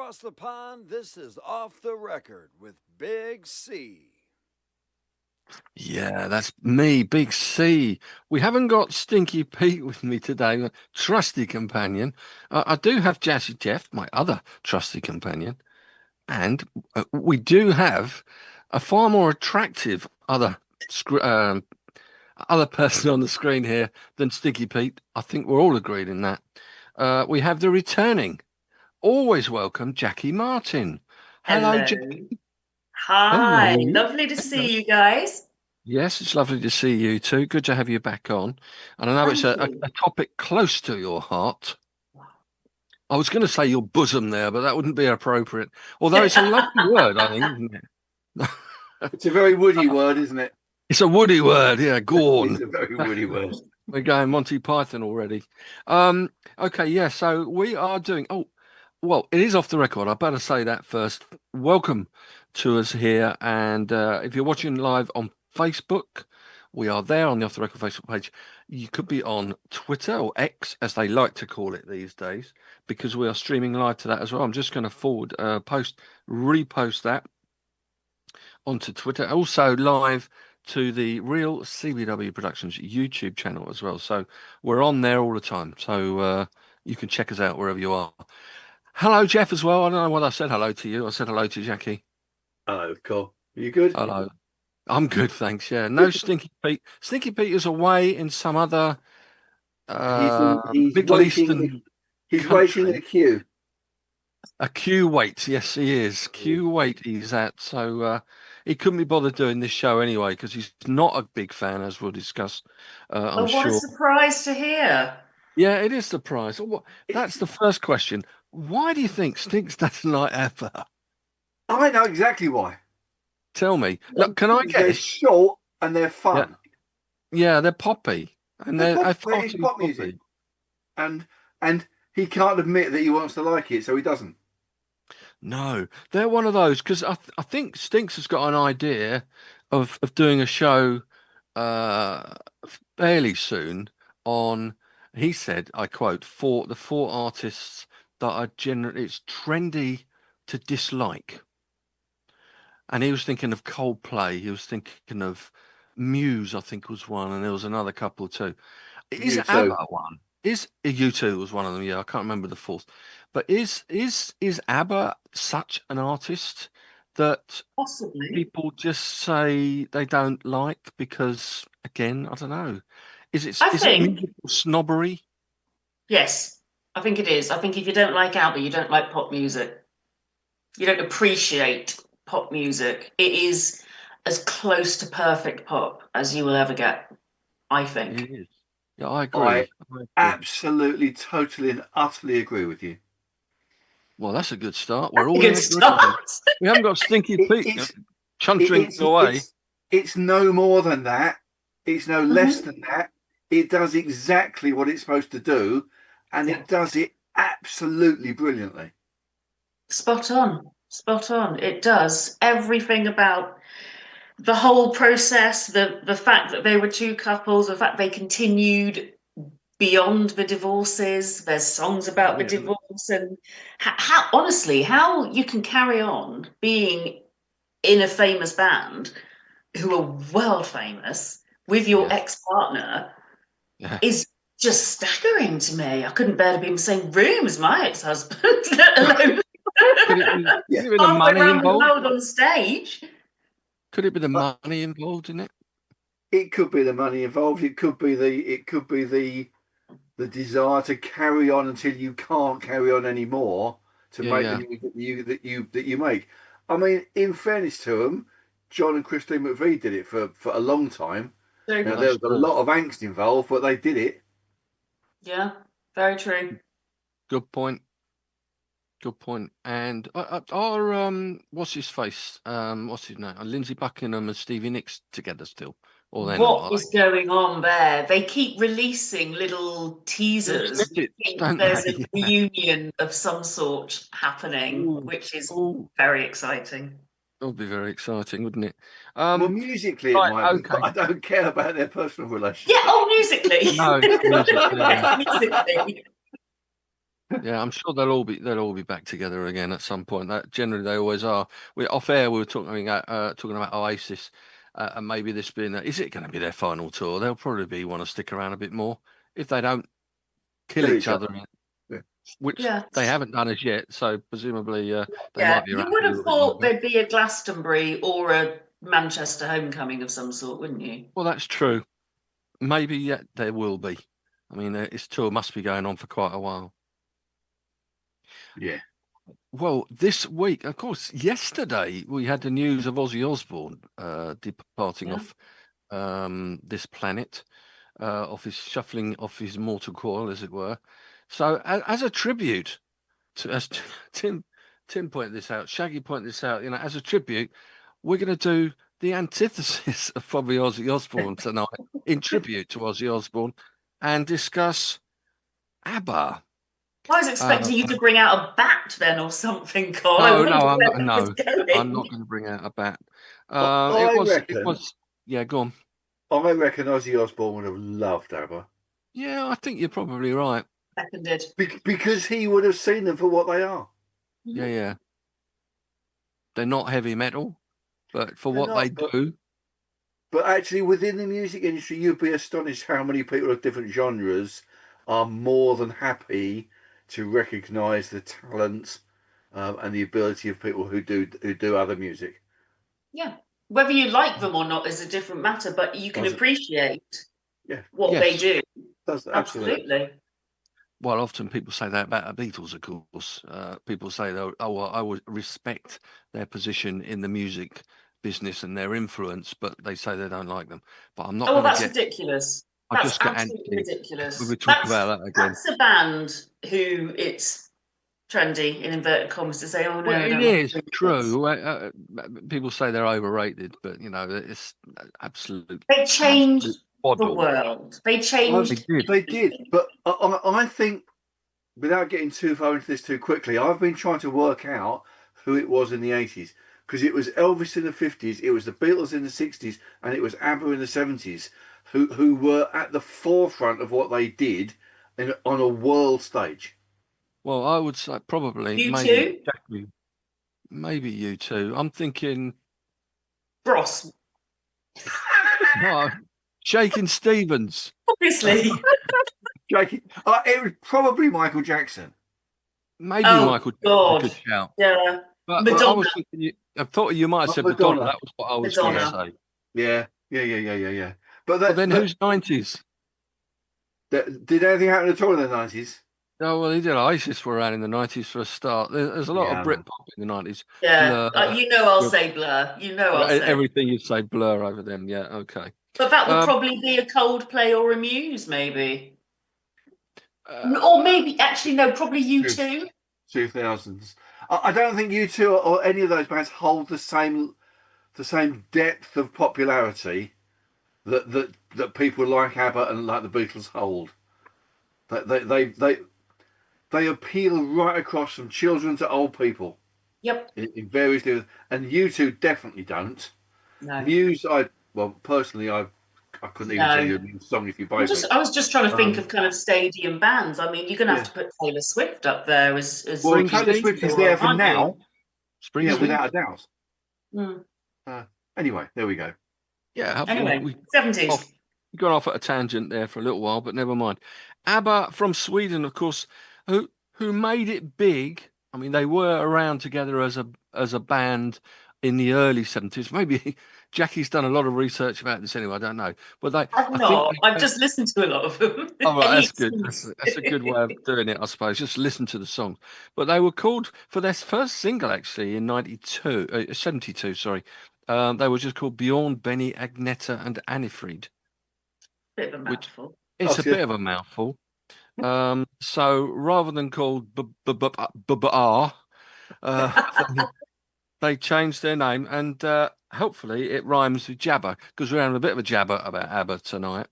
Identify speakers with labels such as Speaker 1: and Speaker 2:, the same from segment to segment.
Speaker 1: across the pond, this is Off the Record with Big C.
Speaker 2: Yeah, that's me, Big C. We haven't got Stinky Pete with me today, my trusty companion. I do have Jazzy Jeff, my other trusty companion, and we do have a far more attractive other person on the screen here than Stinky Pete. I think we're all agreed in that. We have the returning, always welcome Jackie Martin. Hello,
Speaker 3: Hello.
Speaker 2: Jackie.
Speaker 3: Hi.
Speaker 2: Hello.
Speaker 3: Lovely to see you guys.
Speaker 2: Yes, it's lovely to see you too. Good to have you back on. And I know it's
Speaker 3: Thank
Speaker 2: a
Speaker 3: you.
Speaker 2: topic close to your heart. I was going to say your bosom there, but that wouldn't be appropriate. Although it's a lovely word, I think, isn't it?
Speaker 4: It's a very woody word, isn't it?
Speaker 2: It's a woody word, yeah, gorn.
Speaker 4: It's a very woody word.
Speaker 2: We're going Monty Python already. Okay, yeah, so we are doing, well, it is off the record. I better say that first. Welcome to us here. And if you're watching live on Facebook, we are there on the Off the Record Facebook page. You could be on Twitter or X, as they like to call it these days, because we are streaming live to that as well. I'm just going to repost that onto Twitter. Also live to the Real CBW Productions YouTube channel as well. So we're on there all the time. So you can check us out wherever you are. Hello, Jeff, as well. I don't know what I said hello to you. I said hello to Jackie.
Speaker 4: Hello, Cole. Are you good?
Speaker 2: Hello. I'm good, thanks. Yeah, no Stinky Pete. Stinky Pete is away in some other
Speaker 4: he's
Speaker 2: Middle
Speaker 4: waiting,
Speaker 2: Eastern
Speaker 4: He's
Speaker 2: country.
Speaker 4: waiting in a queue.
Speaker 2: A Q-wait, yes, he is. Q-wait he's at. So he couldn't be bothered doing this show anyway because he's not a big fan, as we'll discuss, I'm
Speaker 3: What
Speaker 2: sure.
Speaker 3: a surprise to hear.
Speaker 2: Yeah, it is surprise. That's the first question. Why do you think Stinks doesn't like ABBA?
Speaker 4: I know exactly why.
Speaker 2: Tell me. Look, can I
Speaker 4: They're
Speaker 2: guess?
Speaker 4: short and they're fun.
Speaker 2: Yeah, they're poppy. And
Speaker 4: They're
Speaker 2: they're
Speaker 4: pop, it's pop music. And he can't admit that he wants to like it, so he doesn't.
Speaker 2: No, they're one of those because I think Stinks has got an idea of doing a show fairly soon on, he said, I quote, for the four artists that are generally, it's trendy to dislike. And he was thinking of Coldplay. He was thinking of Muse, I think was one, and there was another couple too. Is
Speaker 4: U2.
Speaker 2: ABBA one? Is U2 was one of them? Yeah, I can't remember the fourth. But is ABBA such an artist that
Speaker 3: Possibly.
Speaker 2: people just say they don't like because, again, I don't know. Is it musical snobbery?
Speaker 3: Yes, I think it is. I think if you don't like ABBA, you don't like pop music. You don't appreciate pop music. It is as close to perfect pop as you will ever get, I think.
Speaker 2: It is. Yeah, I agree.
Speaker 4: Absolutely, totally, and utterly agree with you.
Speaker 2: Well, that's a good start. We're all
Speaker 3: Good
Speaker 2: in
Speaker 3: start.
Speaker 2: We haven't got Stinky Pete chuntering away.
Speaker 4: It's no more than that. It's no less than that. It does exactly what it's supposed to do, and it does it absolutely brilliantly.
Speaker 3: Spot on. Spot on. It does. Everything about the whole process, the fact that they were two couples, the fact they continued beyond the divorces. There's songs about the divorce, and how you can carry on being in a famous band who are world famous with your ex-partner is just staggering to me. I couldn't bear to be in the same room as my ex-husband, let alone
Speaker 2: Could it be the
Speaker 3: halfway
Speaker 2: money
Speaker 3: around the
Speaker 2: involved?
Speaker 3: world on stage.
Speaker 2: Could it be the money involved in it?
Speaker 4: It could be the money involved. It could be the desire to carry on until you can't carry on anymore to make the music that you make. I mean, in fairness to them, John and Christine McVie did it for a long time. Now, there was a lot of angst involved, but they did it.
Speaker 3: Yeah, very true.
Speaker 2: Good point. Good point. And are what's his face? What's his name? Lindsay Buckingham and Stevie Nicks together still? Or they're
Speaker 3: what is going on there? They keep releasing little teasers. There's a reunion of some sort happening, which is very exciting.
Speaker 2: It would be very exciting, wouldn't it?
Speaker 4: Well, musically it might be, but I don't care about their personal relationship.
Speaker 3: Yeah, musically.
Speaker 2: No, musically.
Speaker 3: Musically.
Speaker 2: Yeah, I'm sure they'll all be back together again at some point. That generally they always are. We off air we were talking about Oasis, and maybe this being is it going to be their final tour? They'll probably want to stick around a bit more if they don't kill each other,
Speaker 4: Yeah.
Speaker 2: which
Speaker 3: Yeah.
Speaker 2: they haven't done as yet. So presumably they
Speaker 3: Yeah,
Speaker 2: might be
Speaker 3: you
Speaker 2: around
Speaker 3: would
Speaker 2: a
Speaker 3: have
Speaker 2: little bit
Speaker 3: thought
Speaker 2: longer.
Speaker 3: there'd be a Glastonbury or a Manchester homecoming of some sort, wouldn't you?
Speaker 2: Well, that's true. Maybe there will be. I mean, this tour must be going on for quite a while.
Speaker 4: Yeah.
Speaker 2: Well, this week, of course, yesterday we had the news of Ozzy Osbourne departing
Speaker 3: Yeah.
Speaker 2: off this planet, off his shuffling off his mortal coil, as it were. So, as a tribute to, as Tim pointed this out, Shaggy pointed this out, as a tribute, we're going to do the antithesis of probably Ozzy Osbourne tonight, in tribute to Ozzy Osbourne, and discuss ABBA.
Speaker 3: I was expecting you to bring out a bat then or something, Carl. I
Speaker 2: No,
Speaker 3: wondered
Speaker 2: I'm
Speaker 3: where
Speaker 2: not.
Speaker 3: that was
Speaker 2: No, I'm not
Speaker 3: going.
Speaker 2: going to bring out a bat.
Speaker 4: I
Speaker 2: It
Speaker 4: reckon.
Speaker 2: was. Yeah, go on.
Speaker 4: I reckon Ozzy Osbourne would have loved ABBA.
Speaker 2: Yeah, I think you're probably right.
Speaker 3: Seconded.
Speaker 4: Because he would have seen them for what they are.
Speaker 2: Yeah. They're not heavy metal, but for
Speaker 4: They're
Speaker 2: what
Speaker 4: not,
Speaker 2: they do,
Speaker 4: But actually, within the music industry, you'd be astonished how many people of different genres are more than happy to recognise the talent and the ability of people who do other music.
Speaker 3: Yeah. Whether you like them or not is a different matter, but you can appreciate what they do. Absolutely.
Speaker 2: Well, often people say that about the Beatles, of course. People say, I would respect their position in the music business and their influence, but they say they don't like them. But I'm not going to
Speaker 3: that's ridiculous. That's absolutely ridiculous.
Speaker 2: We talk about that again.
Speaker 3: That's a band who it's trendy, in inverted commas, to say, oh, no, I don't
Speaker 2: it is
Speaker 3: like
Speaker 2: true. People say they're overrated, but, it's absolute.
Speaker 3: They changed the
Speaker 2: bottle.
Speaker 3: world. They changed.
Speaker 4: They did. But I think, without getting too far into this too quickly, I've been trying to work out who it was in the 80s. Because it was Elvis in the 50s, it was the Beatles in the 60s, and it was ABBA in the 70s, who were at the forefront of what they did on a world stage.
Speaker 2: Well, I would say probably maybe you two. I'm thinking
Speaker 3: Bros.
Speaker 2: Shakin' Stevens.
Speaker 3: Obviously.
Speaker 4: Shaking. It was probably Michael Jackson.
Speaker 2: Maybe Michael
Speaker 3: God.
Speaker 2: Jackson could shout.
Speaker 3: Yeah.
Speaker 2: But
Speaker 3: Madonna.
Speaker 2: I was thinking, I thought you might have said Madonna. That was what I was going to say.
Speaker 4: Yeah. But
Speaker 2: then who's 90s?
Speaker 4: Did anything happen at all in the 90s?
Speaker 2: Oh, well, he did. Oasis were around in the 90s for a start. There's a lot of Britpop in the 90s.
Speaker 3: Yeah, I'll say Blur. I'll say.
Speaker 2: Everything you say Blur over them. Yeah, okay.
Speaker 3: But that would probably be a Coldplay or a Muse, maybe. Or maybe, actually, no, probably U2.
Speaker 4: 2000s. I don't think U2 or any of those bands hold the same depth of popularity that people like ABBA and like the Beatles hold. They appeal right across from children to old people.
Speaker 3: Yep.
Speaker 4: In various different, and U2 definitely don't.
Speaker 3: No.
Speaker 4: Muse, personally, I couldn't even tell you a new song if you buy it.
Speaker 3: I was just trying to think of kind of stadium bands. I mean, you're going to have to put Taylor Swift up there as
Speaker 4: Taylor Swift is there for now.
Speaker 2: Springsteen,
Speaker 4: without a doubt. Anyway, there we go.
Speaker 2: Yeah.
Speaker 3: Anyway, 70s.
Speaker 2: We've gone off at a tangent there for a little while, but never mind. ABBA from Sweden, of course, who made it big. I mean, they were around together as a band in the early 70s. Maybe Jackie's done a lot of research about this anyway. I don't know, but
Speaker 3: I've just listened to a lot of them.
Speaker 2: Oh, right, that's good. That's a good way of doing it, I suppose. Just listen to the songs. But they were called for their first single actually in 72. Sorry, they were just called Bjorn, Benny, Agneta, and Annifrid.
Speaker 3: Bit of a mouthful.
Speaker 2: It's a bit of a mouthful. So rather than called they changed their name, and hopefully it rhymes with Jabba, because we're having a bit of a jabber about ABBA tonight.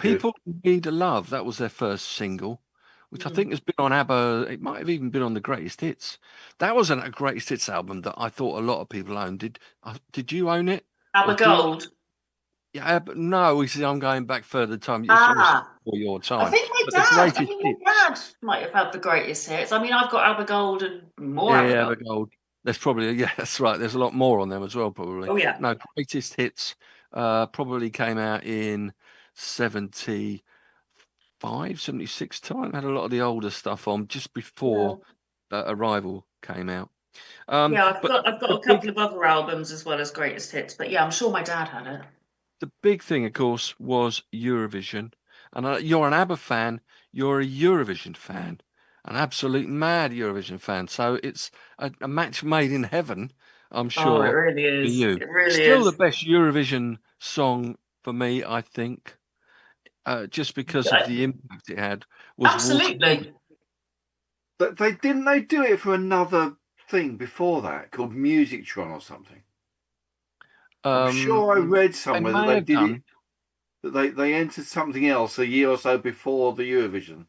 Speaker 2: People Need Love, that was their first single, which I think has been on ABBA. It might have even been on the Greatest Hits. That wasn't a Greatest Hits album that I thought a lot of people owned. Did you own it?
Speaker 3: ABBA Gold.
Speaker 2: Yeah, but no, he said I'm going back further time. It's obviously
Speaker 3: Ah,
Speaker 2: before your
Speaker 3: I
Speaker 2: time.
Speaker 3: think my
Speaker 2: But the
Speaker 3: dad. I
Speaker 2: greatest
Speaker 3: think my
Speaker 2: hits.
Speaker 3: dad might have had the greatest hits. I mean, I've got ABBA Gold and more ABBA
Speaker 2: Yeah,
Speaker 3: Gold.
Speaker 2: the gold. There's probably that's right. There's a lot more on them as well, probably.
Speaker 3: Oh yeah.
Speaker 2: No, greatest hits probably came out in 75, 76 time. Had a lot of the older stuff on just
Speaker 3: Yeah.
Speaker 2: before Arrival came out.
Speaker 3: Yeah, I've
Speaker 2: But
Speaker 3: got
Speaker 2: the
Speaker 3: a couple
Speaker 2: big
Speaker 3: of other albums as well as greatest hits, but yeah, I'm sure my dad had it.
Speaker 2: the big thing, of course, was Eurovision. And you're an ABBA fan. You're a Eurovision fan, an absolute mad Eurovision fan. So it's a match made in heaven, I'm
Speaker 3: Oh, it
Speaker 2: sure,
Speaker 3: really
Speaker 2: for
Speaker 3: is.
Speaker 2: you.
Speaker 3: It really
Speaker 2: Still the
Speaker 3: is.
Speaker 2: best Eurovision song for me, I think, just because of the impact it had, was Waterloo.
Speaker 3: Absolutely.
Speaker 4: But they do it for another thing before that called Musictron or something. I'm sure I read
Speaker 2: They
Speaker 4: somewhere that
Speaker 2: may
Speaker 4: they
Speaker 2: have
Speaker 4: did it,
Speaker 2: done.
Speaker 4: that they entered something else a year or so before the Eurovision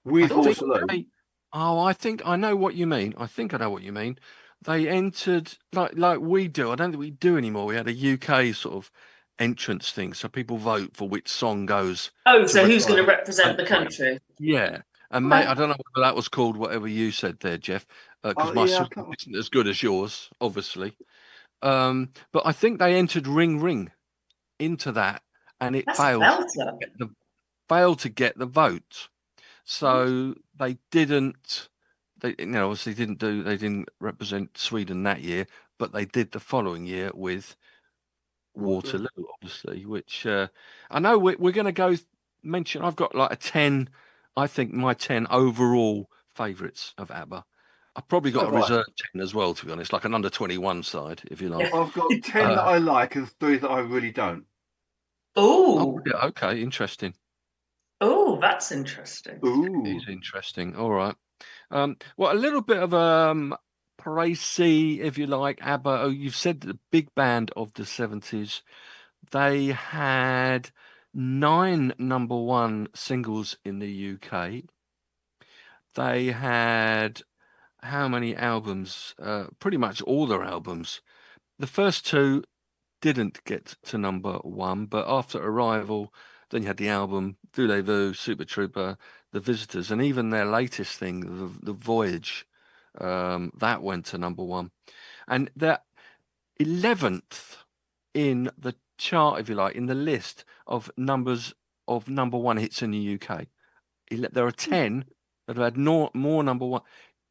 Speaker 2: I
Speaker 4: with
Speaker 2: think
Speaker 4: Waterloo.
Speaker 2: I think I know what you mean. I think I know what you mean. They entered like we do. I don't think we do anymore. We had a UK sort of entrance thing, so people vote for which song goes
Speaker 3: Oh,
Speaker 2: to
Speaker 3: so who's going
Speaker 2: represent
Speaker 3: to
Speaker 2: the
Speaker 3: represent the
Speaker 2: country.
Speaker 3: country?
Speaker 2: Yeah, and mate,
Speaker 3: Okay.
Speaker 2: I don't know whether that was called whatever you said there, Jeff, because
Speaker 4: Oh
Speaker 2: my
Speaker 4: yeah, I
Speaker 2: Swedish
Speaker 4: can't.
Speaker 2: isn't as good as yours, obviously. But I think they entered Ring Ring into that, and it
Speaker 3: That's a
Speaker 2: failed
Speaker 3: belter.
Speaker 2: failed to get the vote.
Speaker 3: What?
Speaker 2: So they didn't. They obviously didn't do. They didn't represent Sweden that year, but they did the following year with
Speaker 4: Waterloo.
Speaker 2: Waterloo, obviously. Which I know we're going to go mention. I've got like a 10. I think my 10 overall favourites of ABBA. I've probably
Speaker 4: So
Speaker 2: got a
Speaker 4: have I.
Speaker 2: reserve 10 as well, to be honest, like an under 21 side, if you
Speaker 3: Yeah.
Speaker 2: like.
Speaker 4: I've got 10 that
Speaker 2: Uh,
Speaker 4: I like and 3 that I really don't.
Speaker 2: oh,
Speaker 3: Oh,
Speaker 2: yeah, okay, interesting.
Speaker 3: oh, that's interesting.
Speaker 2: It
Speaker 4: Ooh.
Speaker 2: is interesting. All right. Well, a little bit of précis, if you like, ABBA. Oh, you've said the big band of the 70s. They had 9 number one singles in the UK. They had how many albums? Pretty much all their albums. The first two didn't get to number one, but after Arrival, then you had the album Voulez-Vous, Super Trooper, The Visitors, and even their latest thing, the Voyage, that went to number one. And they're 11th in the chart, if you like, in the list of numbers of number one hits in the UK. There are 10 that have had more number one.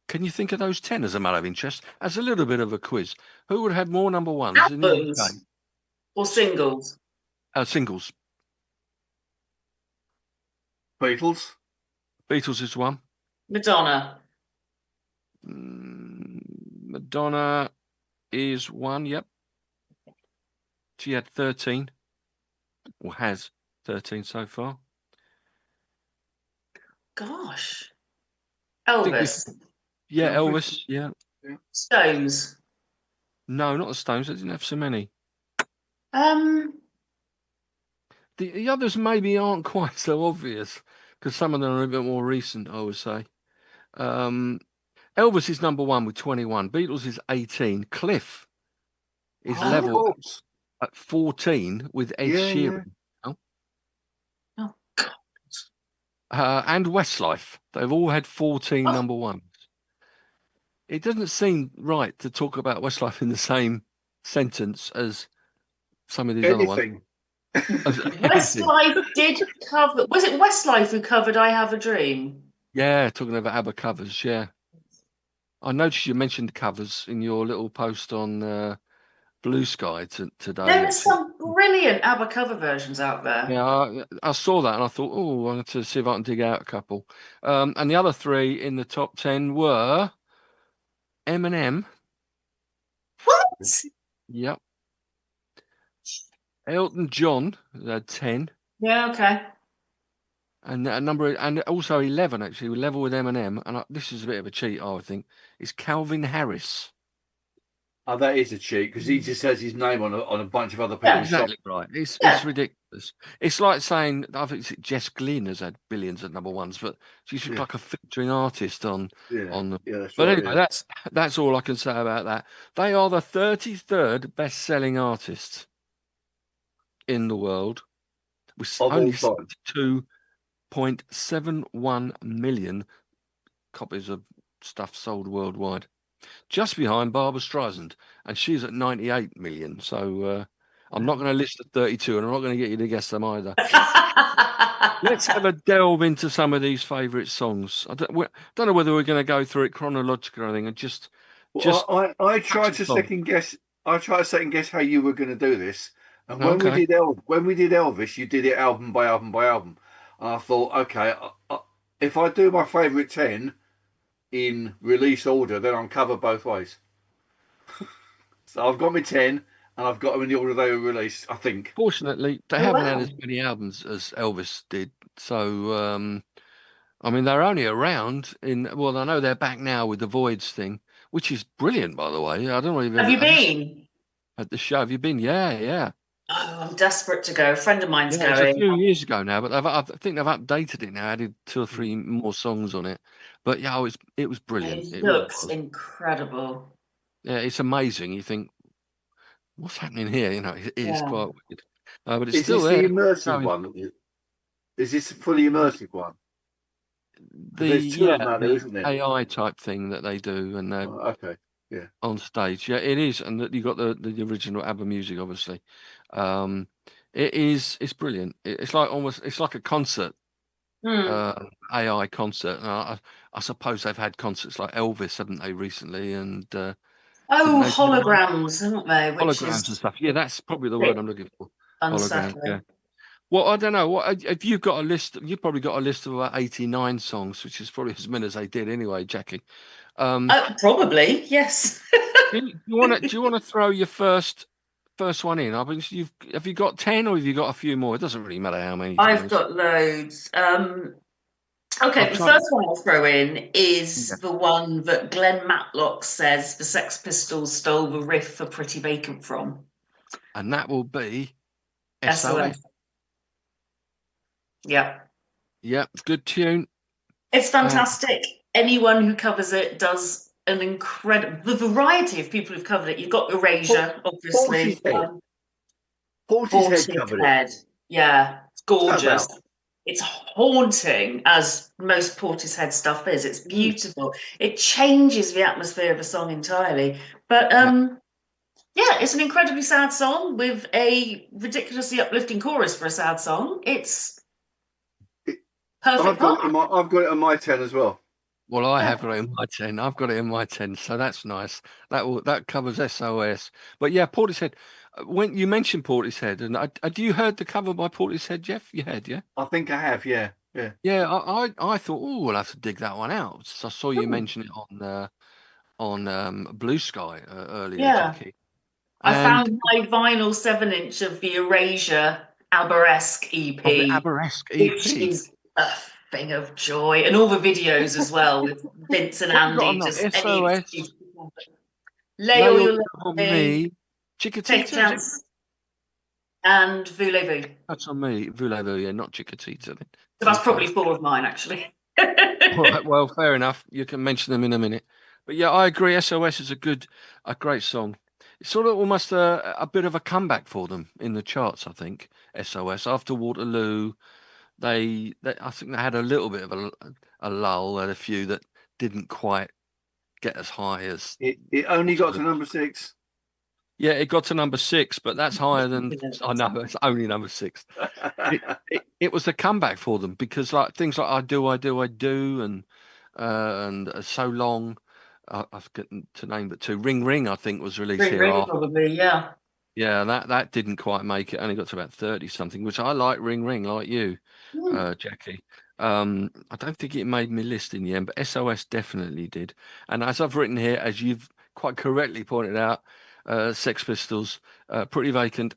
Speaker 2: Can you think of those 10 as a matter of interest? As a little bit of a quiz. Who would have more number ones in the UK?
Speaker 3: Albums or singles?
Speaker 2: Singles.
Speaker 4: Beatles.
Speaker 2: Beatles is one.
Speaker 3: Madonna.
Speaker 2: Madonna is one. Yep. She had 13, or has 13 so far.
Speaker 3: Gosh.
Speaker 2: I think this.
Speaker 3: Elvis.
Speaker 2: Yeah,
Speaker 4: Elvis.
Speaker 2: Elvis. Yeah.
Speaker 3: Stones.
Speaker 2: No, not the Stones. They didn't have so many.
Speaker 3: Um,
Speaker 2: The others maybe aren't quite so obvious because some of them are a bit more recent, I would say. Elvis is number one with 21. Beatles is 18. Cliff is
Speaker 4: Oh, of
Speaker 2: level
Speaker 4: course.
Speaker 2: at 14 with Ed
Speaker 4: Yeah, yeah.
Speaker 2: Sheeran. Oh.
Speaker 3: oh God.
Speaker 2: And Westlife. They've all had 14
Speaker 3: Oh,
Speaker 2: number ones. It doesn't seem right to talk about Westlife in the same sentence as some of these other ones.
Speaker 4: Anything.
Speaker 2: Anything.
Speaker 3: Westlife did cover. Was it Westlife who covered "I Have a Dream"?
Speaker 2: Yeah, talking about ABBA covers. Yeah, I noticed you mentioned covers in your little post on Blue Sky today.
Speaker 3: There are some brilliant ABBA cover versions out there.
Speaker 2: Yeah, I saw that and I thought, oh, I'm going to see if I can dig out a couple. And the other three in the top 10 were Eminem.
Speaker 3: What?
Speaker 2: Yep. Elton John had 10.
Speaker 3: Yeah. Okay.
Speaker 2: And a number, and also 11 actually, level with Eminem. And this is a bit of a cheat, I would think. Is Calvin Harris.
Speaker 4: Oh, that is a cheat because he just has his name on a bunch of other
Speaker 3: Yeah,
Speaker 4: people's songs.
Speaker 2: Exactly right. It's
Speaker 3: Yeah.
Speaker 2: ridiculous. It's like saying I think Jess Glynn has had billions of number ones, but she's
Speaker 4: Yeah.
Speaker 2: like a featuring artist on
Speaker 4: Yeah,
Speaker 2: them.
Speaker 4: yeah, that's
Speaker 2: But
Speaker 4: right.
Speaker 2: anyway,
Speaker 4: Yeah.
Speaker 2: that's all I can say about that. They are the 33rd best-selling artists. in the world with
Speaker 4: Of
Speaker 2: only
Speaker 4: all time.
Speaker 2: 72.71 million copies of stuff sold worldwide, just behind Barbra Streisand, and she's at 98 million. So I'm not going to list the 32, and I'm not going to get you to guess them either. Let's have a delve into some of these favourite songs. I don't know whether we're going to go through it chronologically or anything, and just
Speaker 4: I tried to second guess. I tried to second guess how you were going to do this, and when we did Elvis, you did it album by album by album. And I thought, okay, if I do my favourite 10 in release order, then I'm covered both ways. So I've got my 10, and I've got them in the order they were released, I think.
Speaker 2: Fortunately, they haven't had as many albums as Elvis did. So, I mean, they're only around well, I know they're back now with the Voids thing, which is brilliant, by the way. I don't know if
Speaker 3: Have you been?
Speaker 2: At the show. Have you been? Yeah.
Speaker 3: Oh, I'm desperate to go. A friend of mine's
Speaker 2: It was
Speaker 3: going.
Speaker 2: a few years ago now, but I think they've updated it now, added 2 or 3 more songs on it. But yeah, it was brilliant.
Speaker 3: It looks incredible.
Speaker 2: Yeah, it's amazing. You think, what's happening here? You know, it is quite weird. But it's still
Speaker 4: there.
Speaker 2: The
Speaker 4: immersive one? Is this a fully immersive one? There's two of them out there, isn't there?
Speaker 2: AI type thing that they do, and
Speaker 4: okay, yeah,
Speaker 2: on stage. Yeah, it is, and you got the original ABBA music, obviously. It's brilliant. It's like a concert. AI concert. And I suppose they've had concerts like Elvis, haven't they, recently? And
Speaker 3: holograms, haven't they?
Speaker 2: Holograms and stuff. Yeah, that's probably the word I'm looking for.
Speaker 3: Unsettling.
Speaker 2: Holograms. Yeah. Well, I don't know. What if you've got a list? You've probably got a list of about 89 songs, which is probably as many as they did anyway, Jackie.
Speaker 3: Probably, yes.
Speaker 2: Do you want to throw your first one in? I mean, have you got 10 or have you got a few more? It doesn't really matter how many.
Speaker 3: I've got loads. Okay, the first one I'll throw in is the one that Glenn Matlock says the Sex Pistols stole the riff for Pretty Vacant from.
Speaker 2: And that will be SOS.
Speaker 3: Yeah.
Speaker 2: Yep, good tune.
Speaker 3: It's fantastic. Anyone who covers it does an incredible... The variety of people who've covered it. You've got Erasure, obviously.
Speaker 4: Portishead covered it.
Speaker 3: Yeah, it's gorgeous. It's haunting, as most Portishead stuff is. It's beautiful. It changes the atmosphere of a song entirely. But it's an incredibly sad song with a ridiculously uplifting chorus for a sad song. It's perfect.
Speaker 4: I've got it on my 10 as well.
Speaker 2: Well, I have got it in my 10. I've got it in my 10, so that's nice. That covers SOS. But yeah, Portishead. When you mentioned Portishead, and had you heard the cover by Portishead, Jeff? You had, yeah?
Speaker 4: I think I have, yeah.
Speaker 2: Yeah, I thought, we'll have to dig that one out. So I saw you mention it on Blue Sky earlier, Jackie.
Speaker 3: I found my vinyl 7-inch of the Erasure ABBA-esque EP.
Speaker 2: The ABBA-esque EP.
Speaker 3: Which is a thing of joy. And all the videos as well with Vince and Andy. Just
Speaker 2: SOS.
Speaker 3: Lay all your love on
Speaker 2: me. Chiquitita.
Speaker 3: And Voulez-Vous.
Speaker 2: That's on me. Voulez-Vous, yeah, not Chiquitita.
Speaker 3: So that's probably 4 of mine, actually.
Speaker 2: Right, well, fair enough. You can mention them in a minute. But yeah, I agree. SOS is a great song. It's sort of almost a bit of a comeback for them in the charts, I think. SOS after Waterloo, I think they had a little bit of a lull. Had a few that didn't quite get as high as
Speaker 4: it only got to number 6.
Speaker 2: Yeah, it got to number 6, but that's higher than I know. It's only number 6. It was a comeback for them because like things like I Do, and So Long. I've got to name but 2. Ring Ring, I think, was released here.
Speaker 3: Ring probably, yeah.
Speaker 2: Yeah, that didn't quite make it. Only got to about 30 something, which I like. Ring Ring, like you, Jackie. I don't think it made me list in the end, but SOS definitely did. And as I've written here, as you've quite correctly pointed out, Sex Pistols, Pretty Vacant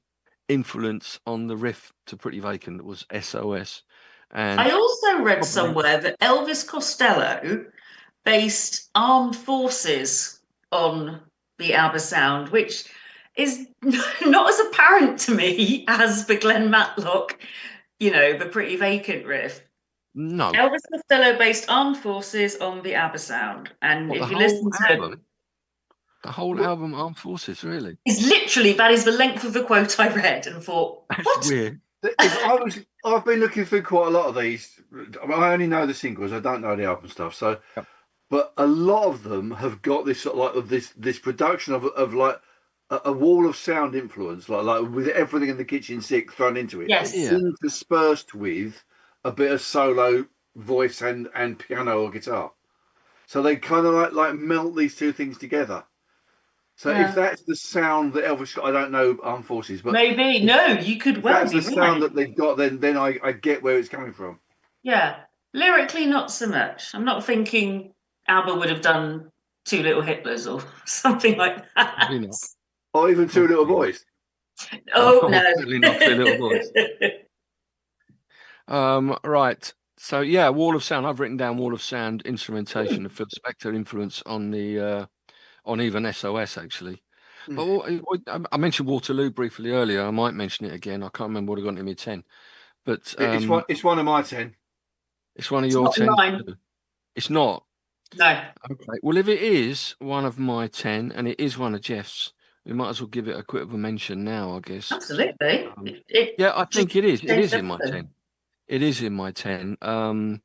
Speaker 2: influence on the riff to Pretty Vacant was SOS. And
Speaker 3: I also read somewhere that Elvis Costello based Armed Forces on the ABBA sound, which is not as apparent to me as the Glenn Matlock, the Pretty Vacant riff.
Speaker 2: No.
Speaker 3: Elvis Costello based Armed Forces on the ABBA sound. And if you listen to
Speaker 2: The whole album, Armed Forces, really?
Speaker 3: Is literally, that is the length of the quote I read and thought,
Speaker 2: That's
Speaker 3: what?
Speaker 2: weird.
Speaker 4: I've been looking through quite a lot of these. I only know the singles. I don't know the album stuff. So,
Speaker 2: Yep.
Speaker 4: but a lot of them have got this sort of like of this production of like a wall of sound influence, like with everything in the kitchen sink thrown into it,
Speaker 3: Yes.
Speaker 2: Yeah.
Speaker 4: interspersed with a bit of solo voice and piano or guitar. So they kind of like melt these two things together. So if that's the sound that Elvis got, I don't know Armed Forces, but
Speaker 3: maybe no, you could
Speaker 4: if
Speaker 3: well
Speaker 4: that's
Speaker 3: be
Speaker 4: the
Speaker 3: right.
Speaker 4: sound that they've got, then I get where it's coming from.
Speaker 3: Yeah, lyrically not so much. I'm not thinking ABBA would have done Two Little Hitlers or something like that.
Speaker 2: Probably not.
Speaker 4: Or even Two Little Boys.
Speaker 3: Oh no,
Speaker 2: certainly not Two Little Boys. Right. So yeah, Wall of Sound. I've written down Wall of Sound instrumentation of Phil Spector influence on the on even SOS actually. But I mentioned Waterloo briefly earlier. I might mention it again. I can't remember what I got into my 10. But
Speaker 4: It's one of my 10.
Speaker 2: it's one of
Speaker 3: It's
Speaker 2: your
Speaker 3: not
Speaker 2: 10.
Speaker 3: mine.
Speaker 2: It's not.
Speaker 3: No.
Speaker 2: Okay. Well, if it is one of my 10 and it is one of Jeff's, we might as well give it a quick of a mention now, I guess.
Speaker 3: Absolutely.
Speaker 2: Yeah, I think it is. It is
Speaker 3: changed
Speaker 2: in my
Speaker 3: everything.
Speaker 2: 10. It is in my 10.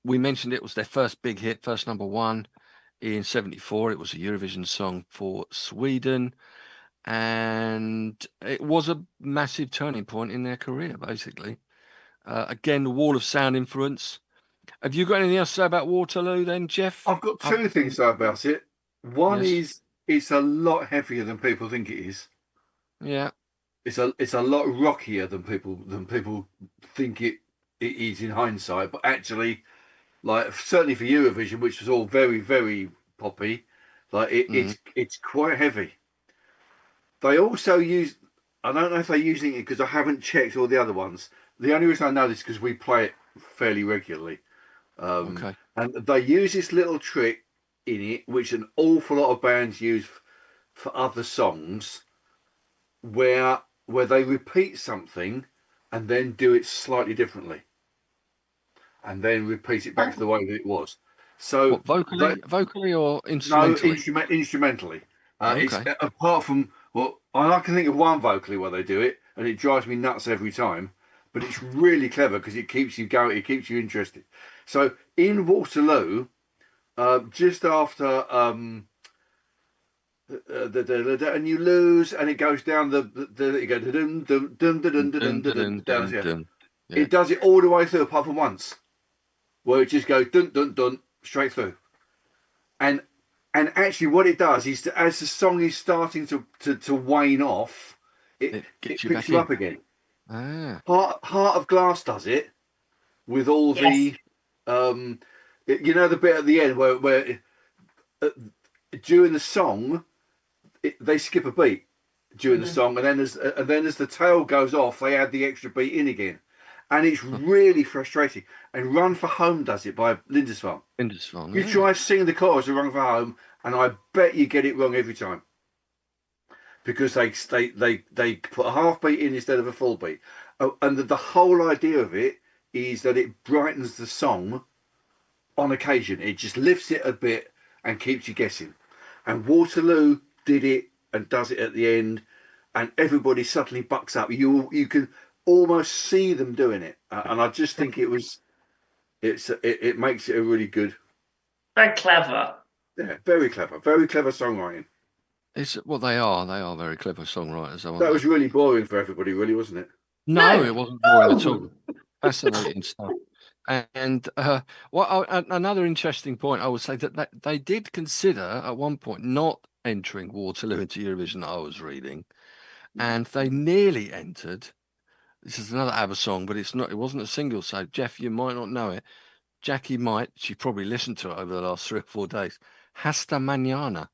Speaker 2: We mentioned it was their first big hit, first number one in 74. It was a Eurovision song for Sweden. And it was a massive turning point in their career, basically. Again, the Wall of Sound influence. Have you got anything else to say about Waterloo then, Jeff?
Speaker 4: I've got two things to say about it. One
Speaker 2: Yes.
Speaker 4: is it's a lot heavier than people think it is.
Speaker 2: Yeah.
Speaker 4: It's a lot rockier than people think it is in hindsight. But actually, like certainly for Eurovision, which was all very, very poppy, like it's quite heavy. They also use, I don't know if they're using it because I haven't checked all the other ones. The only reason I know this is because we play it fairly regularly.
Speaker 2: Okay.
Speaker 4: And they use this little trick in it, which an awful lot of bands use for other songs, where they repeat something and then do it slightly differently, and then repeat it back to the way that it was. So
Speaker 2: What, vocally or instrumentally?
Speaker 4: No, instrumentally. It's
Speaker 2: Okay.
Speaker 4: apart from I can think of one vocally where they do it, and it drives me nuts every time. But it's really clever because it keeps you going, it keeps you interested. So in Waterloo, just after and you lose, and it goes down you go dun dun dun dun dun dun dun. It does it all the way through, apart from once, where it just goes dun dun dun straight through. And actually, what it does is that as the song is starting to wane off, it picks you up again.
Speaker 2: Ah.
Speaker 4: Heart of Glass does it with all the the bit at the end where during the song they skip a beat during the song, and then as the tail goes off, they add the extra beat in again, and it's really frustrating. And Run for Home does it by Lindisfarne. You try singing the chorus of Run for Home, and I bet you get it wrong every time, because they put a half beat in instead of a full beat. And the whole idea of it is that it brightens the song on occasion. It just lifts it a bit and keeps you guessing. And Waterloo did it and does it at the end, and everybody suddenly bucks up. You can almost see them doing it, and I just think it makes it a really good.
Speaker 3: Very clever.
Speaker 4: Yeah, very clever songwriting.
Speaker 2: They are very clever songwriters.
Speaker 4: That was really boring for everybody, really, wasn't it?
Speaker 2: No, it wasn't boring at all. Fascinating stuff. And another interesting point, I would say that they did consider at one point not entering Waterloo into Eurovision that I was reading, and they nearly entered. This is another ABBA song, but it wasn't a single. So Jeff, you might not know it. Jackie might. She probably listened to it over the last 3 or 4 days. Hasta Mañana.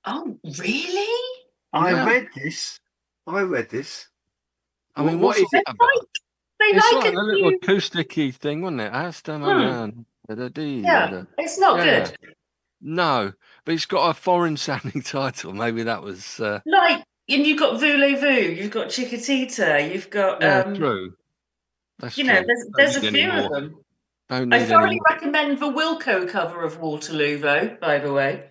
Speaker 3: Oh, really?
Speaker 4: I read this.
Speaker 2: I mean, what is it about?
Speaker 3: It's
Speaker 2: like a little acoustic-y thing, wasn't it? Hasta Mañana.
Speaker 3: Yeah, it's not good.
Speaker 2: No, but it's got a foreign-sounding title. Maybe that was
Speaker 3: and you've got Voulez-Vous, you've got Chiquitita, you've got
Speaker 2: true. That's true.
Speaker 3: There's a few of them. I thoroughly recommend the Wilco cover of Waterloo, though. By the way,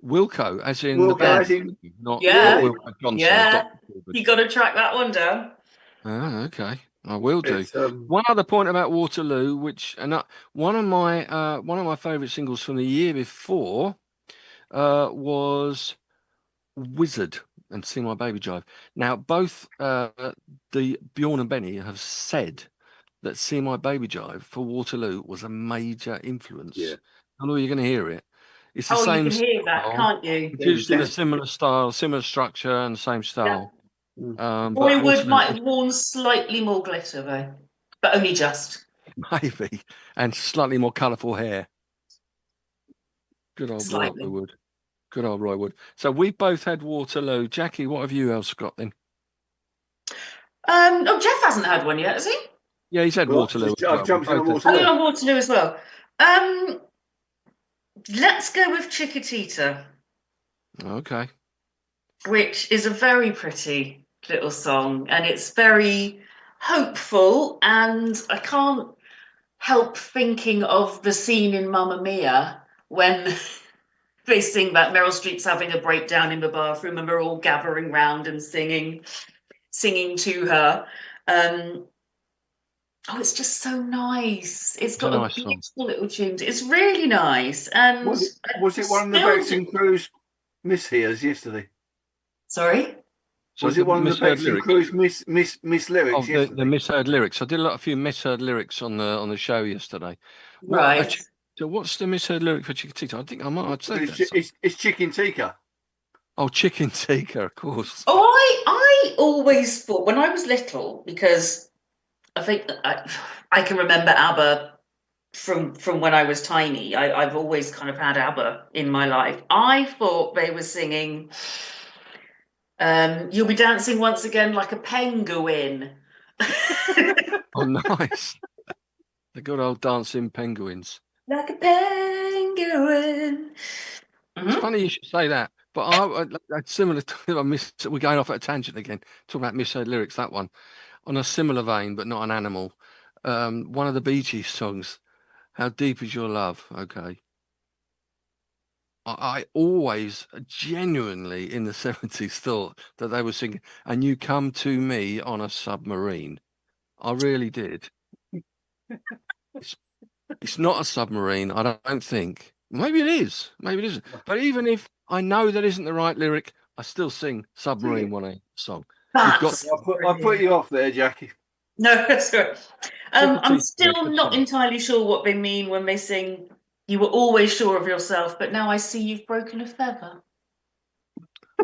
Speaker 2: Wilco, as in
Speaker 4: Wilco,
Speaker 2: the band,
Speaker 4: as in-
Speaker 2: not
Speaker 3: Yeah.
Speaker 2: Wilco Johnson.
Speaker 3: Yeah.
Speaker 2: Dr. Corbett.
Speaker 3: You got to track that one down.
Speaker 2: Oh, okay, I will do.
Speaker 4: It's,
Speaker 2: One other point about Waterloo, which one of my favourite singles from the year before was Wizard and See My Baby Drive. Now, both the Bjorn and Benny have said that See My Baby Drive for Waterloo was a major influence.
Speaker 4: Yeah.
Speaker 2: I know you're going to hear it. It's the
Speaker 3: Oh,
Speaker 2: same
Speaker 3: you can hear that,
Speaker 2: style,
Speaker 3: can't you?
Speaker 2: produced in a similar style, similar structure, and the same style. But
Speaker 3: Boywood
Speaker 2: Waterloo,
Speaker 3: might have worn slightly more glitter, though, but only just.
Speaker 2: maybe, and slightly more colourful hair. Good old
Speaker 3: Slightly.
Speaker 2: Roywood. Good old Roywood. So we both had Waterloo. Jackie, what have you else got then?
Speaker 3: Oh, Jeff hasn't had one yet, has he?
Speaker 2: Yeah, he's had Waterloo.
Speaker 4: I've jumped in on
Speaker 3: Oh,
Speaker 4: Waterloo.
Speaker 3: you're on Waterloo as well. Let's go with Chiquitita,
Speaker 2: Okay.
Speaker 3: which is a very pretty little song, and it's very hopeful, and I can't help thinking of the scene in Mamma Mia when they sing that Meryl Streep's having a breakdown in the bathroom and we're all gathering round and singing to her. Oh, it's just so nice. It's got a beautiful little tune. It's really nice. And
Speaker 4: was it one of the Vexing Crew's mishears yesterday?
Speaker 3: Sorry?
Speaker 2: So
Speaker 4: was it one of the Vexing Crew's miss lyrics yesterday?
Speaker 2: The misheard lyrics. I did a few misheard lyrics on the show yesterday.
Speaker 3: Right.
Speaker 2: So what's the misheard lyric for Chiquitita? I think I might have said that.
Speaker 4: It's Chicken Tikka.
Speaker 2: Oh, Chicken Tikka, of course.
Speaker 3: Oh, I always thought when I was little, because I think I can remember ABBA from when I was tiny. I've always kind of had ABBA in my life. I thought they were singing "You'll Be Dancing Once Again Like a Penguin."
Speaker 2: Oh, nice. The good old dancing penguins.
Speaker 3: Like a penguin.
Speaker 2: It's funny you should say that, but I similar to we're going off at a tangent again, talking about misheard lyrics, that one. On a similar vein, but not an animal. One of the Bee Gees songs, How Deep Is Your Love? Okay. I always genuinely in the 70s thought that they were singing, and you come to me on a submarine. I really did. It's not a submarine, I don't think. Maybe it is. Maybe it isn't. But even if I know that isn't the right lyric, I still sing Submarine when I song.
Speaker 4: I put you off there, Jackie.
Speaker 3: No, that's right. I'm still not entirely sure what they mean when they sing "You were always sure of yourself, but now I see you've broken a feather."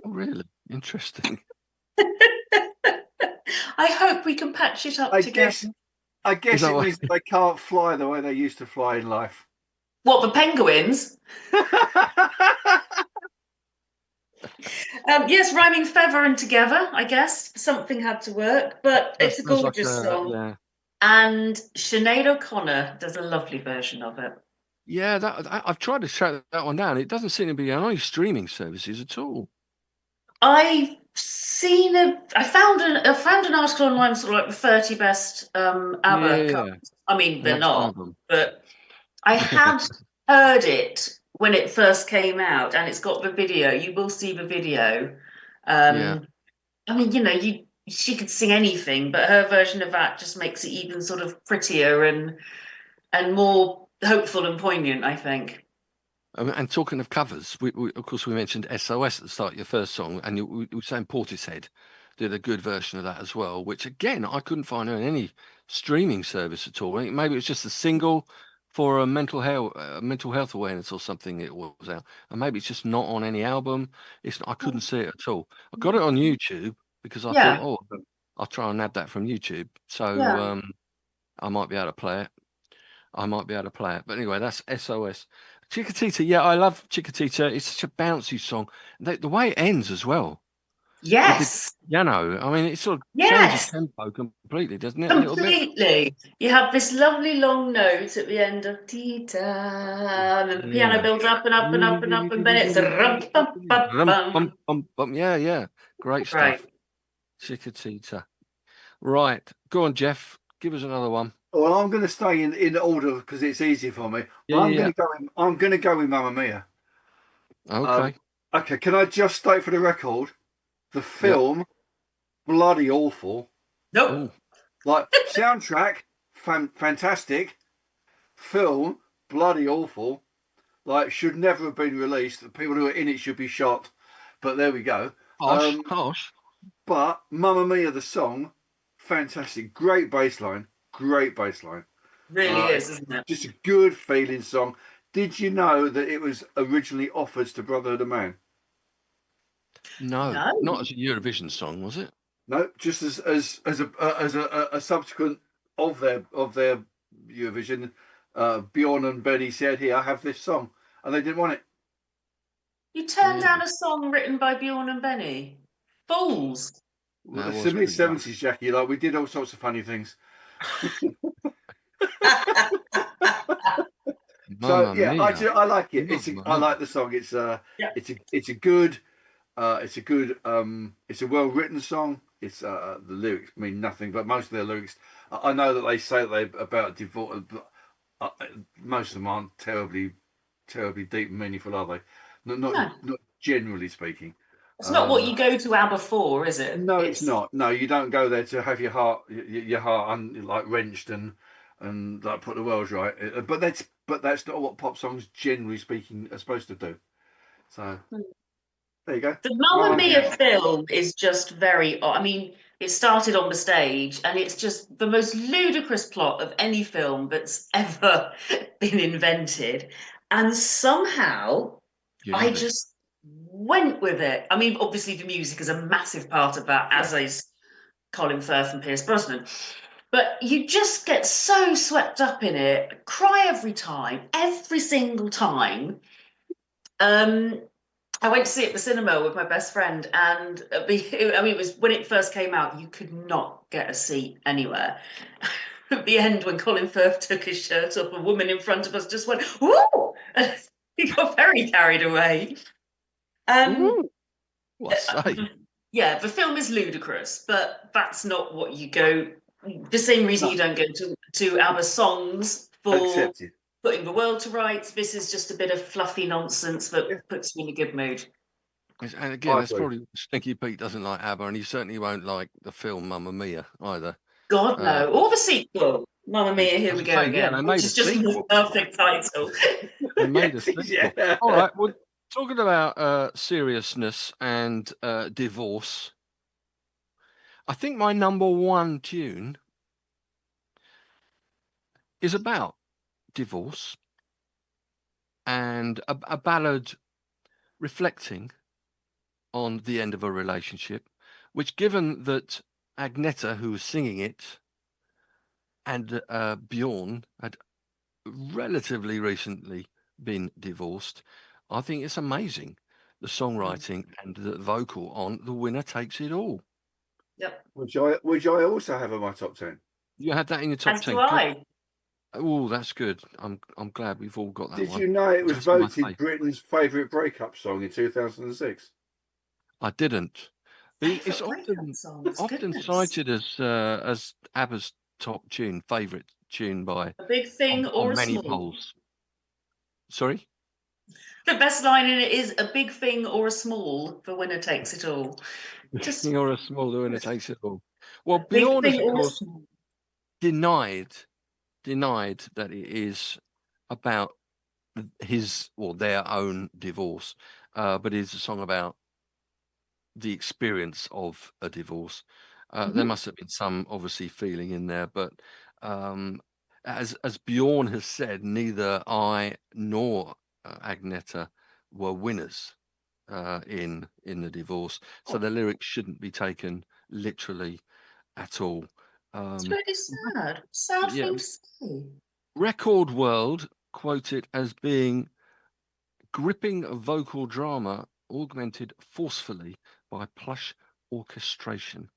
Speaker 2: Oh, really? Interesting.
Speaker 3: I hope we can patch it up together.
Speaker 4: I guess it means they can't fly the way they used to fly in life.
Speaker 3: What, the penguins? Yes, rhyming feather and together, I guess. Something had to work, but it's a gorgeous song. Yeah. And Sinead O'Connor does a lovely version of it.
Speaker 2: Yeah, I've tried to track that one down. It doesn't seem to be on any streaming services at all.
Speaker 3: I found an article online, sort of like the 30 best ABBA covers. I mean, they're not, but I had heard it when it first came out, and it's got the video. You will see the video. I mean, she could sing anything, but her version of that just makes it even sort of prettier and more hopeful and poignant, I think.
Speaker 2: And talking of covers, we of course we mentioned SOS at the start of your first song, and we were saying Portishead did a good version of that as well, which again I couldn't find on any streaming service at all. Maybe it was just a single for a mental health awareness or something. It was out, and maybe it's just not on any album. I couldn't see it at all. I got it on YouTube because I thought, I'll try and add that from YouTube. So I might be able to play it. But anyway, that's SOS. Chiquitita, yeah, I love Chiquitita. It's such a bouncy song. The way it ends as well.
Speaker 3: Yes.
Speaker 2: I mean, it sort of changes tempo completely, doesn't it?
Speaker 3: Completely. You have this lovely long note at the end of Tita, and the piano builds up and up and up and up, and then it's a rum, bum, bum, bum.
Speaker 2: Yeah. Great stuff. Right. Chiquitita. Right. Go on, Jeff. Give us another one.
Speaker 4: Well, I'm going to stay in order because it's easier for me. I'm going to go with Mamma Mia.
Speaker 2: Okay.
Speaker 4: Okay, can I just state for the record, the film, bloody awful.
Speaker 3: Nope.
Speaker 2: Ooh.
Speaker 4: Like, soundtrack, fantastic. Film, bloody awful. Like, should never have been released. The people who are in it should be shot. But there we go.
Speaker 2: Harsh.
Speaker 4: But Mamma Mia, the song, fantastic. Great bass line. Great bass line.
Speaker 3: Really is, isn't it?
Speaker 4: Just a good feeling song. Did you know that it was originally offered to Brotherhood of Man?
Speaker 2: No,
Speaker 3: No.
Speaker 2: not as a Eurovision song, was it?
Speaker 4: No, just as a subsequent of their Eurovision. Bjorn and Benny said, "Here, I have this song," and they didn't want it.
Speaker 3: You turned down a song written by Bjorn and Benny. Fools.
Speaker 4: Well, it's the mid-70s, Jackie. Like, we did all sorts of funny things. So yeah, I like it. I like the song. It's a good it's a well-written song. It's the lyrics mean nothing, but most of their lyrics, I know that they say that they about divorce, but most of them aren't terribly deep and meaningful, are they? Not generally speaking.
Speaker 3: It's not what you go to ABBA for, is it?
Speaker 4: No, it's not. No, you don't go there to have your heart like wrenched and like put the world right. But that's not what pop songs, generally speaking, are supposed to do. So there you go.
Speaker 3: The Mamma Mia film is just very. I mean, it started on the stage, and it's just the most ludicrous plot of any film that's ever been invented. And somehow, I just went with it. I mean, obviously, the music is a massive part of that, as is Colin Firth and Pierce Brosnan. But you just get so swept up in it, cry every single time. I went to see it at the cinema with my best friend, and I mean, it was when it first came out, you could not get a seat anywhere. At the end, when Colin Firth took his shirt off, a woman in front of us just went, "Woo!" He got very carried away. Yeah, the film is ludicrous, but that's not what you go. The same reason you don't go to ABBA songs for putting the world to rights. This is just a bit of fluffy nonsense that puts you in a good mood.
Speaker 2: And again, that's probably Stinky Pete doesn't like ABBA, and he certainly won't like the film Mamma Mia either.
Speaker 3: God no, or the sequel, Mamma Mia, Here We Go Again,
Speaker 2: they made
Speaker 3: which is just a perfect title.
Speaker 2: They made a sequel. Yeah. All right, well, talking about seriousness and divorce, I think my number one tune is about divorce and a ballad reflecting on the end of a relationship, which, given that Agneta, who was singing it, and Bjorn had relatively recently been divorced, I think it's amazing, the songwriting and the vocal on The Winner Takes It All.
Speaker 3: Yep.
Speaker 4: Which I also have in my top 10.
Speaker 2: You had that in your top 10.
Speaker 3: Do I.
Speaker 2: Oh, that's good. I'm glad we've all got that.
Speaker 4: Did you know it was voted Britain's favourite breakup song in 2006?
Speaker 2: I didn't. It's often cited as ABBA's top tune, favourite tune by
Speaker 3: a big thing or a
Speaker 2: many
Speaker 3: small
Speaker 2: polls. Sorry?
Speaker 3: The best line in it is a big thing or a small, the winner takes it all.
Speaker 2: Just or a small, the winner takes it all. Well, Bjorn has, of course, denied that it is about his or their own divorce, but it's a song about the experience of a divorce. There must have been some obviously feeling in there, but as Bjorn has said, neither I nor Agneta were winners in the divorce, so the lyrics shouldn't be taken literally at all.
Speaker 3: It's really sad. Sad thing to say.
Speaker 2: Rekord World quote it as being gripping vocal drama augmented forcefully by plush orchestration.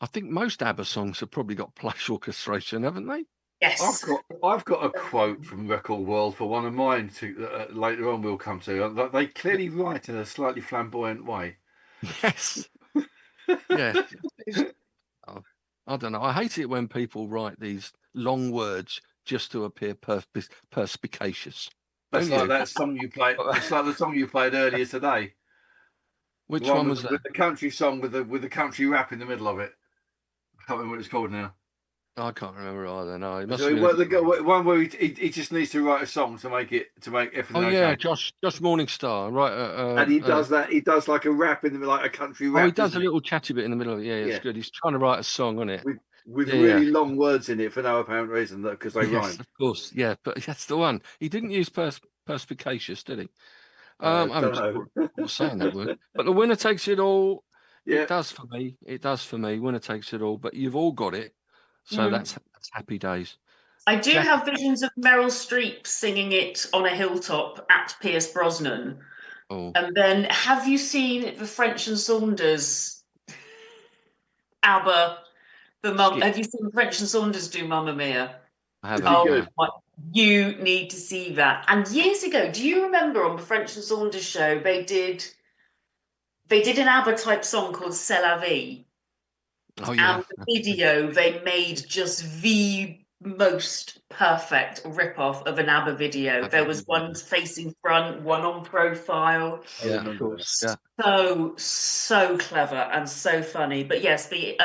Speaker 2: I think most ABBA songs have probably got plush orchestration, haven't they?
Speaker 3: Yes.
Speaker 4: I've got a quote from Rekord World for one of mine later on we'll come to. They clearly write in a slightly flamboyant way.
Speaker 2: Yes. Yes. I don't know. I hate it when people write these long words just to appear perspicacious.
Speaker 4: That's
Speaker 2: don't
Speaker 4: like
Speaker 2: you?
Speaker 4: that song you played. It's like the song you played earlier today.
Speaker 2: Which
Speaker 4: The
Speaker 2: one
Speaker 4: with,
Speaker 2: was that?
Speaker 4: with the country song with the country rap in the middle of it. I can't remember what it's called now.
Speaker 2: I can't remember either. No, it must
Speaker 4: So
Speaker 2: have been.
Speaker 4: the one where he just needs to write a song to make everything
Speaker 2: Oh yeah,
Speaker 4: okay.
Speaker 2: Josh Morningstar, right?
Speaker 4: And he does that. He does like a rap in the like a country rap.
Speaker 2: Oh, he does a
Speaker 4: doesn't
Speaker 2: little chatty bit in the middle of it. Yeah, it's
Speaker 4: Yeah.
Speaker 2: good. He's trying to write a song on it.
Speaker 4: With
Speaker 2: Yeah,
Speaker 4: really long words in it for no apparent reason, because they
Speaker 2: yes,
Speaker 4: rhyme.
Speaker 2: of course. Yeah, but that's the one. He didn't use perspicacious, did he?
Speaker 4: Don't
Speaker 2: I'm
Speaker 4: know.
Speaker 2: not saying that word. But the winner takes it all.
Speaker 4: Yeah.
Speaker 2: It does for me. It does for me. Winner takes it all. But you've all got it. So that's happy days.
Speaker 3: I do
Speaker 2: Jack-
Speaker 3: have visions of Meryl Streep singing it on a hilltop at Pierce Brosnan.
Speaker 2: Oh,
Speaker 3: And then, have you seen the French and Saunders ABBA?
Speaker 2: Skip.
Speaker 3: Have you seen French and Saunders do Mamma Mia?
Speaker 2: I haven't.
Speaker 4: Is it
Speaker 3: Oh,
Speaker 4: good?
Speaker 3: you need to see that. And years ago, do you remember on the French and Saunders show they did an ABBA type song called C'est la vie?
Speaker 2: Oh yeah.
Speaker 3: And the video they made just the most perfect rip-off of an ABBA video. There was one facing front, one on profile.
Speaker 4: I remember that.
Speaker 2: Yeah.
Speaker 3: So clever and so funny. But yes, the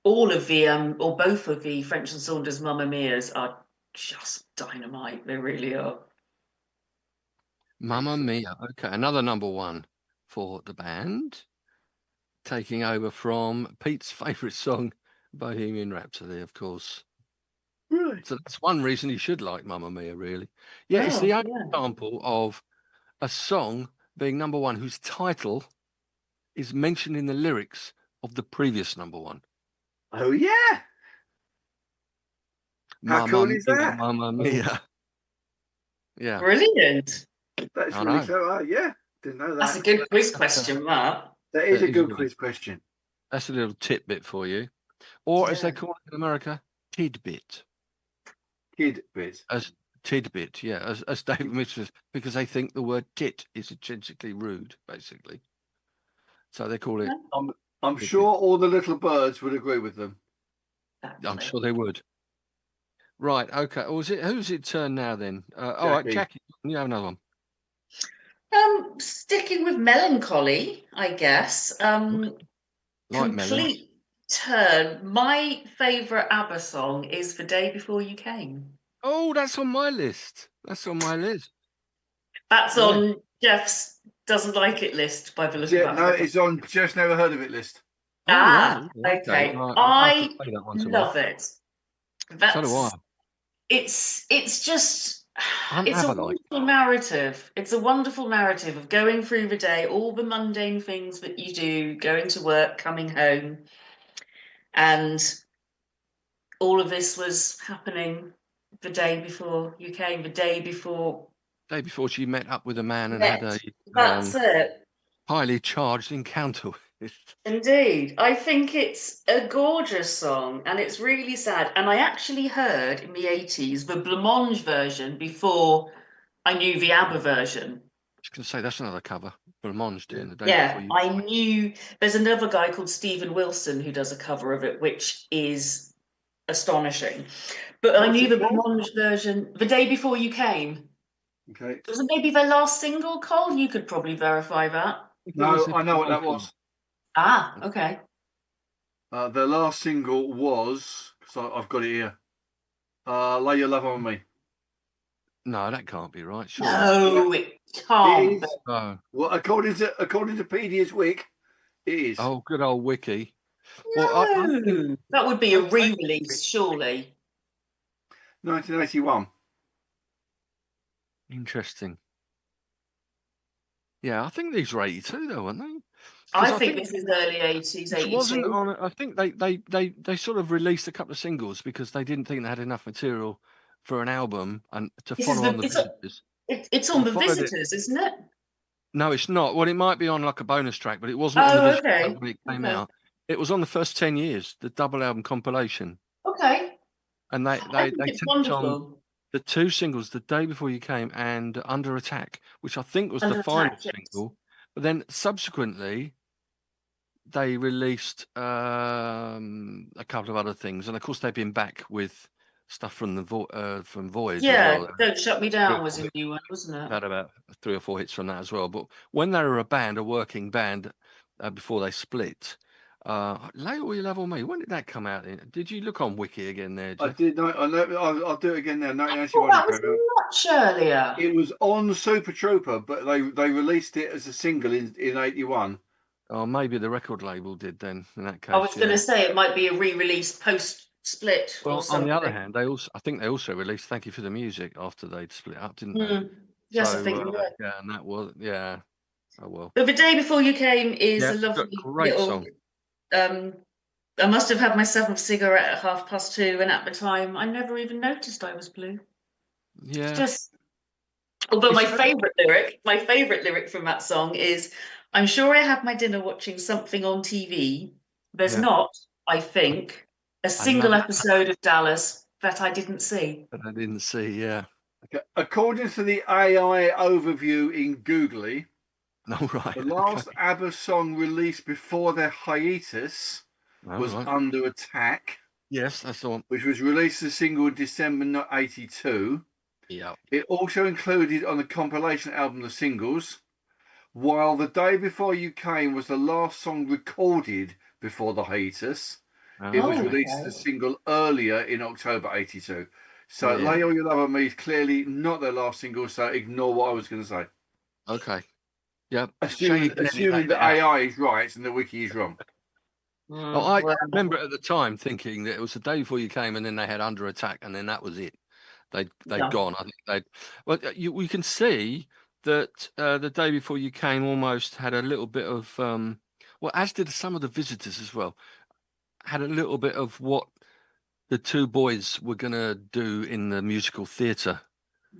Speaker 3: all of the or both of the French and Saunders Mamma Mia's are just dynamite. They really are.
Speaker 2: Mamma Mia. Okay, another number one for the band, taking over from Pete's favourite song, Bohemian Rhapsody, of course.
Speaker 4: Really?
Speaker 2: So that's one reason you should like Mamma Mia, really. Yeah, it's the only example of a song being number one whose title is mentioned in the lyrics of the previous number one.
Speaker 4: Oh yeah. How cool is that?
Speaker 2: Mamma Mia. Yeah.
Speaker 3: Brilliant.
Speaker 4: That's really clever. Yeah. Didn't know that.
Speaker 3: That's a good quiz question, Matt.
Speaker 4: That is a good quiz question.
Speaker 2: That's a little tidbit for you. Or as they call it in America, tidbit.
Speaker 4: Tidbit.
Speaker 2: As tidbit, yeah, as David Mitchell says, because they think the word tit is intrinsically rude, basically. So they call it.
Speaker 4: I'm sure all the little birds would agree with them.
Speaker 2: I'm sure they would. Right, okay. Who's it turn now then? All right, Jackie, you have another one.
Speaker 3: Sticking with melancholy, I guess. Complete turn. My favourite ABBA song is "The Day Before You Came."
Speaker 2: Oh, that's on my list. That's on
Speaker 3: Jeff's doesn't like it list by the look of that.
Speaker 4: No, it's on Just Never Heard of It list.
Speaker 3: Okay. I love it.
Speaker 2: So do I.
Speaker 3: It's just it's a wonderful narrative. It's a wonderful narrative of going through the day, all the mundane things that you do, going to work, coming home, and all of this was happening the day before you came, the day before
Speaker 2: she met up with a man and had a
Speaker 3: that's it.
Speaker 2: Highly charged encounter with.
Speaker 3: Indeed. I think it's a gorgeous song and it's really sad. And I actually heard in the 80s the blancmange version before I knew the ABBA version.
Speaker 2: I was going to say, that's another cover. Blancmange doing the day before you.
Speaker 3: I knew there's another guy called Stephen Wilson who does a cover of it, which is astonishing. But I knew the blancmange version the day before you came.
Speaker 4: Okay.
Speaker 3: Was it maybe their last single, Cole? You could probably verify that.
Speaker 4: No, I know what that was.
Speaker 3: Okay.
Speaker 4: The last single was, so I've got it here. Lay Your Love on Me.
Speaker 2: No, that can't be right. Sure.
Speaker 3: No, it can't.
Speaker 4: It is. Oh. Well, according to Pedia's Wiki, it is.
Speaker 2: Oh, good old Wiki.
Speaker 3: No, well, that would be a re-release, surely.
Speaker 4: 1981.
Speaker 2: Interesting. Yeah, I think these were 82 though, weren't they?
Speaker 3: I think this is early 80s, 82.
Speaker 2: It wasn't on. I think they sort of released a couple of singles because they didn't think they had enough material for an album and to follow on the Visitors.
Speaker 3: It's on the Visitors, isn't it?
Speaker 2: No, it's not. Well, it might be on like a bonus track, but it wasn't on the Visitors when it came out. It was on the first 10 years, the double album compilation.
Speaker 3: Okay.
Speaker 2: And they took on the two singles, The Day Before You Came and Under Attack, which I think was the final single. But then subsequently, they released a couple of other things. And of course, they've been back with stuff from the from Voyage as
Speaker 3: Yeah,
Speaker 2: well.
Speaker 3: Don't Shut Me
Speaker 2: Three or
Speaker 3: Down was
Speaker 2: four
Speaker 3: a
Speaker 2: hits.
Speaker 3: new one, wasn't it?
Speaker 2: Had about 3 or 4 hits from that as well. But when they were a working band, before they split, Lay All Your Love on Me. When did that come out? Did you look on Wiki again there,
Speaker 4: I
Speaker 2: Jeff?
Speaker 4: did. I'll do it again now.
Speaker 3: I thought
Speaker 4: 1981
Speaker 3: that
Speaker 4: it
Speaker 3: was
Speaker 4: came out.
Speaker 3: much earlier.
Speaker 4: It was on Super Trooper, but they released it as a single in 81.
Speaker 2: Oh, maybe the record label did then. In that
Speaker 3: I
Speaker 2: case,
Speaker 3: was going to say it might be a re-release post-split or
Speaker 2: Well, on the other
Speaker 3: something.
Speaker 2: hand, I think they also released "Thank You for the Music" after they'd split up, didn't they?
Speaker 3: Yes, I
Speaker 2: So
Speaker 3: think you're right.
Speaker 2: yeah, and that was Oh well.
Speaker 3: But The Day Before You Came is
Speaker 2: Yeah,
Speaker 3: a lovely
Speaker 2: great
Speaker 3: little.
Speaker 2: song.
Speaker 3: I must have had my seventh cigarette at 2:30, and at the time, I never even noticed I was blue.
Speaker 2: Yeah.
Speaker 3: It's just. Although
Speaker 2: It's
Speaker 3: my favourite lyric from that song is, "I'm sure I had my dinner watching something on TV. There's
Speaker 2: Yeah.
Speaker 3: not, I think, a single episode of Dallas that I didn't see."
Speaker 2: That I didn't see. Yeah.
Speaker 4: Okay. According to the AI overview in Googly,
Speaker 2: Oh, right.
Speaker 4: the last ABBA song released before their hiatus was
Speaker 2: right.
Speaker 4: Under Attack.
Speaker 2: Yes, that's the one.
Speaker 4: Which was released as a single in December 82.
Speaker 2: Yeah.
Speaker 4: It also included on the compilation album The Singles, while The Day Before You Came was the last song recorded before the hiatus. It was released as a single earlier in October 82. So
Speaker 2: Yeah.
Speaker 4: Lay All Your Love on Me is clearly not their last single, so ignore what I was going to say.
Speaker 2: Okay. Yeah.
Speaker 4: Assuming that AI is right and the wiki is wrong.
Speaker 2: Well, I remember at the time thinking that it was The Day Before You Came, and then they had Under Attack, and then that was it. They'd gone. I think they'd. Well, we can see that The Day Before You Came almost had a little bit of well, as did some of the Visitors as well, had a little bit of what the two boys were going to do in the musical theatre.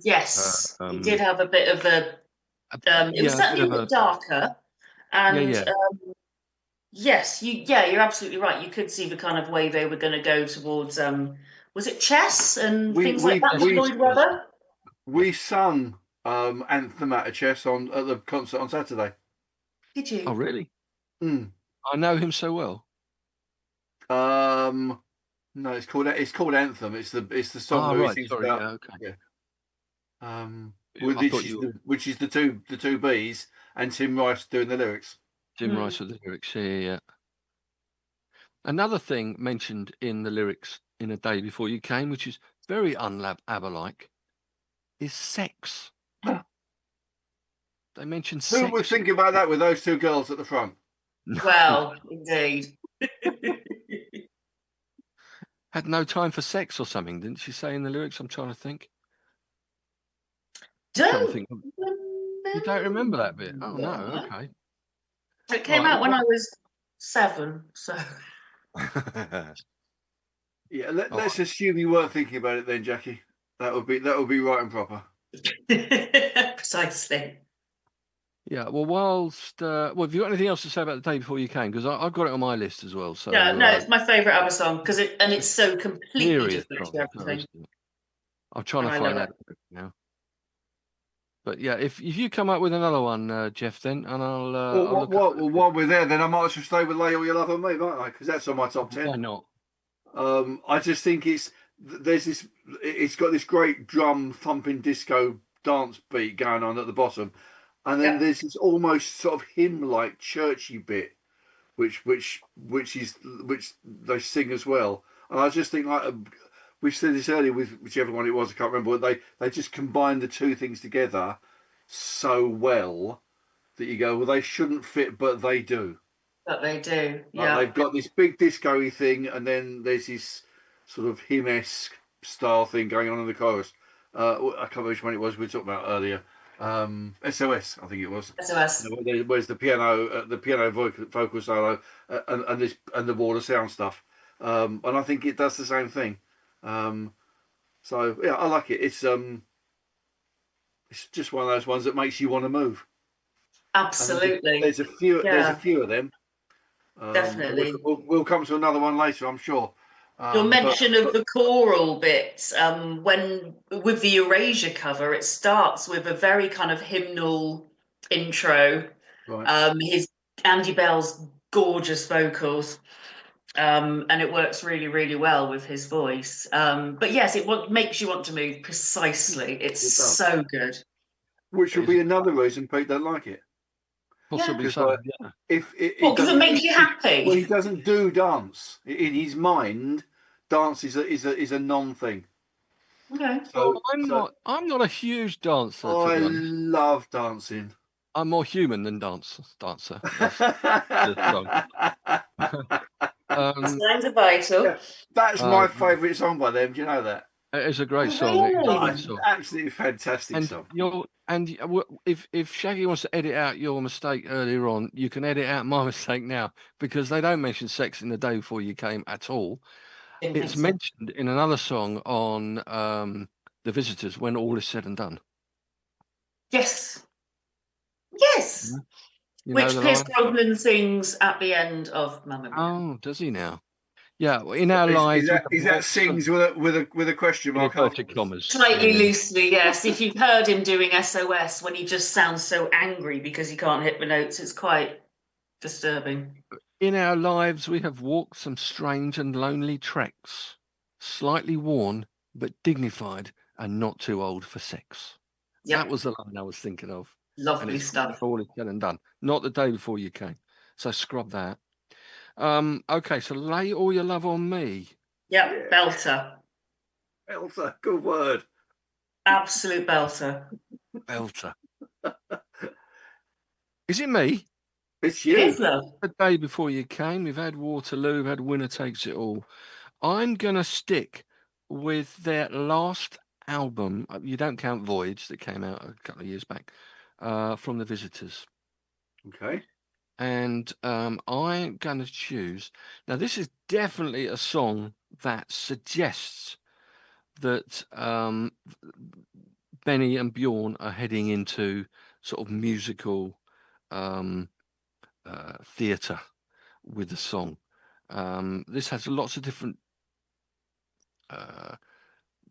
Speaker 3: Yes, it did have a bit of a. It was certainly a bit darker, and yes, you're absolutely right. You could see the kind of way they were going to go towards. Was it chess and things like that with Lloyd Webber?
Speaker 4: We sung Anthem at a chess at the concert on Saturday.
Speaker 3: Did you?
Speaker 2: Oh, really?
Speaker 4: Mm.
Speaker 2: I know him so well.
Speaker 4: No, it's called Anthem. It's the song where he sings about.
Speaker 2: Yeah, okay.
Speaker 4: Yeah. Which is the two B's and Tim Rice doing the lyrics.
Speaker 2: Tim Rice with the lyrics. Yeah. Another thing mentioned in the lyrics in A Day Before You Came, which is very ABBA-like, is sex. They mentioned sex.
Speaker 4: Who would think about that with those two girls at the front?
Speaker 3: Well, indeed.
Speaker 2: Had no time for sex or something, didn't she say in the lyrics? I'm trying to think. You don't remember that bit? Oh, no, okay.
Speaker 3: It came out when I was 7, so.
Speaker 4: Yeah, let's assume you weren't thinking about it then, Jackie. That would be right and proper.
Speaker 3: Precisely.
Speaker 2: Yeah, well, have you got anything else to say about The Day Before You Came? Because I've got it on my list as well. So
Speaker 3: yeah, no, it's my favourite ABBA song because it's so completely different to everything.
Speaker 2: I'm trying to find that now. But yeah, if you come up with another one, Jeff, then and I'll
Speaker 4: while we're there, then I might as well stay with Lay All Your Love on Me, might I? Because that's on my top 10.
Speaker 2: Why not?
Speaker 4: I just think it's got this great drum thumping disco dance beat going on at the bottom, and then there's this almost sort of hymn-like churchy bit, which they sing as well. And I just think, like we said this earlier with whichever one it was, I can't remember. But they just combine the two things together so well that you go, well, they shouldn't fit, but they do.
Speaker 3: But they do,
Speaker 4: yeah. Like they've got this big disco-y thing, and then there's this sort of hymn-esque style thing going on in the chorus. I can't remember which one it was we talked about earlier. SOS, I think it was.
Speaker 3: SOS.
Speaker 4: Where's the piano vocal solo, and the wall of sound stuff. And I think it does the same thing. So yeah, I like it. It's just one of those ones that makes you want to move.
Speaker 3: Absolutely.
Speaker 4: There's a few of them.
Speaker 3: Definitely.
Speaker 4: We'll come to another one later, I'm sure.
Speaker 3: Your mention of the choral bits, when with the Erasure cover, it starts with a very kind of hymnal intro.
Speaker 4: Right.
Speaker 3: Andy Bell's gorgeous vocals, And it works really, really well with his voice. But yes, makes you want to move precisely. It's so good.
Speaker 4: Which would be another reason Pete don't like it.
Speaker 2: Possibly
Speaker 4: Because
Speaker 2: so.
Speaker 4: like,
Speaker 2: Yeah.
Speaker 3: Because it makes you happy.
Speaker 4: Well, he doesn't do dance in his mind. Dance is a non-thing.
Speaker 3: Okay.
Speaker 2: So, I'm not a huge dancer.
Speaker 4: I love dancing.
Speaker 2: I'm more human than dancer. That's
Speaker 3: Signs are vital.
Speaker 4: Yeah, that's my favourite song by them. Do you know that?
Speaker 2: It's a great song.
Speaker 3: Really?
Speaker 2: It's a great song.
Speaker 4: Absolutely fantastic song.
Speaker 2: If Shaggy wants to edit out your mistake earlier on, you can edit out my mistake now, because they don't mention sex in The Day Before You Came at all. It's mentioned in another song on The Visitors, When All Is Said and Done.
Speaker 3: Yes. Which Pierce Brosnan sings at the end of Mamma Mia.
Speaker 2: Oh, does he now? Yeah, in our lives.
Speaker 4: Is that sings with a question mark?
Speaker 2: Inverted commas.
Speaker 3: Slightly loosely, yes. If you've heard him doing SOS when he just sounds so angry because he can't hit the notes, it's quite disturbing.
Speaker 2: In our lives, we have walked some strange and lonely treks, slightly worn but dignified and not too old for sex. Yep. That was the line I was thinking of.
Speaker 3: Lovely stuff.
Speaker 2: All is said and done. Not The Day Before You Came. So scrub that. Okay, so Lay All Your Love on Me.
Speaker 3: Yep, yeah. Belter.
Speaker 4: Belter, good word.
Speaker 3: Absolute belter.
Speaker 2: Belter. Is it me?
Speaker 4: It's you.
Speaker 3: It is, love.
Speaker 2: The Day Before You Came. We've had Waterloo, we've had Winner Takes It All. I'm going to stick with their last album. You don't count Voyage, that came out a couple of years back, from The Visitors.
Speaker 4: Okay.
Speaker 2: And I'm going to choose. Now, this is definitely a song that suggests that Benny and Bjorn are heading into sort of musical theatre with the song. This has lots of different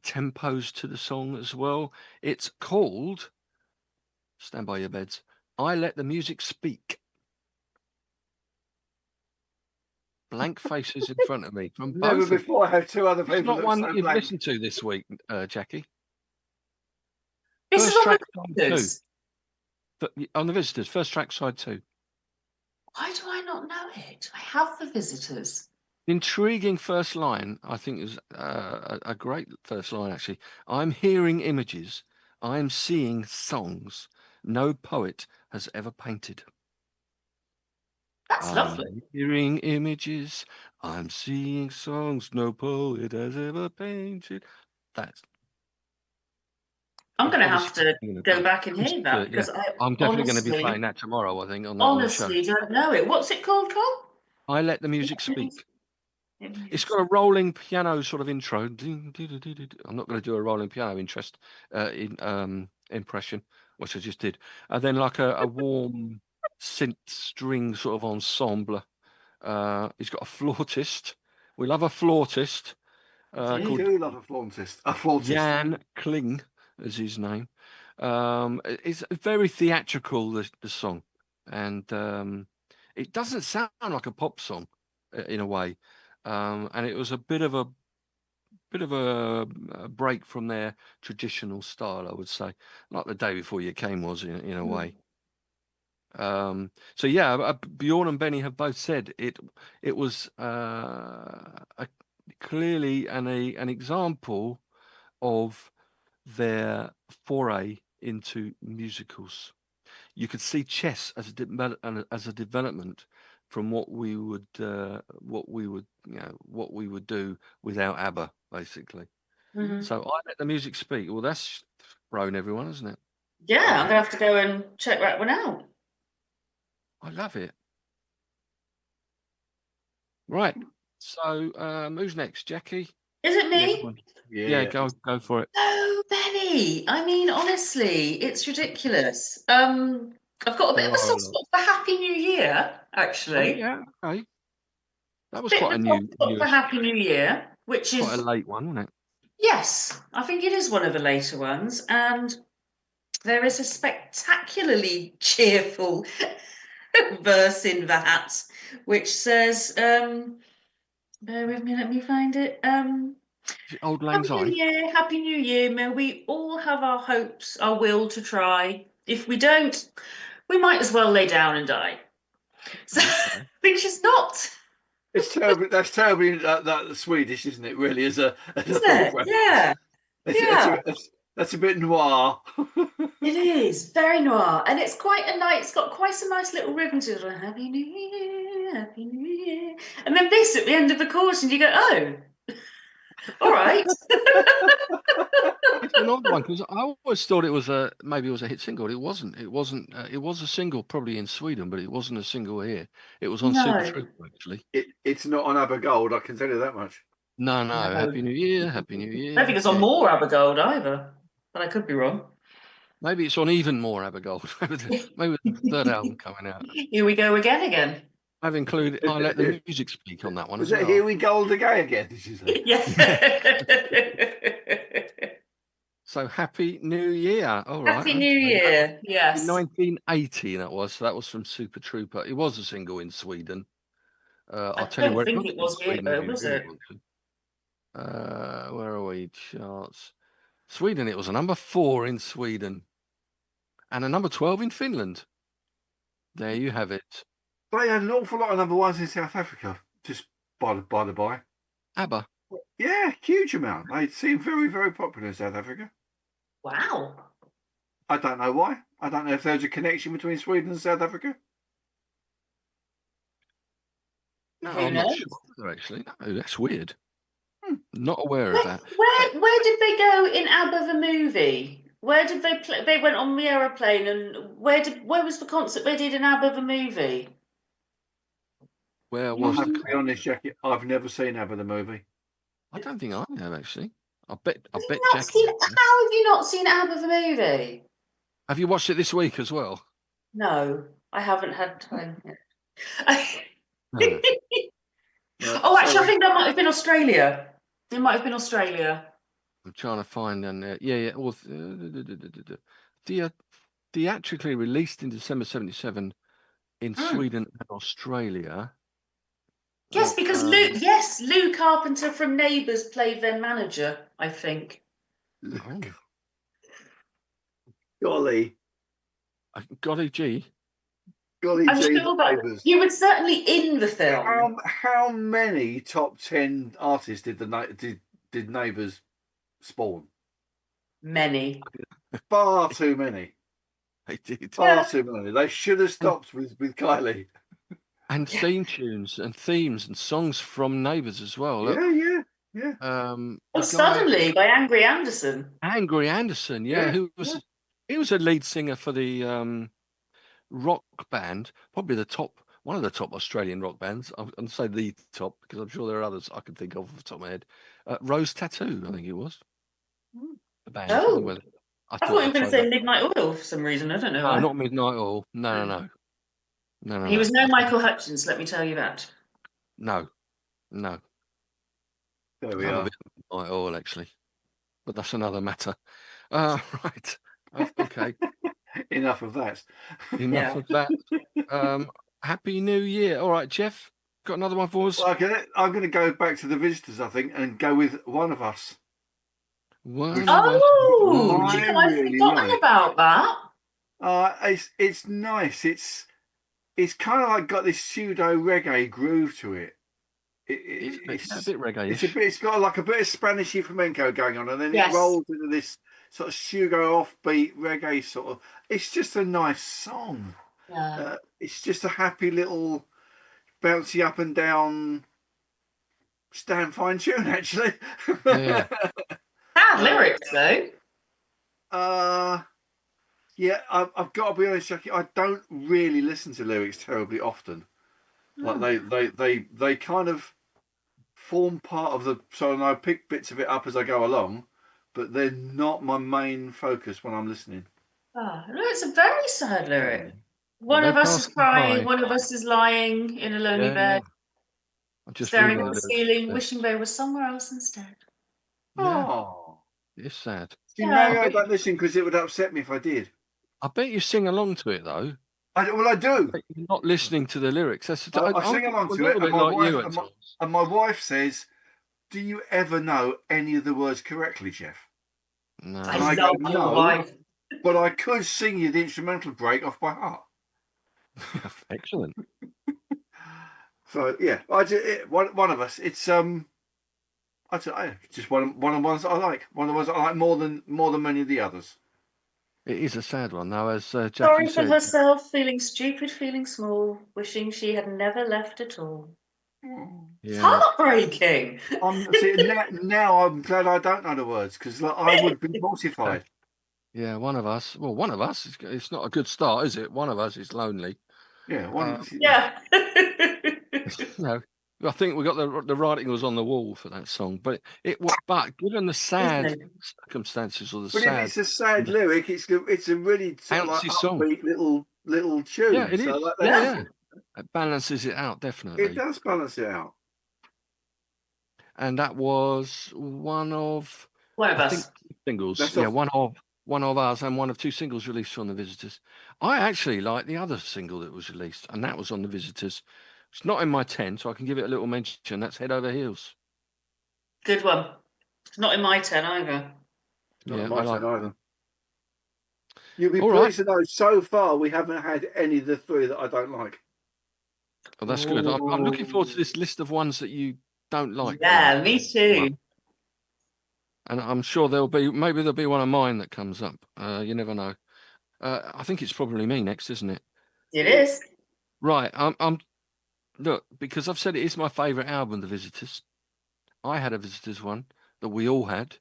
Speaker 2: tempos to the song as well. It's called, stand by your beds, I Let the Music Speak. Blank faces in front of me. From
Speaker 4: Never before I have two other people.
Speaker 2: It's not one that you've listened to this week, Jackie.
Speaker 3: This is on The Visitors.
Speaker 2: On The Visitors, first track, side 2.
Speaker 3: Why do I not know it? I have The Visitors.
Speaker 2: Intriguing first line, I think, is a great first line, actually. I'm hearing images. I'm seeing songs no poet has ever painted.
Speaker 3: That's lovely.
Speaker 2: I'm hearing images. I'm seeing songs no poet has ever painted.
Speaker 3: I'm going to have to go back and hear that, because
Speaker 2: I'm definitely going to be playing that tomorrow, I think, on the show.
Speaker 3: Honestly, don't know it. What's it called, Cole?
Speaker 2: I Let the Music Speak. It's got a rolling piano sort of intro. I'm not going to do a rolling piano impression, which I just did. And then like a warm synth string sort of ensemble. He's got a flautist. We love a flautist.
Speaker 4: We do love a flautist. A flautist.
Speaker 2: Jan Kling is his name. It's very theatrical, the song. And it doesn't sound like a pop song in a way. And it was a bit of a break from their traditional style, I would say, like The Day Before You Came was in a way. So yeah, Bjorn and Benny have both said it was clearly an example of their foray into musicals. You could see chess as a development from what we would do without ABBA, basically.
Speaker 3: Mm-hmm.
Speaker 2: So I Let the Music Speak. Well, that's thrown everyone, isn't it?
Speaker 3: Yeah, I'm gonna have to go and check that one out.
Speaker 2: I love it. Right. So who's next, Jackie?
Speaker 3: Is it me?
Speaker 2: Yeah, go for it.
Speaker 3: Oh, Benny. I mean, honestly, it's ridiculous. I've got a bit of a soft spot for Happy New Year, actually.
Speaker 2: Oh, yeah, okay. That was quite a new
Speaker 3: for Happy New Year, which is
Speaker 2: quite a late one, wasn't it?
Speaker 3: Yes, I think it is one of the later ones, and there is a spectacularly cheerful verse in that, which says, Bear with me, let me find it.
Speaker 2: Is it Old Lang
Speaker 3: Happy New
Speaker 2: Syne?
Speaker 3: Year, Happy New Year. May we all have our hopes, our will to try. If we don't, we might as well lay down and die. So,
Speaker 2: Okay.
Speaker 3: which is not,
Speaker 4: It's terrible. That's terribly that Swedish, isn't it? Really, as a
Speaker 3: isn't
Speaker 4: thought
Speaker 3: it? Yeah, yeah.
Speaker 4: that's a bit noir.
Speaker 3: It is very noir, and it's quite a nice. It's got quite a nice little rhythm to it. Like, Happy New Year, Happy New Year, and then this at the end of the chorus, and you go, "Oh, all right."
Speaker 2: It's an odd one because I always thought it was maybe it was a hit single. It wasn't. It wasn't. It was a single probably in Sweden, but it wasn't a single here. It was on Super
Speaker 3: No,
Speaker 2: Trooper actually.
Speaker 4: It's not on ABBA Gold. I can tell you that much.
Speaker 2: No, no. Happy
Speaker 3: no.
Speaker 2: New Year, Happy New
Speaker 3: I don't think
Speaker 2: Year.
Speaker 3: it's on
Speaker 2: Yeah.
Speaker 3: more Abigold either, but I could be wrong.
Speaker 2: Maybe it's on even more ABBA Gold. Maybe the third album coming out.
Speaker 3: Here we go again.
Speaker 2: I've included. I let the music speak on that one
Speaker 4: Was
Speaker 2: as
Speaker 4: it
Speaker 2: well.
Speaker 4: Here We Gold again? Did you say?
Speaker 3: Yeah.
Speaker 2: So Happy New Year. All right.
Speaker 3: Happy New
Speaker 2: Okay.
Speaker 3: Year.
Speaker 2: In
Speaker 3: Yes.
Speaker 2: 1980, that was. So that was from Super Trooper. It was a single in Sweden.
Speaker 3: I
Speaker 2: I'll tell you
Speaker 3: don't
Speaker 2: where it
Speaker 3: think
Speaker 2: was
Speaker 3: it
Speaker 2: in
Speaker 3: was here,
Speaker 2: Sweden if
Speaker 3: though,
Speaker 2: you
Speaker 3: was
Speaker 2: really
Speaker 3: it?
Speaker 2: want to. Where are we? Charts. Sweden, it was a number 4 in Sweden and a number 12 in Finland. There you have it.
Speaker 4: They had an awful lot of number ones in South Africa. Just by the by.
Speaker 2: ABBA.
Speaker 4: Yeah, huge amount. They seem very, very popular in South Africa.
Speaker 3: Wow.
Speaker 4: I don't know why. I don't know if there's a connection between Sweden and South Africa.
Speaker 2: No,
Speaker 3: Who
Speaker 2: I'm not
Speaker 3: knows?
Speaker 2: sure actually. No, that's weird. Not aware of that.
Speaker 3: Where did they go in ABBA the movie? Where did they play? They went on the aeroplane, and where was the concert they did in ABBA the movie?
Speaker 2: Where
Speaker 4: I
Speaker 2: was
Speaker 4: have
Speaker 2: the
Speaker 4: to be honest, Jackie. I've never seen ABBA the movie.
Speaker 2: I don't think I have actually. I bet
Speaker 3: Have you not
Speaker 2: Jackie.
Speaker 3: seen? How have you not seen ABBA the movie?
Speaker 2: Have you watched it this week as well?
Speaker 3: No, I haven't had time yet.
Speaker 2: No.
Speaker 3: Oh, actually, I think that might have been Australia. It might have been Australia.
Speaker 2: I'm trying to find yeah. Well, theatrically released in December '77 in Sweden and Australia.
Speaker 3: Yes, because Lou Carpenter from Neighbours played their manager, I think.
Speaker 2: Oh,
Speaker 4: Golly
Speaker 2: G.
Speaker 3: I'm
Speaker 4: G.
Speaker 3: sure that you were certainly in the film.
Speaker 4: How many top 10 artists did Neighbours spawn?
Speaker 3: Many.
Speaker 4: Far too many.
Speaker 2: They did.
Speaker 4: Far too many. They should have stopped with Kylie.
Speaker 2: And theme tunes and themes and songs from Neighbours as well. Look,
Speaker 4: Yeah.
Speaker 3: Suddenly by Angry Anderson.
Speaker 2: Angry Anderson, he was a lead singer for the rock band, probably one of the top Australian rock bands. I'm say the top because I'm sure there are others I can think of off the top of my head. Rose Tattoo, I think it was. The band.
Speaker 3: Oh,
Speaker 2: I
Speaker 3: thought you were going to say
Speaker 2: that.
Speaker 3: Midnight Oil for some reason. I don't know.
Speaker 2: No,
Speaker 3: why.
Speaker 2: not Midnight Oil. No.
Speaker 3: He was no Michael Hutchins, let me tell you that.
Speaker 2: No.
Speaker 4: There we are.
Speaker 2: Midnight Oil, actually, but that's another matter. Right. Okay.
Speaker 4: Enough of that.
Speaker 2: Enough of that. Happy New Year. All right, Jeff, got another one for us?
Speaker 4: Well, I'm going to go back to the Visitors, I think, and go with One of Us.
Speaker 2: I've
Speaker 3: forgotten about that.
Speaker 4: It's nice. It's kind of like got this pseudo reggae groove to it. It's
Speaker 2: a bit reggae.
Speaker 4: It's got like a bit of Spanishy flamenco going on, and then it rolls into this sort of pseudo offbeat reggae sort of. It's just a nice song.
Speaker 3: Yeah.
Speaker 4: It's just a happy little bouncy up and down stand fine tune, actually.
Speaker 2: Yeah.
Speaker 3: Bad lyrics though.
Speaker 4: Yeah, I've got to be honest, Jackie. I don't really listen to lyrics terribly often. Like they kind of form part of the. So I pick bits of it up as I go along, but they're not my main focus when I'm listening.
Speaker 3: No, it's a very sad lyric. One of us is crying, one of us is lying in a lonely bed, staring at the ceiling, wishing they were somewhere else instead.
Speaker 2: Yeah.
Speaker 4: Oh,
Speaker 2: it's sad.
Speaker 4: See, maybe I don't listen because it would upset me if I did.
Speaker 2: I bet you sing along to it though.
Speaker 4: I do.
Speaker 2: You're not listening to the lyrics.
Speaker 4: I sing
Speaker 2: I'm
Speaker 4: along
Speaker 2: a
Speaker 4: to it,
Speaker 2: little
Speaker 4: and
Speaker 2: bit
Speaker 4: my
Speaker 2: like
Speaker 4: wife
Speaker 2: you at times.
Speaker 4: and my wife says, "Do you ever know any of the words correctly, Jeff?"
Speaker 2: No.
Speaker 3: I
Speaker 4: And I go,
Speaker 3: love your
Speaker 4: "No,
Speaker 3: wife.
Speaker 4: but I could sing you the instrumental break off by heart."
Speaker 2: Excellent.
Speaker 4: So yeah, one of us. It's just one of the ones that I like. One of the ones that I like more than many of the others.
Speaker 2: It is a sad one, though, as Jackie
Speaker 3: Sorry for
Speaker 2: said.
Speaker 3: herself, feeling stupid, feeling small, wishing she had never left at all. It's heartbreaking.
Speaker 4: Now I'm glad I don't know the words, because I would be mortified.
Speaker 2: Yeah, one of us. Well, one of us. It's not a good start, is it? One of us is lonely.
Speaker 4: Yeah,
Speaker 3: Yeah.
Speaker 2: No, I think we got the writing was on the wall for that song, but but given the sad circumstances or the
Speaker 4: But if
Speaker 2: sad,
Speaker 4: it's a sad lyric, it's a really sort of like
Speaker 2: bouncy song.
Speaker 4: upbeat little tune.
Speaker 2: Yeah, it
Speaker 4: so
Speaker 2: is.
Speaker 4: like
Speaker 2: Yeah, it balances it out definitely.
Speaker 4: It does balance it out.
Speaker 2: And that was one of
Speaker 3: us.
Speaker 2: think singles.
Speaker 4: That's
Speaker 2: Yeah, one of ours and one of two singles released on the Visitors. I actually like the other single that was released, and that was on the Visitors. It's not in my 10, so I can give it a little mention. That's Head Over Heels.
Speaker 3: Good one. It's not in my 10 either.
Speaker 4: Not
Speaker 2: Yeah,
Speaker 4: in my
Speaker 2: I like
Speaker 4: 10 either. You'll be
Speaker 2: All
Speaker 4: pleased to know so far we haven't had any of the three that I don't like.
Speaker 2: Oh, that's good. I'm looking forward to this list of ones that you don't like.
Speaker 3: Yeah, me too.
Speaker 2: And I'm sure maybe there'll be one of mine that comes up. You never know. I think it's probably me next, isn't it?
Speaker 3: It is.
Speaker 2: Right. Look, because I've said it is my favourite album, The Visitors. I had a Visitors one that we all had.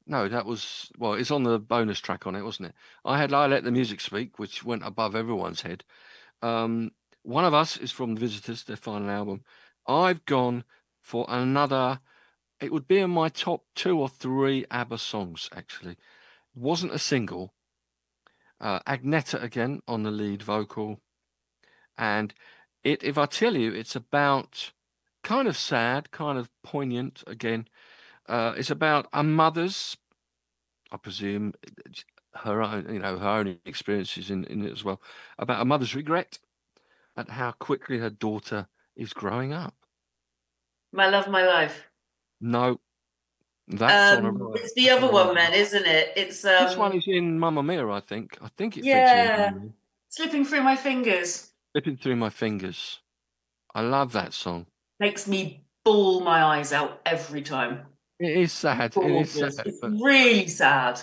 Speaker 2: No, it's on the bonus track on it, wasn't it? I Let the Music Speak, which went above everyone's head. One of Us is from The Visitors, their final album. I've gone for another. It would be in my top 2 or 3 ABBA songs, actually. It wasn't a single. Agneta again on the lead vocal. And if I tell you, it's about kind of sad, kind of poignant again. It's about a mother's, I presume, her own experiences in it as well, about a mother's regret at how quickly her daughter is growing up.
Speaker 3: My Love, My Life.
Speaker 2: No, that's on a
Speaker 3: It's the other one then, isn't it? It's
Speaker 2: this one is in Mamma Mia, I think. I think it features in Mamma Mia.
Speaker 3: Slipping Through My Fingers.
Speaker 2: Slipping Through My Fingers. I love that song.
Speaker 3: Makes me bawl my eyes out every time.
Speaker 2: It is sad. It is sad.
Speaker 3: It's really sad.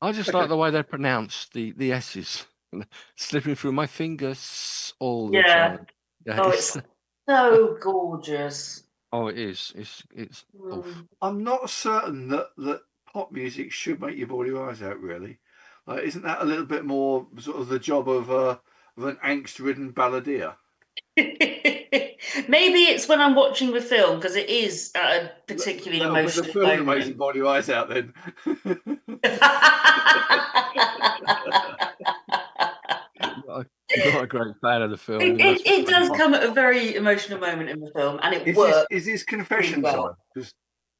Speaker 2: I just like the way they pronounce the S's. Slipping through my fingers all the time. Yeah,
Speaker 3: it's so gorgeous.
Speaker 2: Oh, it is. It's.
Speaker 4: I'm not certain that pop music should make you bawl your eyes out. Really, isn't that a little bit more sort of the job of an angst-ridden balladeer?
Speaker 3: Maybe it's when I'm watching the film, because it is at a particularly emotional
Speaker 4: the film
Speaker 3: moment.
Speaker 4: that makes you bawl your eyes out then.
Speaker 2: I'm not a great fan of the film.
Speaker 3: It does come at a very emotional moment in the film, and it works.
Speaker 4: Is this confession time? Because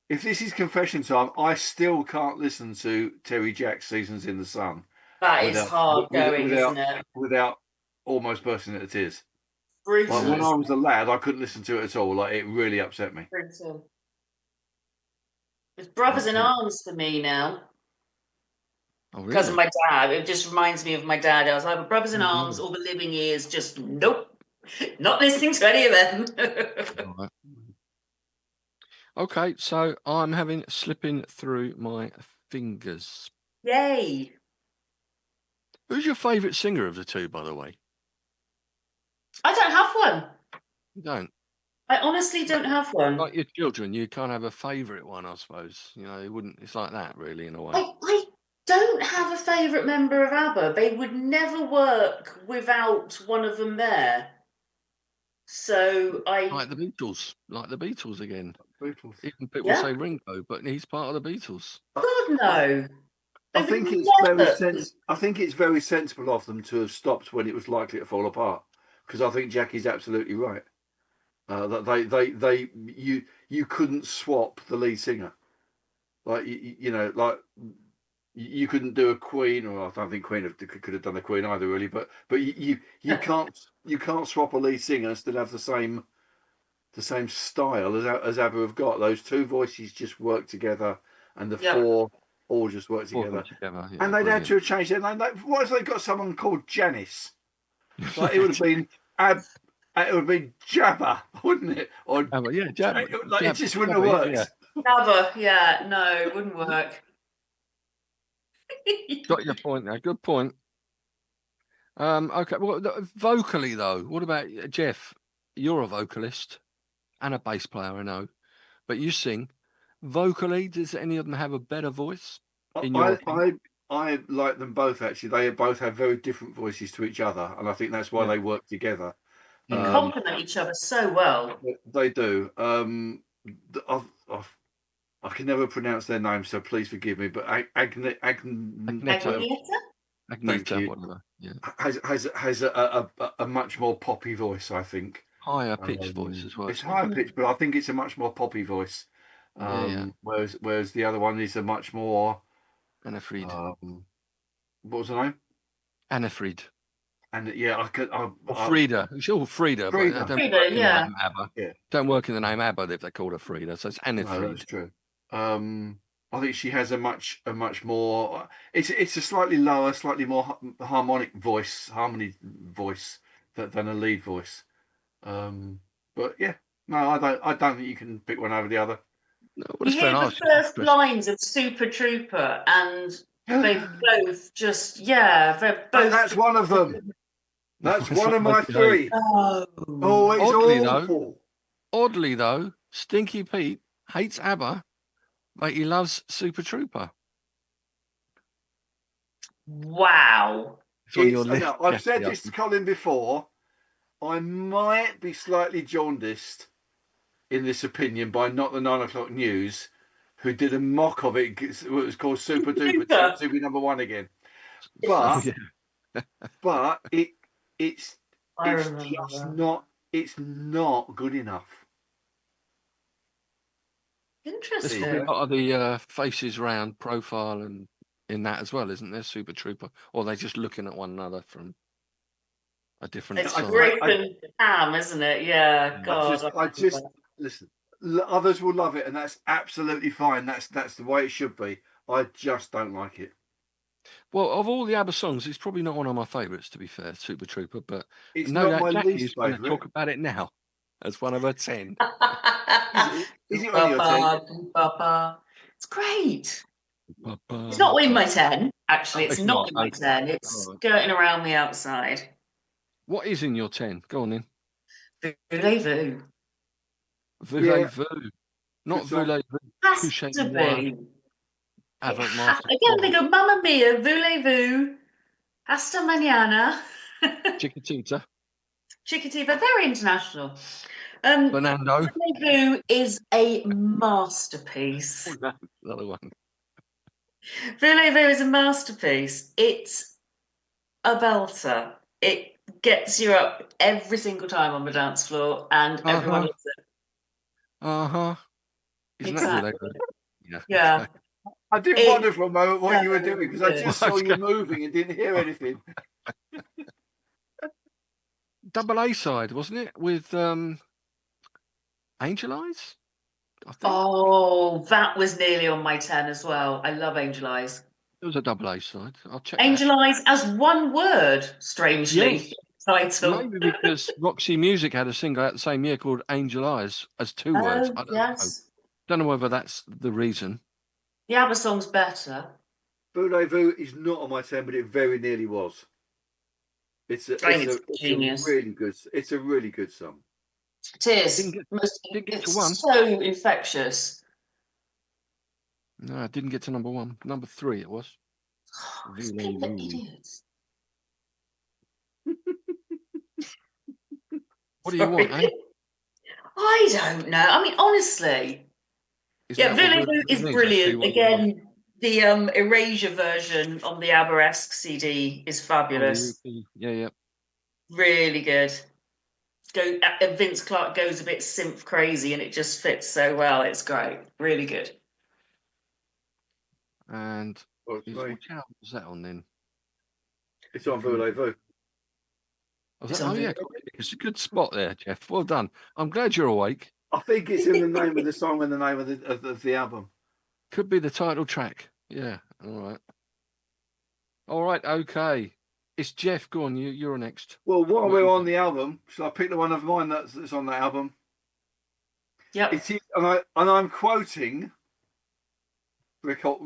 Speaker 4: if this is confession time, I still can't listen to Terry Jack's Seasons in the Sun.
Speaker 3: That is hard going, isn't it?
Speaker 4: Without almost bursting into tears.
Speaker 3: Brutal.
Speaker 4: Like when I was a lad, I couldn't listen to it at all. Like it really upset me.
Speaker 3: Brutal. It's Brothers in Arms for me now.
Speaker 2: Oh, really?
Speaker 3: Because of my dad. It just reminds me of my dad. I was like, Brothers in Arms, all the living years, just nope. Not listening to any of them.
Speaker 2: Right. Okay, so I'm having Slipping Through My Fingers.
Speaker 3: Yay.
Speaker 2: Who's your favourite singer of the two, by the way?
Speaker 3: I don't have one.
Speaker 2: You don't?
Speaker 3: I honestly don't have one.
Speaker 2: Like your children, you can't have a favourite one, I suppose. You know, it's like that, really, in a way.
Speaker 3: I don't have a favourite member of ABBA. They would never work without one of them there. So
Speaker 2: Like the Beatles again.
Speaker 4: Beatles.
Speaker 2: Even people say Ringo, but he's part of the Beatles.
Speaker 3: God, no.
Speaker 4: I think it's very sensible of them to have stopped when it was likely to fall apart. Because I think Jackie's absolutely right. That you couldn't swap the lead singer. Like You couldn't do a Queen, or I don't think Queen could have done the Queen either, really. But you can't swap a lead singer and still have the same style as ABBA have got. Those two voices just work together, and the four all just work together.
Speaker 2: Yeah,
Speaker 4: and they'd had to have changed their name. What if they got someone called Janice? Like, it would have been it would have been Jabba, wouldn't it? Or
Speaker 2: Jabba.
Speaker 4: Like, it just wouldn't have worked.
Speaker 3: Jabba, no, it wouldn't work.
Speaker 2: Got your point there. Good point. Okay. Well, vocally though, what about Jeff? You're a vocalist and a bass player, I know, but you sing. Vocally, does any of them have a better voice? In your
Speaker 4: I like them both, actually. They both have very different voices to each other, and I think that's why they work together.
Speaker 3: They complement each other so well.
Speaker 4: They do. I can never pronounce their names, so please forgive me. But
Speaker 2: Agneta,
Speaker 4: whatever. Yeah, has a much more poppy voice, I think.
Speaker 2: Higher pitched voice as well.
Speaker 4: It's higher pitched, but I think it's a much more poppy voice. Whereas the other one is a much more
Speaker 2: Annefried.
Speaker 4: What was her name?
Speaker 2: Annefried.
Speaker 4: And I could.
Speaker 2: Frida. It's all Frida. But don't
Speaker 3: Frida, yeah.
Speaker 2: Don't work in the name ABBA if they call her Frida. So it's Annefried.
Speaker 4: No, that's true. I think she has a much more. It's a slightly lower, slightly more harmony voice than a lead voice. But yeah, no, I don't think you can pick one over the other.
Speaker 2: No,
Speaker 3: you hear the first lines of Super Trooper, and they both just they're both.
Speaker 4: That's one of them. That's one of my three. Oh, it's awful.
Speaker 2: Oddly though, Stinky Pete hates ABBA, but he loves Super Trooper.
Speaker 3: Wow.
Speaker 4: I've said this to Colin before. I might be slightly jaundiced in this opinion by Not the 9 O'Clock News, who did a mock of it. It was called Super Duper to be number one again. But it's not good enough.
Speaker 3: Interesting.
Speaker 2: There's a lot of the faces round profile and in that as well, isn't there? Super Trooper, or are they just looking at one another from a different
Speaker 3: it's
Speaker 2: side?
Speaker 3: Griff and Pam, isn't it? Yeah. God.
Speaker 4: I just listen. Others will love it, and that's absolutely fine. That's the way it should be. I just don't like it.
Speaker 2: Well, of all the ABBA songs, it's probably not one of my favourites, to be fair, Super Trooper. But
Speaker 4: it's not my
Speaker 2: Jackie
Speaker 4: least
Speaker 2: going to talk about it now as one of her 10.
Speaker 4: Is it one of your 10?
Speaker 3: It's great. It's not in my 10. Actually, it's not in my 10. It's skirting around the outside.
Speaker 2: What is in your 10? Go on then.
Speaker 3: Voulez-vous.
Speaker 2: Voulez-vous. Not voulez-vous.
Speaker 3: Has to be. Again, they go, Mamma Mia, Voulez-vous, Hasta Mañana.
Speaker 2: Chiquitita.
Speaker 3: Chiquitita, very international.
Speaker 2: Fernando.
Speaker 3: Voulez-vous is a masterpiece.
Speaker 2: Another one.
Speaker 3: Voulez-vous is a masterpiece. It's a belter. It gets you up every single time on the dance floor, and everyone loves it.
Speaker 2: Isn't
Speaker 3: exactly.
Speaker 2: That
Speaker 3: yeah.
Speaker 4: I did wonder for a moment what you were doing, because I just saw you moving and didn't hear anything.
Speaker 2: Double A side, wasn't it? With Angel Eyes? I think.
Speaker 3: Oh, that was nearly on my 10 as well. I love Angel Eyes.
Speaker 2: It was a double A side. I'll check
Speaker 3: Angel Eyes as one word, strangely.
Speaker 2: Yes.
Speaker 3: Title.
Speaker 2: Maybe because Roxy Music had a single out the same year called Angel Eyes as two words. I don't know whether that's the reason.
Speaker 3: The ABBA song's better.
Speaker 4: Voulez-vous is not on my 10, but it very nearly was. It's a really good. It's a really good song.
Speaker 3: It is. It's so infectious.
Speaker 2: No, I didn't get to number 1. Number 3 it was.
Speaker 3: Idiots.
Speaker 2: What do you want, eh?
Speaker 3: I don't know. I mean, honestly. Voulez-vous is brilliant. Again, the Erasure version on the ABBA-esque CD is fabulous.
Speaker 2: Yeah.
Speaker 3: Really good. Vince Clarke goes a bit synth crazy, and it just fits so well. It's great. Really good.
Speaker 2: And
Speaker 4: Well,
Speaker 2: Which album was that on then?
Speaker 4: it's on Voulez-Vous.
Speaker 2: Oh yeah, it's a good spot there, Jeff. Well done. I'm glad you're awake.
Speaker 4: I think it's in the name of the song and the name of the album.
Speaker 2: Could be the title track. Yeah. All right. Okay. It's Jeff. Go on. You're next.
Speaker 4: Well, while we're on the album, shall I pick the one of mine that's on that album?
Speaker 3: Yep.
Speaker 4: It is, and I'm quoting Rekord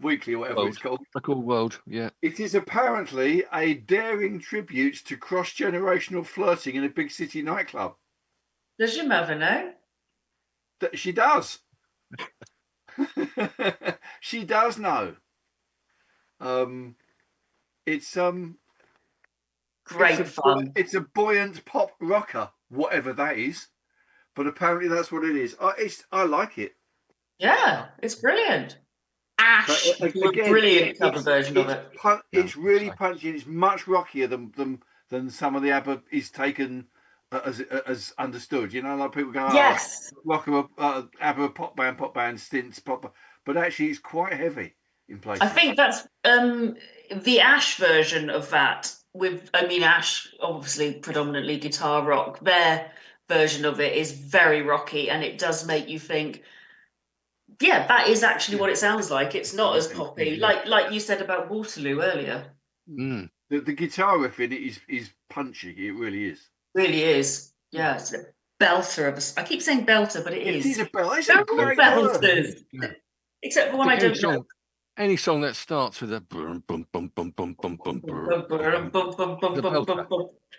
Speaker 4: Weekly or whatever it's called.
Speaker 2: Record World. Yeah.
Speaker 4: It is apparently a daring tribute to cross-generational flirting in a big city nightclub.
Speaker 3: Does your mother know?
Speaker 4: She does. She does know. It's
Speaker 3: great fun.
Speaker 4: It's a buoyant pop rocker, whatever that is. But apparently that's what it is. I like it.
Speaker 3: Yeah, it's brilliant. Ash, again, brilliant cover version of it.
Speaker 4: It's really punchy. And it's much rockier than some of the ABBA is taken as understood. You know, like people go,
Speaker 3: yes,
Speaker 4: rocker, ABBA pop band, stints pop, but actually it's quite heavy in places.
Speaker 3: I think that's the Ash version of that. Ash obviously predominantly guitar rock. Their version of it is very rocky, and it does make you think, yeah, that is actually what it sounds like. It's not as poppy, like you said about Waterloo earlier.
Speaker 2: Mm.
Speaker 4: The guitar riff in it is punchy. It really is.
Speaker 3: Really is. Yeah, it's a belter of a. I keep saying belter, but it is.
Speaker 4: It is a belter. It's a great
Speaker 3: belters. Yeah. Except for one I don't know.
Speaker 2: Any song that starts with a boom, boom, boom, boom, boom, boom, boom, boom.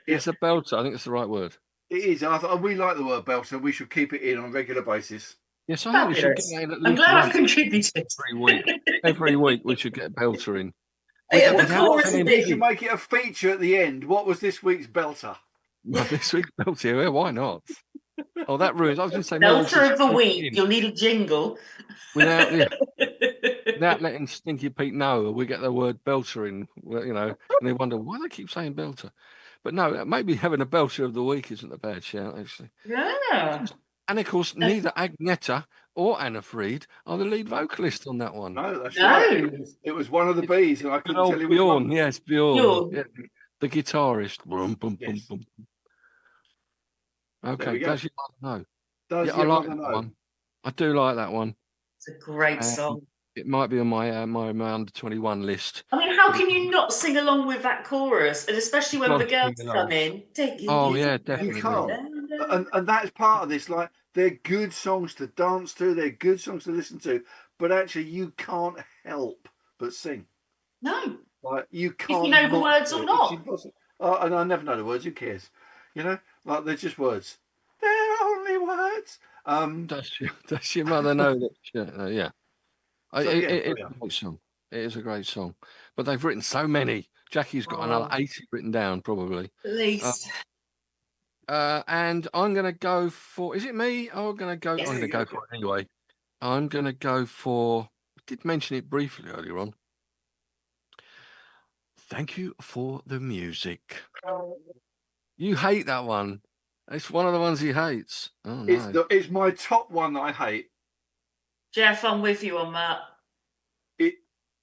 Speaker 2: It's a belter. I think it's the right word.
Speaker 4: It is. We like the word belter. We should keep it in on a regular basis.
Speaker 2: Yes, I think we should get in at least
Speaker 3: I'm glad I've contributed.
Speaker 2: Every week we should get a belter in.
Speaker 4: We should make it a feature at the end. What was this week's belter?
Speaker 2: Well, this week's belter, yeah, why not? Oh, that ruins. I was going to say
Speaker 3: belter of the week. You'll need a jingle.
Speaker 2: Without letting Stinky Pete know, we get the word belter in. You know, and they wonder why they keep saying belter. But no, maybe having a belter of the week isn't a bad shout, actually.
Speaker 3: Yeah.
Speaker 2: And of course, neither Agneta or Anna Fried are the lead vocalist on that one.
Speaker 4: No, that's right. It was one of the B's, and I couldn't tell you which
Speaker 2: Bjorn,
Speaker 4: one.
Speaker 2: yes, Bjorn. Yeah, the guitarist. Boom, boom, boom, boom. Okay, does your mother know?
Speaker 4: Does your mother know?
Speaker 2: One. I do like that one.
Speaker 3: It's a great song.
Speaker 2: It might be on my my under 21 list.
Speaker 3: I mean, how can you not sing along with that chorus, and especially when the girls come in?
Speaker 2: Yeah, definitely.
Speaker 4: You can't. And that's part of this. Like, they're good songs to dance to. They're good songs to listen to. But actually, you can't help but sing.
Speaker 3: No.
Speaker 4: Like, you can't.
Speaker 3: If you know the words or not.
Speaker 4: And I never know the words. Who cares? You know, like, they're just words. They're only words.
Speaker 2: Does your mother know that? Yeah. It's a great song. It is a great song. But they've written so many. Jackie's got another 80 written down, probably.
Speaker 3: At least.
Speaker 2: And I'm going to go for... Is it me? I'm going to go... Yes, I'm going to go for it anyway. I'm going to go for... I did mention it briefly earlier on. Thank you for the music. You hate that one. It's one of the ones he hates. Oh, no.
Speaker 4: It's my top one that I hate.
Speaker 3: Jeff, I'm with you on that.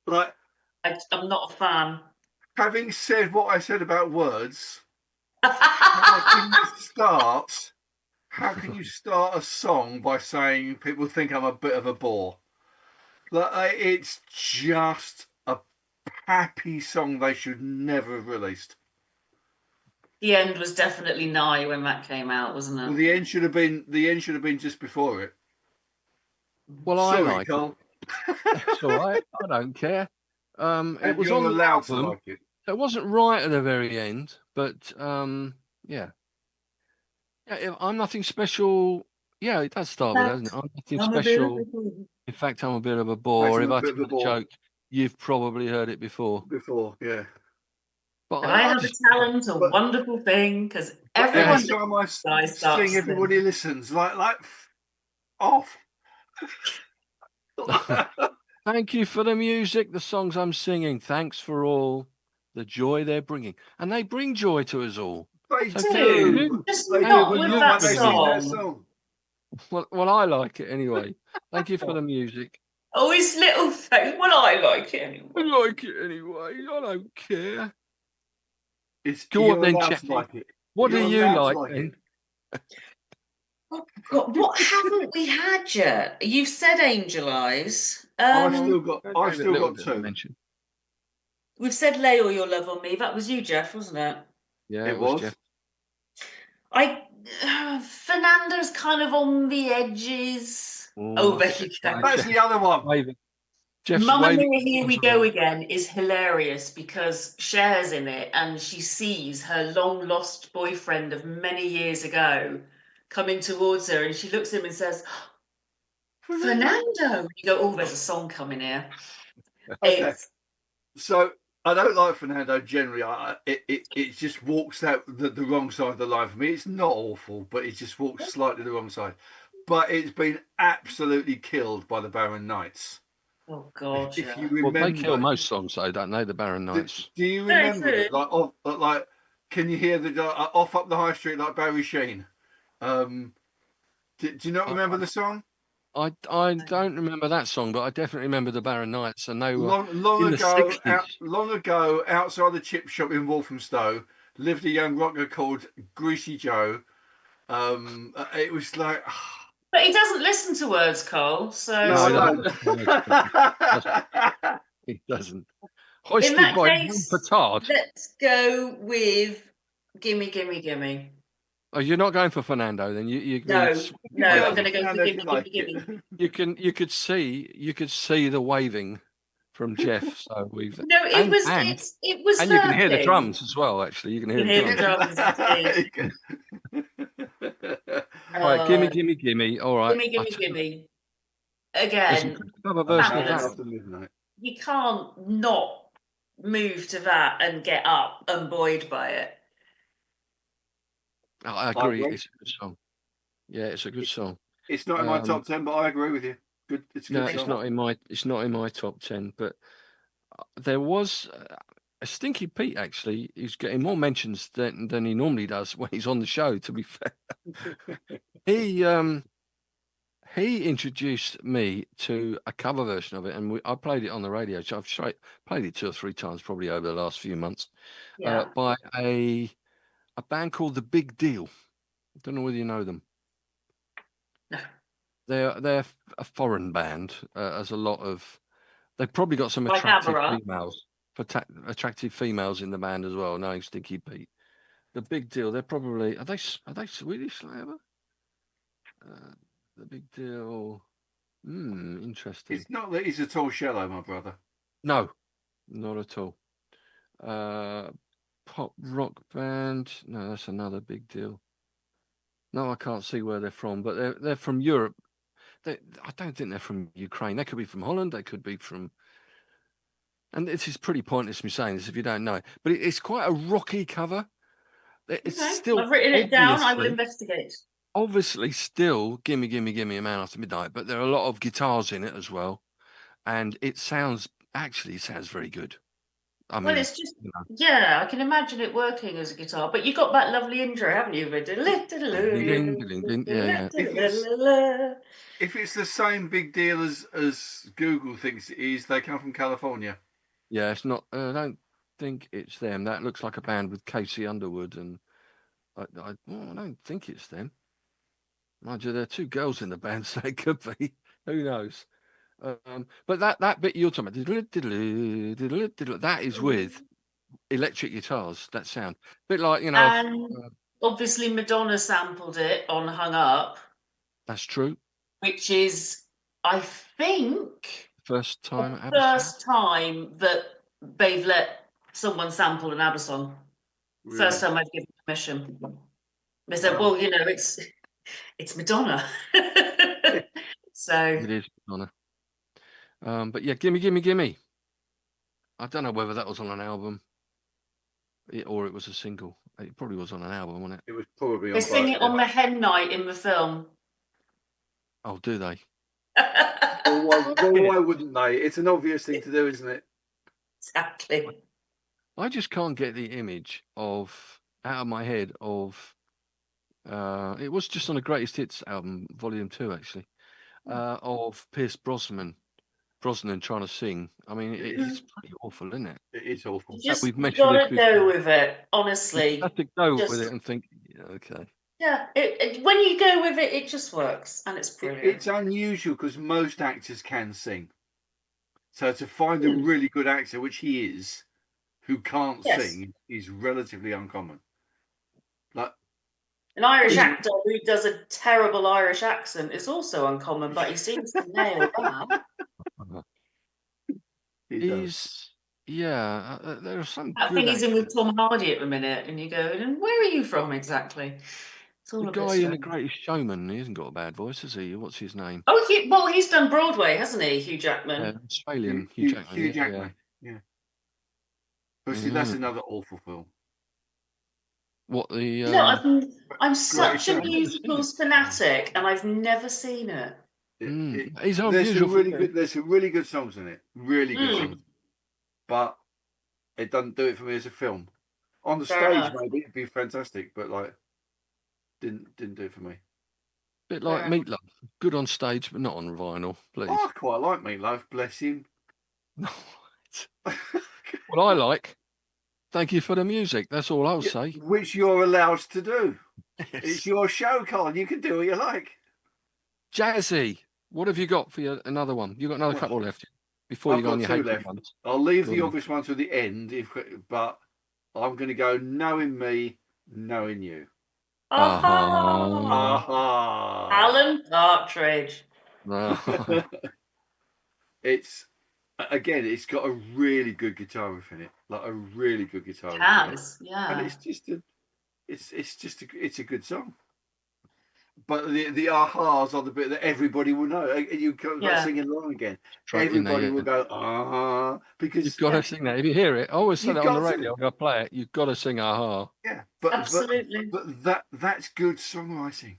Speaker 3: I'm not a fan.
Speaker 4: Having said what I said about words, how can you start a song by saying people think I'm a bit of a bore? Like, it's just a happy song they should never have released.
Speaker 3: The end was definitely nigh when that came out, wasn't it?
Speaker 4: Well, the end should have been just before it.
Speaker 2: Well, I like it. It's all right. I don't care. It was on the album. Like it. It wasn't right at the very end, but yeah. I'm nothing special. Yeah, it does start with that, doesn't it? I'm nothing special. In fact, I'm a bit of a bore. If I tell a joke, you've probably heard it before.
Speaker 4: Before, yeah.
Speaker 3: But I have a talent, a wonderful thing, because everyone
Speaker 4: I sing, everybody listens. Like off.
Speaker 2: Thank you for the music, the songs I'm singing. Thanks for all the joy they're bringing. And they bring joy to us all.
Speaker 4: They do.
Speaker 3: Just not with that song.
Speaker 2: Well, I like it anyway. Thank you for the music.
Speaker 3: Oh, his little face. Well, I like it anyway.
Speaker 2: I like it anyway. I don't care.
Speaker 4: You're
Speaker 2: on then,
Speaker 4: allowed to
Speaker 2: Jeffy.
Speaker 4: like it.
Speaker 2: What
Speaker 4: You're
Speaker 2: do you
Speaker 4: allowed to
Speaker 2: like
Speaker 4: like
Speaker 2: then?
Speaker 4: it.
Speaker 3: Oh, God, what haven't we had yet? You said Angel Eyes.
Speaker 4: I've still got two.
Speaker 2: Mention.
Speaker 3: We've said Lay All Your Love on Me. That was you, Jeff, wasn't it?
Speaker 2: Yeah,
Speaker 4: It was.
Speaker 2: Jeff.
Speaker 3: Fernando's kind of on the edges.
Speaker 2: Oh,
Speaker 3: there you go.
Speaker 4: That's the other one.
Speaker 2: Waving. Jeff's
Speaker 3: Mamma
Speaker 2: waving.
Speaker 3: Mia, Here We Go Again is hilarious because Cher's in it and she sees her long lost boyfriend of many years ago coming towards her and she looks at him and says, Fernando. You go, oh, there's a song coming here.
Speaker 4: Okay. So I don't like Fernando generally. It just walks out the wrong side of the line for me. It's not awful, but it just walks slightly the wrong side. But it's been absolutely killed by the Barron Knights.
Speaker 3: Oh God!
Speaker 4: If you remember,
Speaker 2: they kill most songs, though, don't they? The Barron Knights.
Speaker 4: Do you remember it? Like, can you hear the off up the high street like Barry Sheen? Do you not remember the song?
Speaker 2: I don't remember that song, but I definitely remember the Barron Knights, and they were
Speaker 4: long
Speaker 2: in
Speaker 4: ago.
Speaker 2: the 60s.
Speaker 4: Long ago, outside the chip shop in Walthamstow, lived a young rocker called Greasy Joe. It was like.
Speaker 3: But he doesn't listen to words, Cole. So
Speaker 4: no,
Speaker 2: he doesn't. Hoisted by one petard.
Speaker 3: Let's go with Gimme, Gimme, Gimme.
Speaker 2: Oh, you're not going for Fernando, then?
Speaker 3: No, I'm going to go for Gimme, Gimme, Gimme.
Speaker 2: You could see the waving from Jeff. So we've
Speaker 3: it was,
Speaker 2: and you can hear the drums as well. Actually, you can hear the drums. All right, gimme, gimme. All right,
Speaker 3: gimme. Again, you can't not move to that and get up and buoyed by it.
Speaker 2: I agree. It's a good song. Yeah, it's a good song.
Speaker 4: It's not in my top 10, but I agree with you. Good. It's a good song.
Speaker 2: It's not in my top 10. But there was a Stinky Pete actually. He's getting more mentions than he normally does when he's on the show. To be fair, he introduced me to a cover version of it, and I played it on the radio. So I've played it 2 or 3 times probably over the last few months. By a band called The Big Deal. I don't know whether you know them.
Speaker 3: No.
Speaker 2: They're a foreign band. As a lot of, they've probably got some attractive females in the band as well. No, Stinky Pete. The Big Deal. They're probably are they Swedish? The Big Deal. Interesting.
Speaker 4: It's not that he's a tall shallow, my brother.
Speaker 2: No, not at all. Pop rock band. No, that's another Big Deal. No, I can't see where they're from, but they're from Europe. I don't think they're from Ukraine. They could be from Holland. They could be from. And this is pretty pointless me saying this if you don't know. But it's quite a rocky cover. It's still.
Speaker 3: I've written it down. I will investigate.
Speaker 2: Obviously, still gimme, gimme, gimme, A Man After Midnight. But there are a lot of guitars in it as well, and it sounds very good. I mean,
Speaker 3: it's just I can imagine it working as a guitar. But you got that lovely intro, haven't you?
Speaker 4: If it's the same Big Deal as Google thinks it is, they come from California.
Speaker 2: Yeah, it's not. I don't think it's them. That looks like a band with Casey Underwood, and I don't think it's them. Mind you, there are 2 girls in the band, so it could be. Who knows? But that bit you're talking about, that is with electric guitars. That sound a bit like
Speaker 3: And obviously, Madonna sampled it on "Hung Up."
Speaker 2: That's true.
Speaker 3: Which is, I think,
Speaker 2: first time
Speaker 3: that they've let someone sample an ABBA song. Really? First time I've given permission. They said, "Well, it's Madonna." So
Speaker 2: it is Madonna. But yeah, gimme, gimme, gimme. I don't know whether that was on an album or it was a single. It probably was on an album, wasn't it?
Speaker 4: It was probably.
Speaker 3: They sing it on the hen night in the film.
Speaker 2: Oh, do they?
Speaker 4: Why wouldn't they? It's an obvious thing to do, isn't it?
Speaker 3: Exactly.
Speaker 2: I just can't get the image out of my head of. It was just on the Greatest Hits album, Volume 2, actually, of Pierce Brosnan Brosnan trying to sing. I mean, it's pretty awful, isn't it?
Speaker 4: It is awful.
Speaker 2: We've
Speaker 3: You
Speaker 2: mentioned
Speaker 3: gotta
Speaker 2: this
Speaker 3: go
Speaker 2: before.
Speaker 3: with it,
Speaker 2: You
Speaker 3: honestly.
Speaker 2: have to go with
Speaker 3: Just
Speaker 2: it and think, yeah, okay.
Speaker 3: yeah. When you go with it, it just works, and it's brilliant.
Speaker 4: It's unusual because most actors can sing. So to find a really good actor, which he is, who can't sing, is relatively uncommon. Like
Speaker 3: an Irish actor who does a terrible Irish accent is also uncommon, but he seems to nail that.
Speaker 2: He's there are some
Speaker 3: That
Speaker 2: good
Speaker 3: thing he's in with
Speaker 2: actors.
Speaker 3: Tom Hardy at the minute, and you go, and where are you from exactly? It's all
Speaker 2: The
Speaker 3: a bit
Speaker 2: guy in The
Speaker 3: strange.
Speaker 2: Greatest Showman, he hasn't got a bad voice, has he? What's his name?
Speaker 3: Oh, well, he's done Broadway, hasn't he, Hugh Jackman?
Speaker 2: Australian Hugh Jackman.
Speaker 4: Hugh Jackman. Yeah. But see, that's another awful film.
Speaker 2: What the?
Speaker 3: You know, I'm such a
Speaker 4: Showman.
Speaker 3: musicals fanatic, and I've never seen it.
Speaker 2: He's
Speaker 4: There's some
Speaker 2: unusual.
Speaker 4: there's some really good songs in it. Really good songs. But it doesn't do it for me as a film. On the
Speaker 3: Fair
Speaker 4: stage,
Speaker 3: enough.
Speaker 4: maybe it'd be fantastic, but like, didn't do it for me.
Speaker 2: Bit like Meatloaf, good on stage, but not on vinyl. Please.
Speaker 4: Oh, I quite like Meatloaf. Bless him.
Speaker 2: What I like. Thank you for the music. That's all I'll say.
Speaker 4: Which you're allowed to do. Yes. It's your show, Colin. You can do what you like.
Speaker 2: Jazzy, what have you got for another one? You've got another couple left before you go on your hateful ones.
Speaker 4: I'll leave the obvious one to the end, but I'm going to go knowing me, knowing you.
Speaker 3: Alan Partridge.
Speaker 4: It's got a really good guitar riff in it, like a really good guitar riff.
Speaker 3: Yeah.
Speaker 4: And it's a good song. But the ahas are the bit that everybody will know. You can't sing along again. Everybody will go aha because
Speaker 2: you've got to sing that. If you hear it, I always say that on the radio. I'm going to play it. You've got to sing aha.
Speaker 4: Yeah,
Speaker 3: absolutely.
Speaker 4: But that's good songwriting.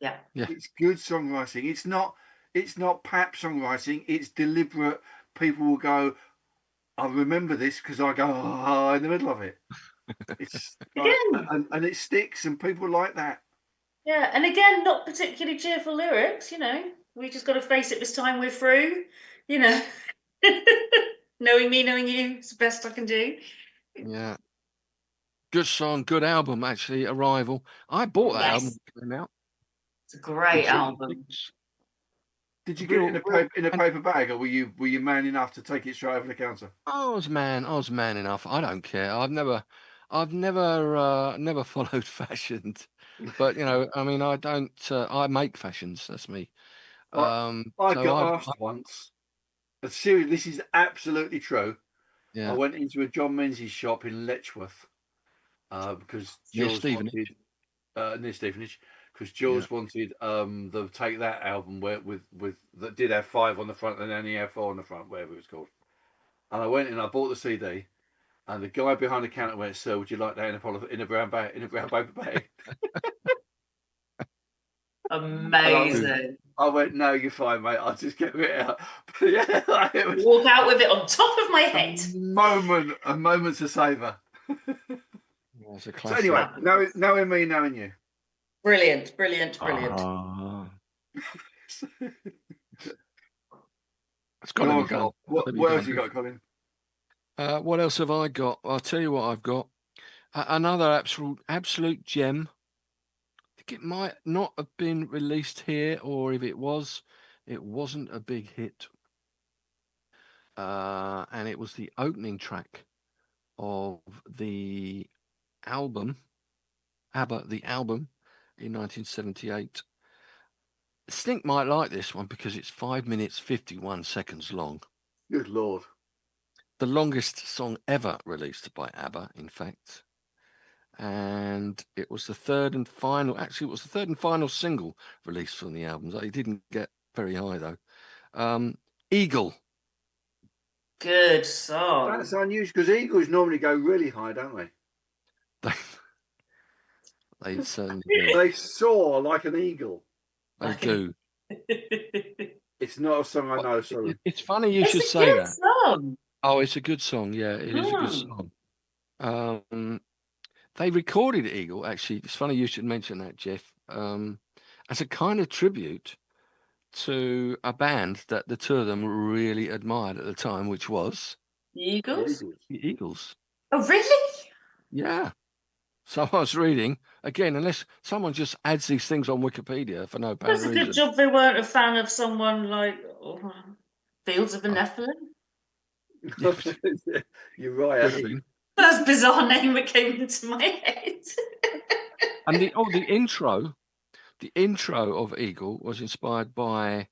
Speaker 3: Yeah,
Speaker 4: it's good songwriting. It's not pap songwriting. It's deliberate. People will go, I remember this because I go ah in the middle of it. It's and it sticks, and people like that.
Speaker 3: Yeah, and again, not particularly cheerful lyrics, you know. We just got to face it this time we're through, you know. Knowing me, knowing you, it's the best I can do.
Speaker 2: Yeah. Good song, good album, actually, Arrival. I bought that album when it came out.
Speaker 3: It's a great album.
Speaker 4: Did you get it in a paper bag, or were you man enough to take it straight over the counter?
Speaker 2: I was man enough. I don't care. I've never followed fashions. But you know, I mean, I don't. I make fashions. That's me.
Speaker 4: I got asked once. Seriously, this is absolutely true. Yeah. I went into a John Menzies shop in Letchworth because Jules wanted near Stevenage because Jules wanted the Take That album with that did have 5 on the front and only had 4 on the front, whatever it was called. And I went in, I bought the CD. And the guy behind the counter went, "Sir, would you like that in a brown bag, in a brown paper bag?"
Speaker 3: Amazing.
Speaker 4: I went, "No, you're fine, mate. I'll just get it out." But yeah,
Speaker 3: walk out with it on top of my head.
Speaker 4: A moment to savour. So anyway, knowing me, knowing you.
Speaker 3: Brilliant.
Speaker 2: It's got to be gone.
Speaker 4: What else you got, Colin?
Speaker 2: What else have I got? I'll tell you what I've got. Another absolute gem. I think it might not have been released here, or if it was, it wasn't a big hit. And it was the opening track of the album, ABBA, the album, in 1978. Stink might like this one because it's 5 minutes 51 seconds long.
Speaker 4: Good Lord.
Speaker 2: The longest song ever released by ABBA, in fact. And it was the third and final single released from the album. It didn't get very high, though. Eagle.
Speaker 3: Good song.
Speaker 4: That's unusual because Eagles normally go really high, don't they?
Speaker 2: They certainly do.
Speaker 4: They soar like an eagle.
Speaker 2: They do.
Speaker 4: It's not a song I know, sorry.
Speaker 2: It's funny you should say that.
Speaker 3: Song.
Speaker 2: Oh, it's a good song. Yeah, it is a good song. They recorded Eagle, actually. It's funny you should mention that, Jeff. As a kind of tribute to a band that the two of them really admired at the time, which was
Speaker 3: The Eagles?
Speaker 2: the Eagles.
Speaker 3: Oh, really?
Speaker 2: Yeah. So I was reading, again, unless someone just adds these things on Wikipedia for no apparent
Speaker 3: That's a good
Speaker 2: reason.
Speaker 3: job they weren't a fan of someone like Fields of the Nephilim.
Speaker 4: You're right.
Speaker 2: Could have been.
Speaker 3: That's a bizarre name that came into my head.
Speaker 2: And the intro of Eagle was inspired by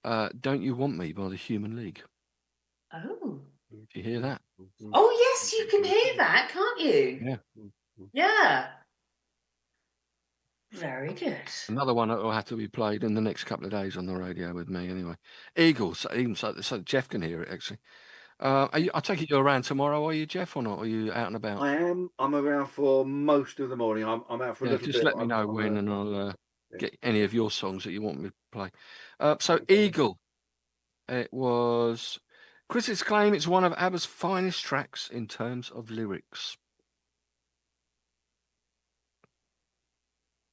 Speaker 2: Don't You Want Me by the Human League.
Speaker 3: Oh.
Speaker 2: Did you hear that?
Speaker 3: Oh, yes, you can hear that, can't you?
Speaker 2: Yeah.
Speaker 3: Yeah. Very good.
Speaker 2: Another one that will have to be played in the next couple of days on the radio with me anyway. Eagles, even so Jeff can hear it actually. I take it you're around tomorrow, are you, Jeff, or not? Are you out and about?
Speaker 4: I am. I'm around for most of the morning. I'm out for a little
Speaker 2: just
Speaker 4: bit.
Speaker 2: let me know when, and I'll get any of your songs that you want me to play. So Eagle, it was critics claim it's one of ABBA's finest tracks in terms of lyrics.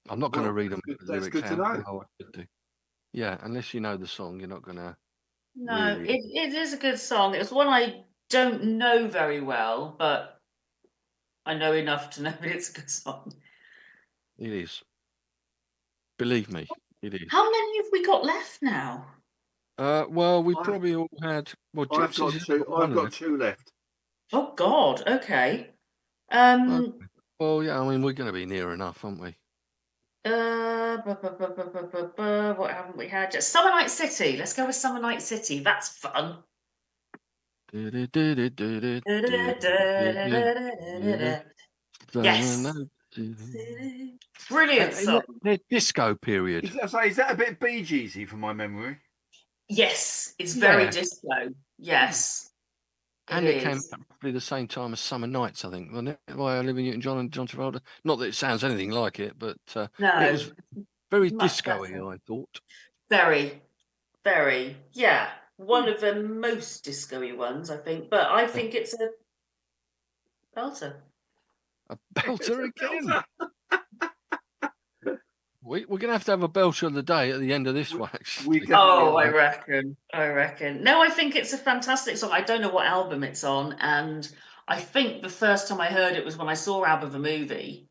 Speaker 2: I'm not going to read them.
Speaker 4: That's good to know.
Speaker 2: Oh, I could do. Yeah, unless you know the song, you're not going to.
Speaker 3: No,
Speaker 2: really.
Speaker 3: it is a good song. It's one I don't know very well, but I know enough to know that it's a good song.
Speaker 2: It is. Believe me, it is.
Speaker 3: How many have we got left now?
Speaker 2: Well, we probably all had. Well,
Speaker 4: I've got two. I've got two left.
Speaker 3: Oh God. Okay.
Speaker 2: Well, yeah. I mean, we're going to be near enough, aren't we?
Speaker 3: What haven't we had? Just Summer Night City. Let's go with Summer Night City. That's fun. Yes. Brilliant song.
Speaker 2: The disco period.
Speaker 4: Is that a bit Bee Geesy from my memory?
Speaker 3: Yes, it's very disco. Yes.
Speaker 2: And it came out probably the same time as Summer Nights, I think, wasn't it? By Olivia Newton-John and John Travolta. Not that it sounds anything like it, but
Speaker 3: no,
Speaker 2: it was very disco-y,
Speaker 3: better.
Speaker 2: I thought.
Speaker 3: Very, very. Yeah, one of the most disco-y ones, I think. But I think it's a belter.
Speaker 2: A belter again. We're going to have a belter of the day at the end of this one, actually.
Speaker 3: I reckon. No, I think it's a fantastic song. I don't know what album it's on, and I think the first time I heard it was when I saw ABBA the movie.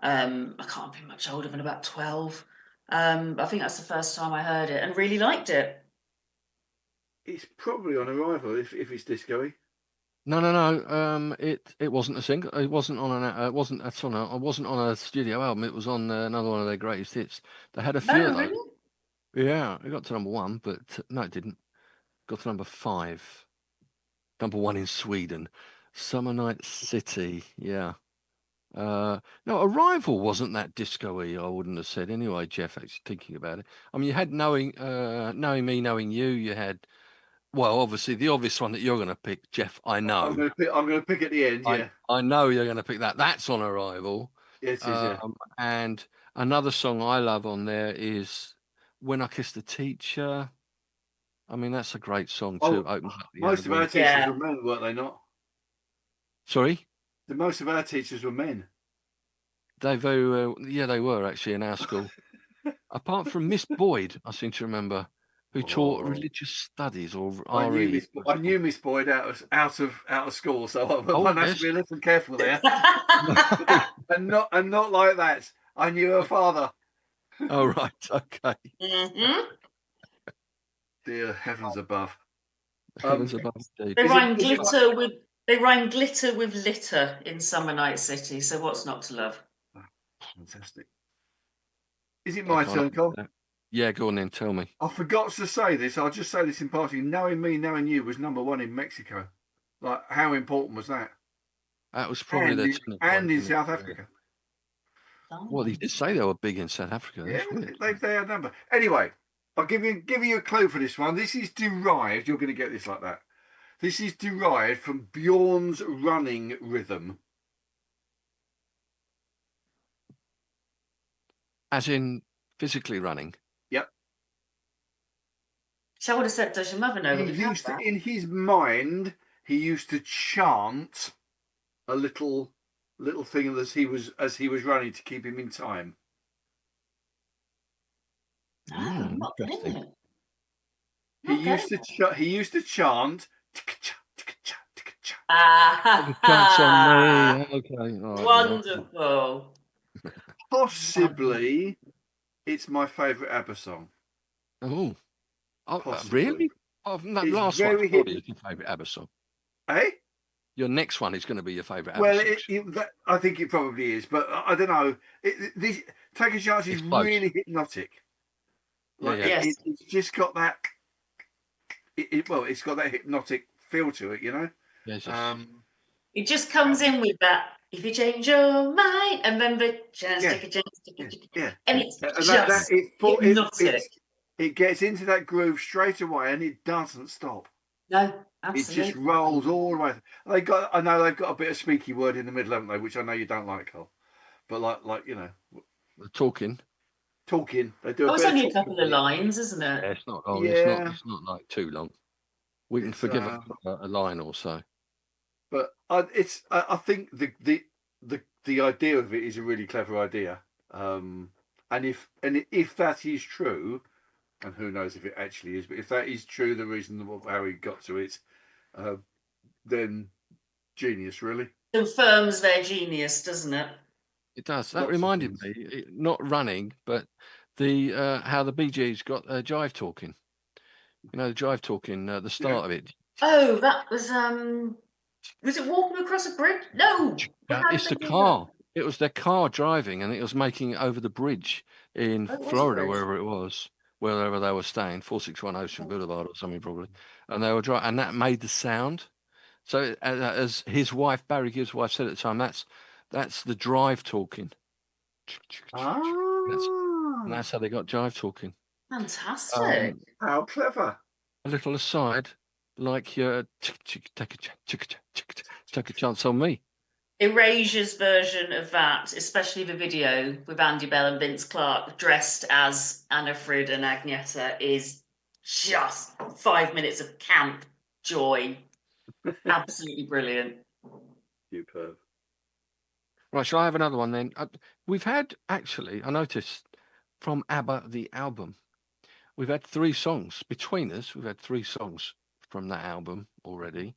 Speaker 3: I can't be much older than about 12. I think that's the first time I heard it and really liked it.
Speaker 4: It's probably on arrival if it's disco-y.
Speaker 2: No. It wasn't a single. It wasn't on an. It wasn't on a studio album. It was on another one of their greatest hits. They had a few of those.
Speaker 3: Really?
Speaker 2: Yeah, it got to number 1, but no, it didn't. Got to number 5. Number 1 in Sweden. Summer Night City. Yeah. No, Arrival wasn't that disco-y, I wouldn't have said anyway, Jeff, actually thinking about it. I mean, you had Knowing Me, Knowing You, you had, well, obviously the obvious one that you're going to pick, Jeff, I know.
Speaker 4: I'm going to pick at the end, yeah.
Speaker 2: I know you're going to pick that. That's on Arrival.
Speaker 4: Yes, it is, yeah.
Speaker 2: And another song I love on there is When I Kissed the Teacher. I mean, that's a great song too. Opens up the
Speaker 4: most of our teachers were men, weren't they not?
Speaker 2: Sorry?
Speaker 4: Most of our teachers were men.
Speaker 2: They very well, yeah, they were actually in our school. Apart from Miss Boyd, I seem to remember, who taught religious studies or RE.
Speaker 4: I knew Miss Boyd out of school, so I have to be a little careful there. and not like that. I knew her father.
Speaker 2: Oh right, okay.
Speaker 3: Mm-hmm.
Speaker 4: Dear heavens above.
Speaker 2: Heavens above, indeed.
Speaker 3: They rhyme glitter with litter in Summer Night City. So what's not to love?
Speaker 4: Fantastic. Is it my turn, Cole?
Speaker 2: Yeah, go on then. Tell me.
Speaker 4: I forgot to say this. I'll just say this in passing. Knowing Me, Knowing You was number 1 in Mexico. Like, how important was that?
Speaker 2: That was probably
Speaker 4: and in South Africa.
Speaker 2: Well, they did say they were big in South Africa.
Speaker 4: Yeah, they had a number. Anyway, I'll give you a clue for this one. This is derived. You're going to get this like that. This is derived from Bjorn's running rhythm.
Speaker 2: As in physically running?
Speaker 4: Yep.
Speaker 3: So I would have said, does your mother know?
Speaker 4: In his mind, he used to chant a little thing as he was running to keep him in time.
Speaker 3: I'm not getting
Speaker 2: Interesting.
Speaker 3: it.
Speaker 4: He used to chant.
Speaker 2: Take a chance on me.
Speaker 3: Ah,
Speaker 2: Okay. All right,
Speaker 3: wonderful.
Speaker 4: Possibly, it's my favourite ABBA song.
Speaker 2: Oh,
Speaker 4: Possibly.
Speaker 2: really? Oh, that
Speaker 4: It's
Speaker 2: last one
Speaker 4: very
Speaker 2: surely is your favourite ABBA song.
Speaker 4: Eh?
Speaker 2: Your next one is going to be your favourite ABBA
Speaker 4: Well,
Speaker 2: song.
Speaker 4: I think it probably is, but I don't know. This Take a Chance is
Speaker 2: It's close.
Speaker 4: really hypnotic. Like
Speaker 2: Yeah.
Speaker 3: Yes.
Speaker 4: it's just got that. It's got that hypnotic feel to it, you know.
Speaker 2: Yes.
Speaker 3: It just comes in with that. If you change your mind, and then the chance,
Speaker 4: Yeah.
Speaker 3: take a chance,
Speaker 4: Yeah.
Speaker 3: and it's
Speaker 4: And
Speaker 3: just hypnotic.
Speaker 4: it gets into that groove straight away, and it doesn't stop.
Speaker 3: No,
Speaker 4: It
Speaker 3: absolutely.
Speaker 4: just rolls all the way. I know they've got a bit of speaky word in the middle, haven't they? Which I know you don't like, Cole. But like you know,
Speaker 2: The talking.
Speaker 4: they do a
Speaker 3: Oh, it's
Speaker 4: bit
Speaker 3: only
Speaker 4: of
Speaker 3: a couple of lines, isn't it?
Speaker 2: Yeah, it's not long.
Speaker 4: Yeah.
Speaker 2: It's not like too long. We can
Speaker 4: It's,
Speaker 2: forgive a line or so.
Speaker 4: But I think the idea of it is a really clever idea. And if that is true, and who knows if it actually is, but if that is true, the reason how he got to it, then genius, really.
Speaker 3: Confirms their genius, doesn't it?
Speaker 2: It does. That
Speaker 4: Lots of
Speaker 2: reminded
Speaker 4: things.
Speaker 2: me, not running, but the how the Bee Gees got jive talking. You know, the jive talking, the start of it.
Speaker 3: Oh, that was it Walking Across a Bridge? No. How did
Speaker 2: It's
Speaker 3: they
Speaker 2: the
Speaker 3: do
Speaker 2: car. It was their car driving, and it was making it over the bridge in
Speaker 3: that? Oh, it was a
Speaker 2: Florida,
Speaker 3: bridge.
Speaker 2: wherever it was, wherever they were staying, 461 Ocean Boulevard or something probably. And they were driving, and that made the sound. So as his wife, Barry Gibbs' wife, said at the time, that's the drive talking. That's how they got jive talking.
Speaker 3: Fantastic.
Speaker 4: How clever.
Speaker 2: A little aside, like your take a chance on me.
Speaker 3: Erasure's version of that, especially the video with Andy Bell and Vince Clarke dressed as Anna Frid and Agneta, is just 5 minutes of camp joy. Absolutely brilliant.
Speaker 4: Superb.
Speaker 2: Right, shall I have another one then? We've had, actually, I noticed from ABBA, the album, we've had 3 songs. Between us, we've had 3 songs from that album already.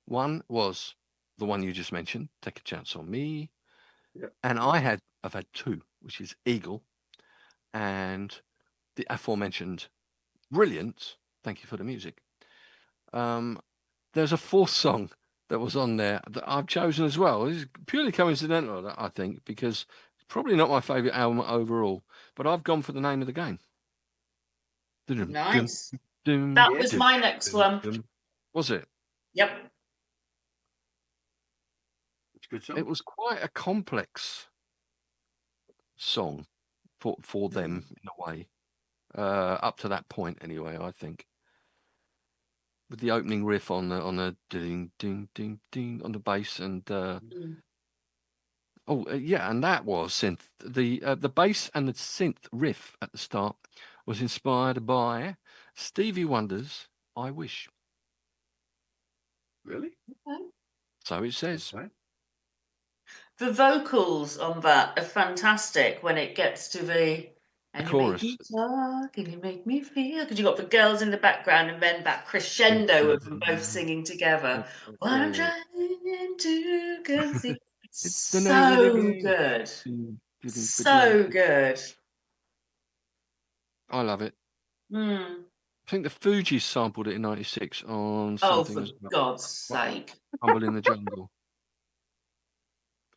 Speaker 2: One was the one you just mentioned, Take a Chance on Me.
Speaker 4: Yep.
Speaker 2: And I've had 2, which is Eagle and the aforementioned Brilliant. Thank you for the music. There's a 4th song that was on there that I've chosen as well. It's purely coincidental, I think, because it's probably not my favourite album overall, but I've gone for the name of the game.
Speaker 3: Nice. That was my next one.
Speaker 2: Was it?
Speaker 3: Yep.
Speaker 4: It's a good song.
Speaker 2: It was quite a complex song for them in a way, up to that point anyway, I think. With the opening riff on the ding ding ding ding on the bass and and that was synth. The bass and the synth riff at the start was inspired by Stevie Wonder's "I Wish."
Speaker 4: Really?
Speaker 3: Okay.
Speaker 2: So it says.
Speaker 4: Okay.
Speaker 3: The vocals on that are fantastic when it gets to the and you
Speaker 2: chorus.
Speaker 3: make me talk and you make me feel, because you've got the girls in the background and then that crescendo of them both singing together. What I'm trying to conceive. So good. So good.
Speaker 2: I love it. I think the Fugees sampled it in '96 on something.
Speaker 3: Oh, for God's sake.
Speaker 2: Rumble in the Jungle.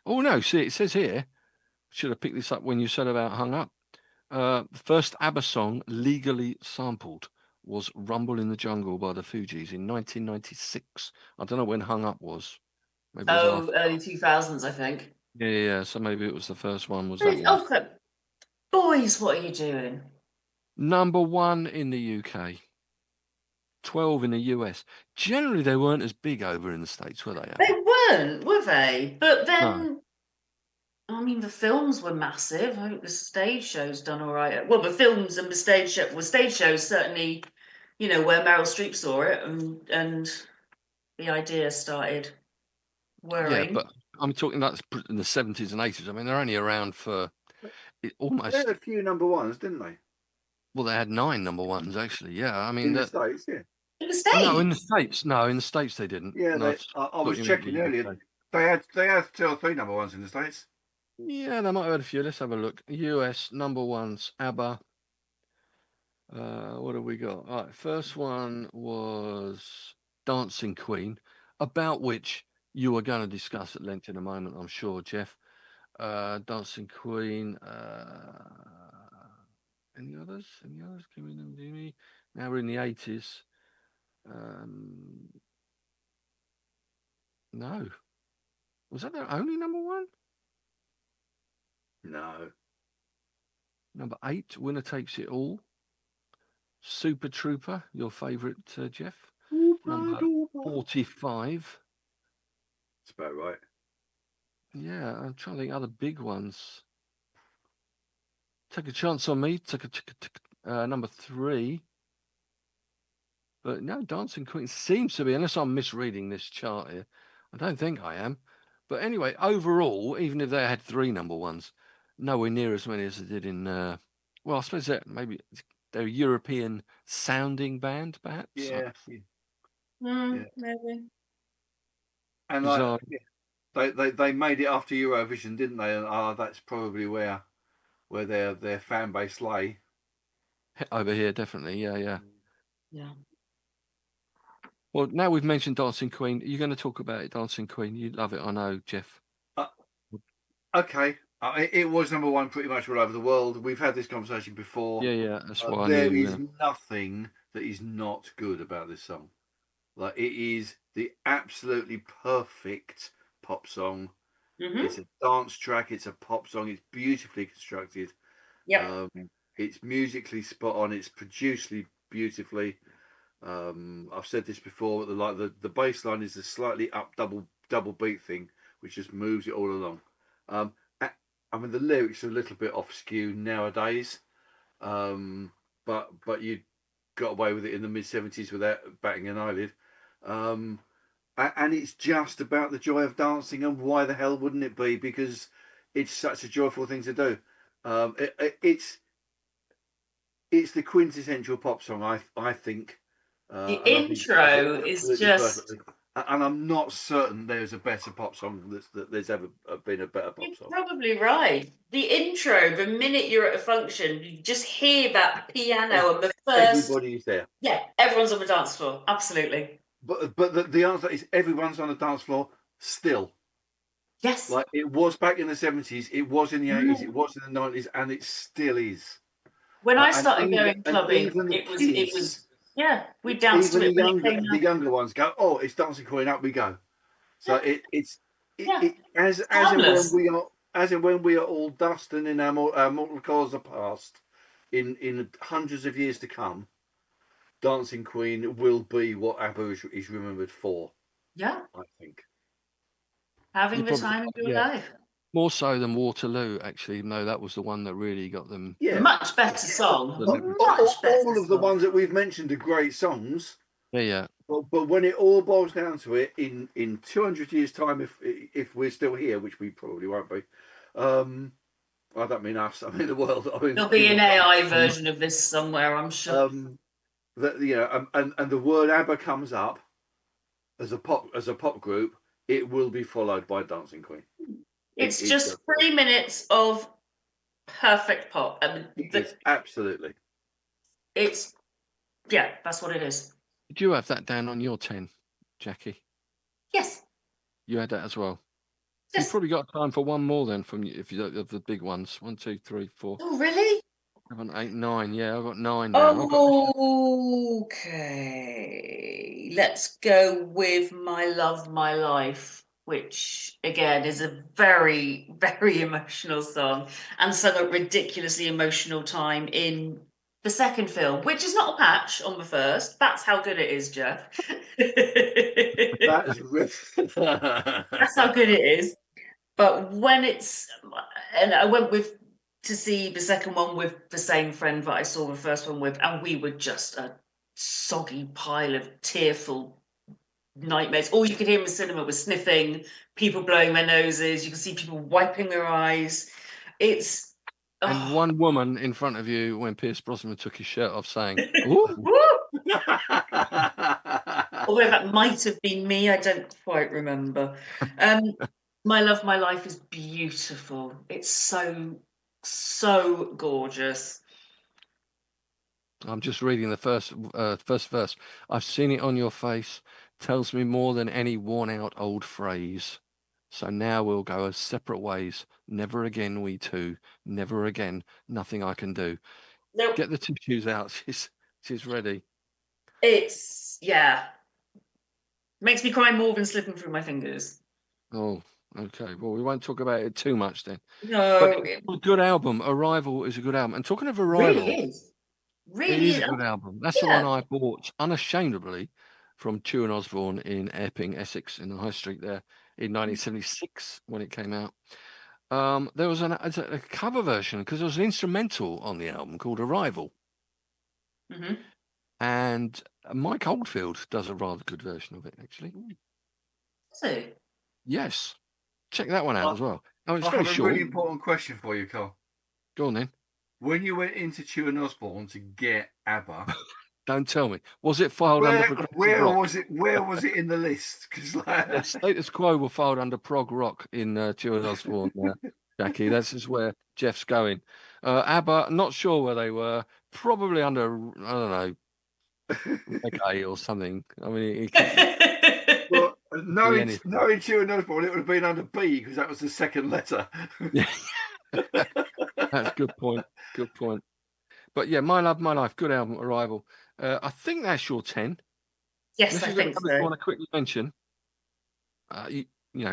Speaker 2: Oh, no, see, it says here, should have picked this up when you said about Hung Up. The first ABBA song legally sampled was Rumble in the Jungle by the Fugees in 1996. I don't know when Hung Up was. Maybe it was
Speaker 3: early 2000s, I think.
Speaker 2: Yeah. So maybe it was the first one. Was that one?
Speaker 3: Oh, boys, what are you doing?
Speaker 2: Number 1 in the UK. 12 in the US. Generally, they weren't as big over in the States, were they?
Speaker 3: They weren't, were they? But then,
Speaker 2: No.
Speaker 3: I mean, the films were massive. I think the stage show's done all right. Well, the films and the stage shows certainly, where Meryl Streep saw it and the idea started whirring.
Speaker 2: Yeah, but I'm talking about in the 70s and 80s. I mean, they're only around for almost.
Speaker 4: They had a few number 1s, didn't they?
Speaker 2: Well, they had 9 number ones actually. Yeah, I mean
Speaker 4: in the States, yeah.
Speaker 3: In the States?
Speaker 2: No, in the States. No, in the States they didn't.
Speaker 4: Yeah,
Speaker 2: No,
Speaker 4: I was checking earlier. They had 2 or 3 number ones in the States.
Speaker 2: Yeah, they might have had a few. Let's have a look. US number ones, ABBA. What have we got? All right, first one was Dancing Queen, about which you are going to discuss at length in a moment, I'm sure, Jeff. Dancing Queen. Any others? Any others? Give me. Now we're in the 80s. No. Was that their only number one?
Speaker 4: No.
Speaker 2: Number 8, Winner Takes It All. Super Trooper, your favourite, Jeff. Number 45.
Speaker 4: That's about right.
Speaker 2: Yeah, I'm trying to think other big ones. Take a Chance on Me. Number 3. But no, Dancing Queen seems to be, unless I'm misreading this chart here. I don't think I am. But anyway, overall, even if they had 3 number ones, nowhere near as many as they did in. Well, I suppose that maybe they're a European sounding band, perhaps.
Speaker 4: Yeah.
Speaker 3: Maybe.
Speaker 4: And
Speaker 2: Bizarre.
Speaker 4: they made it after Eurovision, didn't they? And that's probably where their fan base lay.
Speaker 2: Over here, definitely. Yeah.
Speaker 3: Yeah.
Speaker 2: Well, now we've mentioned Dancing Queen. You're going to talk about it, Dancing Queen. You love it, I know, Jeff.
Speaker 4: Okay. It was number one pretty much all over the world. We've had this conversation before.
Speaker 2: Yeah. That's why
Speaker 4: there is nothing that is not good about this song. Like, it is the absolutely perfect pop song.
Speaker 3: Mm-hmm.
Speaker 4: It's a dance track. It's a pop song. It's beautifully constructed.
Speaker 3: Yep.
Speaker 4: It's musically spot on. It's produced beautifully. I've said this before, but the bass line is a slightly up double beat thing, which just moves it all along. I mean, the lyrics are a little bit off skew nowadays, but you got away with it in the mid-70s without batting an eyelid. And it's just about the joy of dancing, and why the hell wouldn't it be? Because it's such a joyful thing to do. It's the quintessential pop song, I think.
Speaker 3: The intro is just...
Speaker 4: Perfectly. And I'm not certain there's a better pop song that there's ever been a better pop song.
Speaker 3: You're probably right. The intro, the minute you're at a function, you just hear that piano and the first...
Speaker 4: Everybody's there.
Speaker 3: Yeah, everyone's on the dance floor. Absolutely.
Speaker 4: But the answer is everyone's on the dance floor still.
Speaker 3: Yes.
Speaker 4: Like, it was back in the 70s, it was in the 80s, it was in the 90s, and it still is.
Speaker 3: When I started going clubbing, it was yeah, we danced to it when it came out.
Speaker 4: The younger ones go, oh, it's Dancing Queen, up we go. So as and when we are all dust and in our mortal coils are past, in hundreds of years to come, Dancing Queen will be what ABBA is remembered for.
Speaker 3: Yeah,
Speaker 4: I think.
Speaker 3: Having the time of your life.
Speaker 2: More so than Waterloo, actually. No, that was the one that really got them.
Speaker 4: Yeah,
Speaker 3: a much better song.
Speaker 4: All of the ones that we've mentioned are great songs.
Speaker 2: Yeah.
Speaker 4: But when it all boils down to it, in 200 years' time, if we're still here, which we probably won't be, I don't mean us. I mean the world. I mean,
Speaker 3: there'll be an AI version of this somewhere, I'm sure.
Speaker 4: And the word ABBA comes up as a pop group, it will be followed by Dancing Queen.
Speaker 3: It's just 3 minutes of perfect pop.
Speaker 4: Absolutely.
Speaker 3: That's what it is.
Speaker 2: Did you have that down on your 10, Jackie?
Speaker 3: Yes.
Speaker 2: You had that as well.
Speaker 3: Yes.
Speaker 2: You've probably got time for one more then, if you of the big ones. 1, 2, 3, 4.
Speaker 3: Oh, really?
Speaker 2: 7, 8, 9. Yeah, I've got 9 now.
Speaker 3: Okay. Let's go with My Love, My Life, which again is a very, very emotional song and sung at ridiculously emotional time in the second film, which is not a patch on the first. That's how good it is, Jeff.
Speaker 4: That's
Speaker 3: how good it is. But when and I went to see the second one with the same friend that I saw the first one with, and we were just a soggy pile of tearful nightmares. All you could hear in the cinema was sniffing, people blowing their noses. You could see people wiping their eyes. It's
Speaker 2: and
Speaker 3: Oh.
Speaker 2: one woman in front of you when Pierce Brosnan took his shirt off saying, "Ooh."
Speaker 3: Although that might have been me, I don't quite remember. My Love, My Life is beautiful. It's so gorgeous.
Speaker 2: I'm just reading the first verse. I've seen it on your face, tells me more than any worn-out old phrase. So now we'll go our separate ways. Never again, we two. Never again. Nothing I can do.
Speaker 3: Nope.
Speaker 2: Get the tissues out. She's ready.
Speaker 3: It's, yeah. Makes me cry more than slipping through my fingers.
Speaker 2: Oh, okay. Well, we won't talk about it too much then. But
Speaker 3: No,
Speaker 2: it's
Speaker 3: it
Speaker 2: a good album. Arrival is a good album. And talking of
Speaker 3: really
Speaker 2: Arrival,
Speaker 3: is.
Speaker 2: it
Speaker 3: Really
Speaker 2: is a
Speaker 3: is.
Speaker 2: good album. That's the one
Speaker 3: Yeah.
Speaker 2: I bought unashamedly from Chew and Osborne in Epping, Essex, in the High Street there in 1976 when it came out. There was a cover version because there was an instrumental on the album called Arrival.
Speaker 3: Mm-hmm.
Speaker 2: And Mike Oldfield does a rather good version of it, actually.
Speaker 3: So,
Speaker 2: Yes. Check that one out as well. Oh, it's
Speaker 4: I
Speaker 2: very
Speaker 4: have a
Speaker 2: short.
Speaker 4: really important question for you, Carl.
Speaker 2: Go on then.
Speaker 4: When you went into Chew and Osborne to get ABBA,
Speaker 2: Don't tell me. Was it filed under progressive rock?
Speaker 4: Where was it in the list? Because
Speaker 2: Yeah, Status Quo were filed under prog rock in Chew and Osborne, Jackie. That's just where Jeff's going. ABBA, not sure where they were. Probably under, I don't know, reggae or something. I mean, it could
Speaker 4: well,
Speaker 2: be anything.
Speaker 4: knowing Chew and Osborne, it would have been under B because that was the second letter.
Speaker 2: Yeah, that's a good point. Good point. But yeah, My Love, My Life, good album, Arrival. I think that's your 10.
Speaker 3: yes,
Speaker 2: This
Speaker 3: I
Speaker 2: is the
Speaker 3: think
Speaker 2: one you
Speaker 3: so.
Speaker 2: want to quickly mention.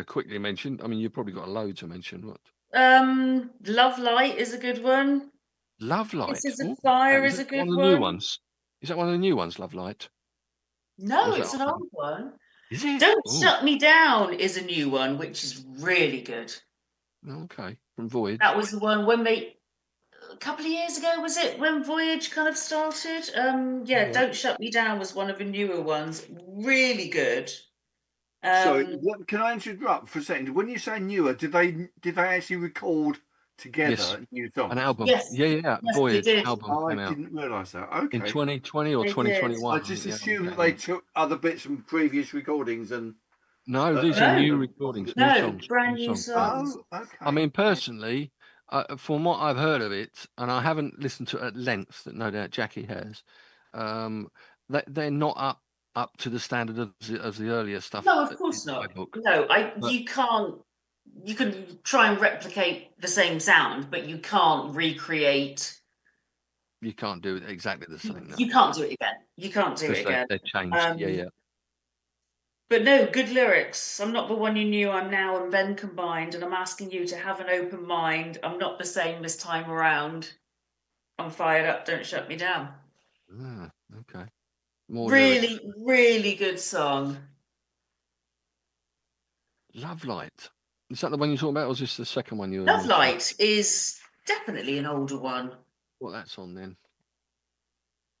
Speaker 2: Quickly mention. I mean, you've probably got a load to mention. What?
Speaker 3: Love Light is a good one.
Speaker 2: Love Light.
Speaker 3: This Is a
Speaker 2: Ooh,
Speaker 3: Fire
Speaker 2: is
Speaker 3: is
Speaker 2: it
Speaker 3: a
Speaker 2: one
Speaker 3: good
Speaker 2: of the new
Speaker 3: one.
Speaker 2: ones? Is that one of the new ones, Love Light? Or
Speaker 3: No,
Speaker 2: is that
Speaker 3: it's an old one.
Speaker 2: Is it?
Speaker 3: Don't
Speaker 2: Oh,
Speaker 3: Shut Me Down is a new one, which is really good.
Speaker 2: okay. From Voyage.
Speaker 3: That was the one when a couple of years ago, was it, when Voyage kind of started? Yeah, Don't Shut Me Down was one of the newer ones. Really good.
Speaker 4: Sorry, can I interrupt for a second? When you say newer, did they actually record together
Speaker 2: Yes,
Speaker 4: new songs?
Speaker 2: an album.
Speaker 3: Yes.
Speaker 2: Yeah.
Speaker 3: Yes, they
Speaker 2: Voyage
Speaker 3: did.
Speaker 2: album
Speaker 4: I
Speaker 2: came out
Speaker 4: didn't realise that.
Speaker 2: in
Speaker 4: Okay.
Speaker 2: 2020 or
Speaker 3: They did.
Speaker 2: 2021.
Speaker 4: I just assumed that they took other bits from previous recordings and.
Speaker 2: No, these are new recordings, new
Speaker 3: No,
Speaker 2: songs.
Speaker 3: brand
Speaker 2: New
Speaker 3: new
Speaker 2: songs.
Speaker 3: songs.
Speaker 4: Oh, okay.
Speaker 2: I mean, personally, from what I've heard of it, and I haven't listened to it at length, that no doubt Jackie has, they're not up to the standard of the earlier stuff.
Speaker 3: No, of
Speaker 2: In
Speaker 3: course
Speaker 2: my
Speaker 3: not.
Speaker 2: book,
Speaker 3: No,
Speaker 2: but
Speaker 3: you can't. You can try and replicate the same sound, but you can't recreate.
Speaker 2: you can't do it exactly the same now
Speaker 3: You can't do it again. You can't do
Speaker 2: because
Speaker 3: it again.
Speaker 2: they changed.
Speaker 3: Um,
Speaker 2: Yeah.
Speaker 3: But no, good lyrics. I'm not the one you knew, I'm now and then combined, and I'm asking you to have an open mind. I'm not the same this time around. I'm fired up, don't shut me down.
Speaker 2: Okay. More
Speaker 3: Really,
Speaker 2: lyrics.
Speaker 3: really good song.
Speaker 2: Love Light. Is that the one you're talking about, or is this the second one you were
Speaker 3: Love
Speaker 2: mentioning?
Speaker 3: Light is definitely an older one.
Speaker 2: What that's on then?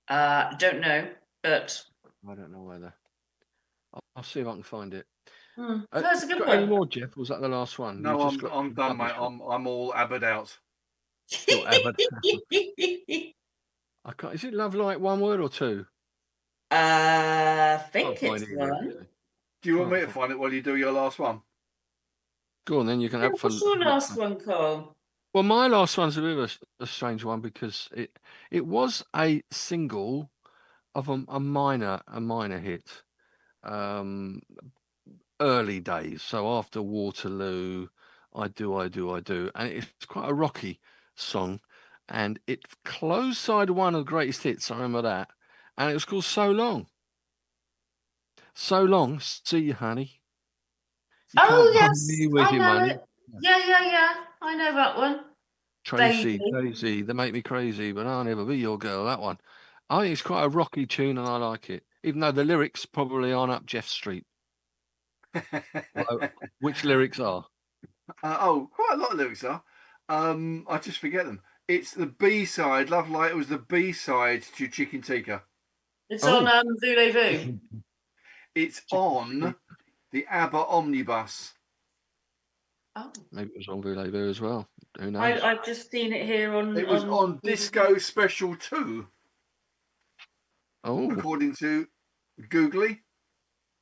Speaker 3: Don't know, but
Speaker 2: I don't know either. I'll see if I can find it.
Speaker 3: that's a good
Speaker 2: Got
Speaker 3: one.
Speaker 2: any more, Jeff? Or was that the last one?
Speaker 4: No, I'm done, mate. I'm all abbered out.
Speaker 2: You're avid. I can't. Is it Love Light one word or two?
Speaker 3: I
Speaker 2: Can't
Speaker 3: think
Speaker 2: find
Speaker 3: it's
Speaker 2: either.
Speaker 3: one.
Speaker 2: Actually.
Speaker 4: Do you want me to find it while you do your last one?
Speaker 2: Go on, then you can have fun.
Speaker 3: What's your last one, Cole?
Speaker 2: Well, my last one's a bit of a strange one because it was a single of a minor hit. Early days, so after Waterloo, I do, and it's quite a rocky song, and it closed side one of the greatest hits. I remember that, and it was called So Long. So long, see you, honey. You
Speaker 3: Oh
Speaker 2: can't buy
Speaker 3: yes,
Speaker 2: me with
Speaker 3: I
Speaker 2: your
Speaker 3: know
Speaker 2: money.
Speaker 3: it. Yeah. I know that one.
Speaker 2: Tracy,
Speaker 3: Vaguely.
Speaker 2: Daisy, they make me crazy, but I'll never be your girl. That one. I think it's quite a rocky tune, and I like it, even though the lyrics probably aren't up Jeff Street. Although, which lyrics are?
Speaker 4: Quite a lot of lyrics are. I just forget them. It's the B side. Love Light was the B side to Chicken Tikka.
Speaker 3: It's on Voulez-Vous.
Speaker 4: It's on the ABBA omnibus.
Speaker 3: Oh,
Speaker 2: Maybe it was on Voulez-Vous as well. Who knows?
Speaker 3: I've just seen it here on.
Speaker 4: It was on Disco Special 2.
Speaker 2: Oh,
Speaker 4: according to Googly.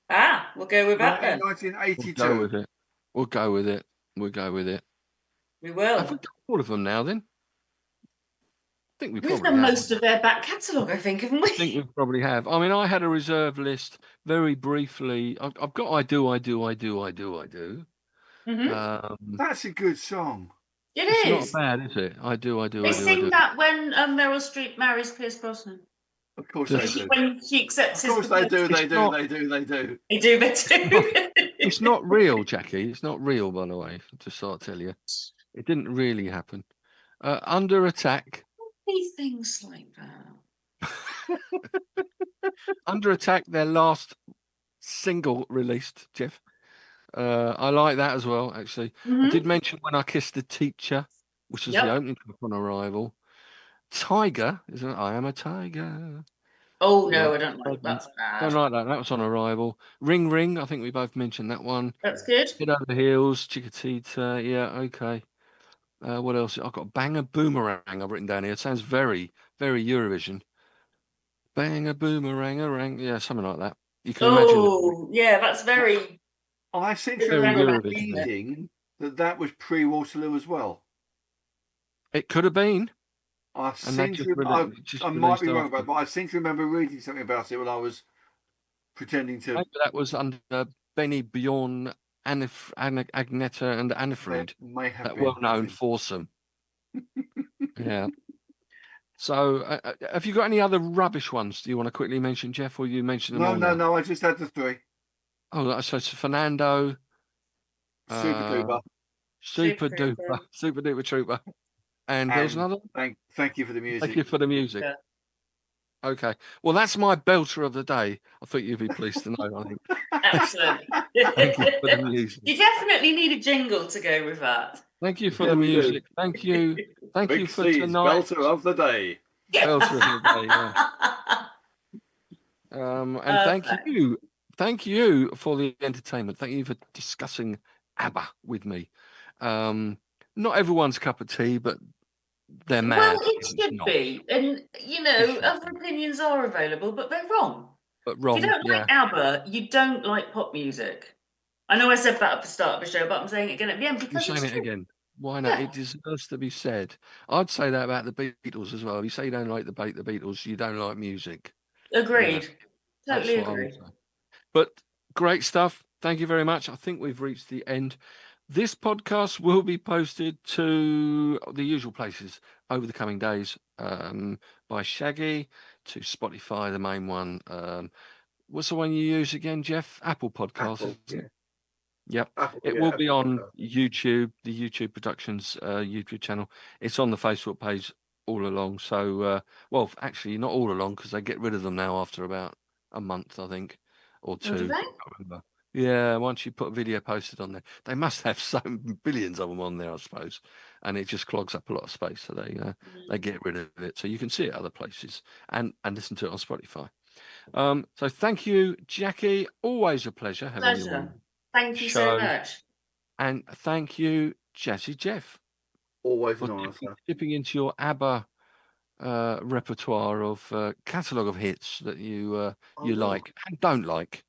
Speaker 3: We'll go with that then.
Speaker 4: 1982.
Speaker 2: We'll go with it. We'll go with it. We'll go with it.
Speaker 3: We will.
Speaker 2: Have we got all of them now then? I think
Speaker 3: We've
Speaker 2: probably
Speaker 3: done
Speaker 2: have.
Speaker 3: most of their back catalogue, I think, haven't we?
Speaker 2: I think we probably have. I mean, I had a reserve list very briefly. I've got I do.
Speaker 3: Mm-hmm.
Speaker 4: That's a good song.
Speaker 2: It's not bad, is it? I do.
Speaker 3: They sing that when Meryl Streep marries Pierce Brosnan.
Speaker 4: Of course they do.
Speaker 3: When she accepts
Speaker 4: Of course they do. They do.
Speaker 3: They do.
Speaker 2: It's not real, Jackie. It's not real, by the way. Just so I'll tell you, it didn't really happen. Under Attack.
Speaker 3: Things like that.
Speaker 2: Under Attack, their last single released, Jeff. I like that as well, actually.
Speaker 3: Mm-hmm.
Speaker 2: I did mention When I Kissed a Teacher, which is the opening track on Arrival. Tiger, isn't it? I Am a Tiger.
Speaker 3: Oh, no, I don't like that. That's bad.
Speaker 2: Don't like that. That was on Arrival. Ring Ring, I think we both mentioned that one.
Speaker 3: That's good.
Speaker 2: Head Over Heels, Chiquitita. Yeah, okay. What else? I've got Banger Boomerang I've written down here. It sounds very, very Eurovision. Banger Boomerang. Yeah, something like that. You can imagine.
Speaker 3: Oh, yeah, that's very...
Speaker 4: I seem to remember reading that was pre-Waterloo as well.
Speaker 2: It could have been.
Speaker 4: I might be wrong about it, but I seem to remember reading something about it when I was pretending to...
Speaker 2: Maybe that was under Benny, Bjorn, Agneta and Annefried. That well-known foursome. Yeah. So, have you got any other rubbish ones? Do you want to quickly mention, Jeff, or you mentioned them all?
Speaker 4: No. I just had the three.
Speaker 2: Oh, so it's Fernando.
Speaker 4: Super
Speaker 2: Duper Trooper. And there's another.
Speaker 4: Thank you for the music.
Speaker 2: Thank you for the music.
Speaker 3: Yeah.
Speaker 2: Okay. Well, that's my belter of the day. I think you'd be pleased to know, I think.
Speaker 3: Excellent.
Speaker 2: Thank you for the music.
Speaker 3: You definitely need a jingle to go with that.
Speaker 2: Thank you for the music. Thank you. Thank
Speaker 4: Big
Speaker 2: you for
Speaker 4: C's
Speaker 2: tonight.
Speaker 4: Belter of the day.
Speaker 2: Belter of the day, yeah. And thank you for the entertainment. Thank you for discussing ABBA with me. Not everyone's cup of tea, but they're mad.
Speaker 3: Well, it should be. And, other opinions are available, but they're wrong.
Speaker 2: But wrong,
Speaker 3: if you don't like ABBA, you don't like pop music. I know I said that at the start of the show, but I'm saying it again at the end because
Speaker 2: you're saying it again. Why not? Yeah. It deserves to be said. I'd say that about the Beatles as well. If you say you don't like the Beatles, you don't like music.
Speaker 3: Agreed.
Speaker 2: Yeah.
Speaker 3: Totally agree.
Speaker 2: But great stuff. Thank you very much. I think we've reached the end. This podcast will be posted to the usual places over the coming days, by Shaggy to Spotify, the main one. What's the one you use again, Jeff? Apple Podcasts.
Speaker 4: Apple, yeah.
Speaker 2: Yep. It will be on YouTube, the YouTube Productions YouTube channel. It's on the Facebook page all along. So, well, actually, not all along because they get rid of them now after about a month, I think, or two.
Speaker 3: Oh, do they?
Speaker 2: I can't remember. Yeah, once you put a video posted on there, they must have billions of them on there, I suppose, and it just clogs up a lot of space. So they get rid of it, so you can see it other places and listen to it on Spotify. So thank you, Jackie. Always a pleasure having you on.
Speaker 3: Thank you so much.
Speaker 2: And thank you, Jazzy Jeff.
Speaker 4: Always an honour, sir.
Speaker 2: Dipping into your ABBA repertoire of catalogue of hits that you like and don't like.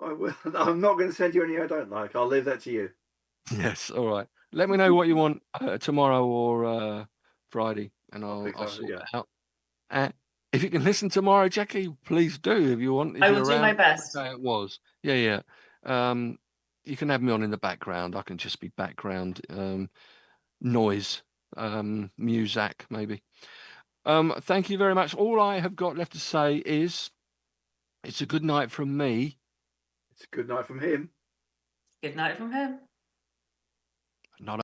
Speaker 4: I'm not going to send you any I don't like. I'll leave that to you.
Speaker 2: Yes, all right. Let me know what you want tomorrow or Friday, and I'll sort it out. If you can listen tomorrow, Jackie, please do. If you want,
Speaker 3: I will do my best.
Speaker 2: It was, yeah. You can have me on in the background. I can just be background noise, music, maybe. Thank you very much. All I have got left to say is, it's a good night from me.
Speaker 4: It's a good night from him.
Speaker 3: Good night from him.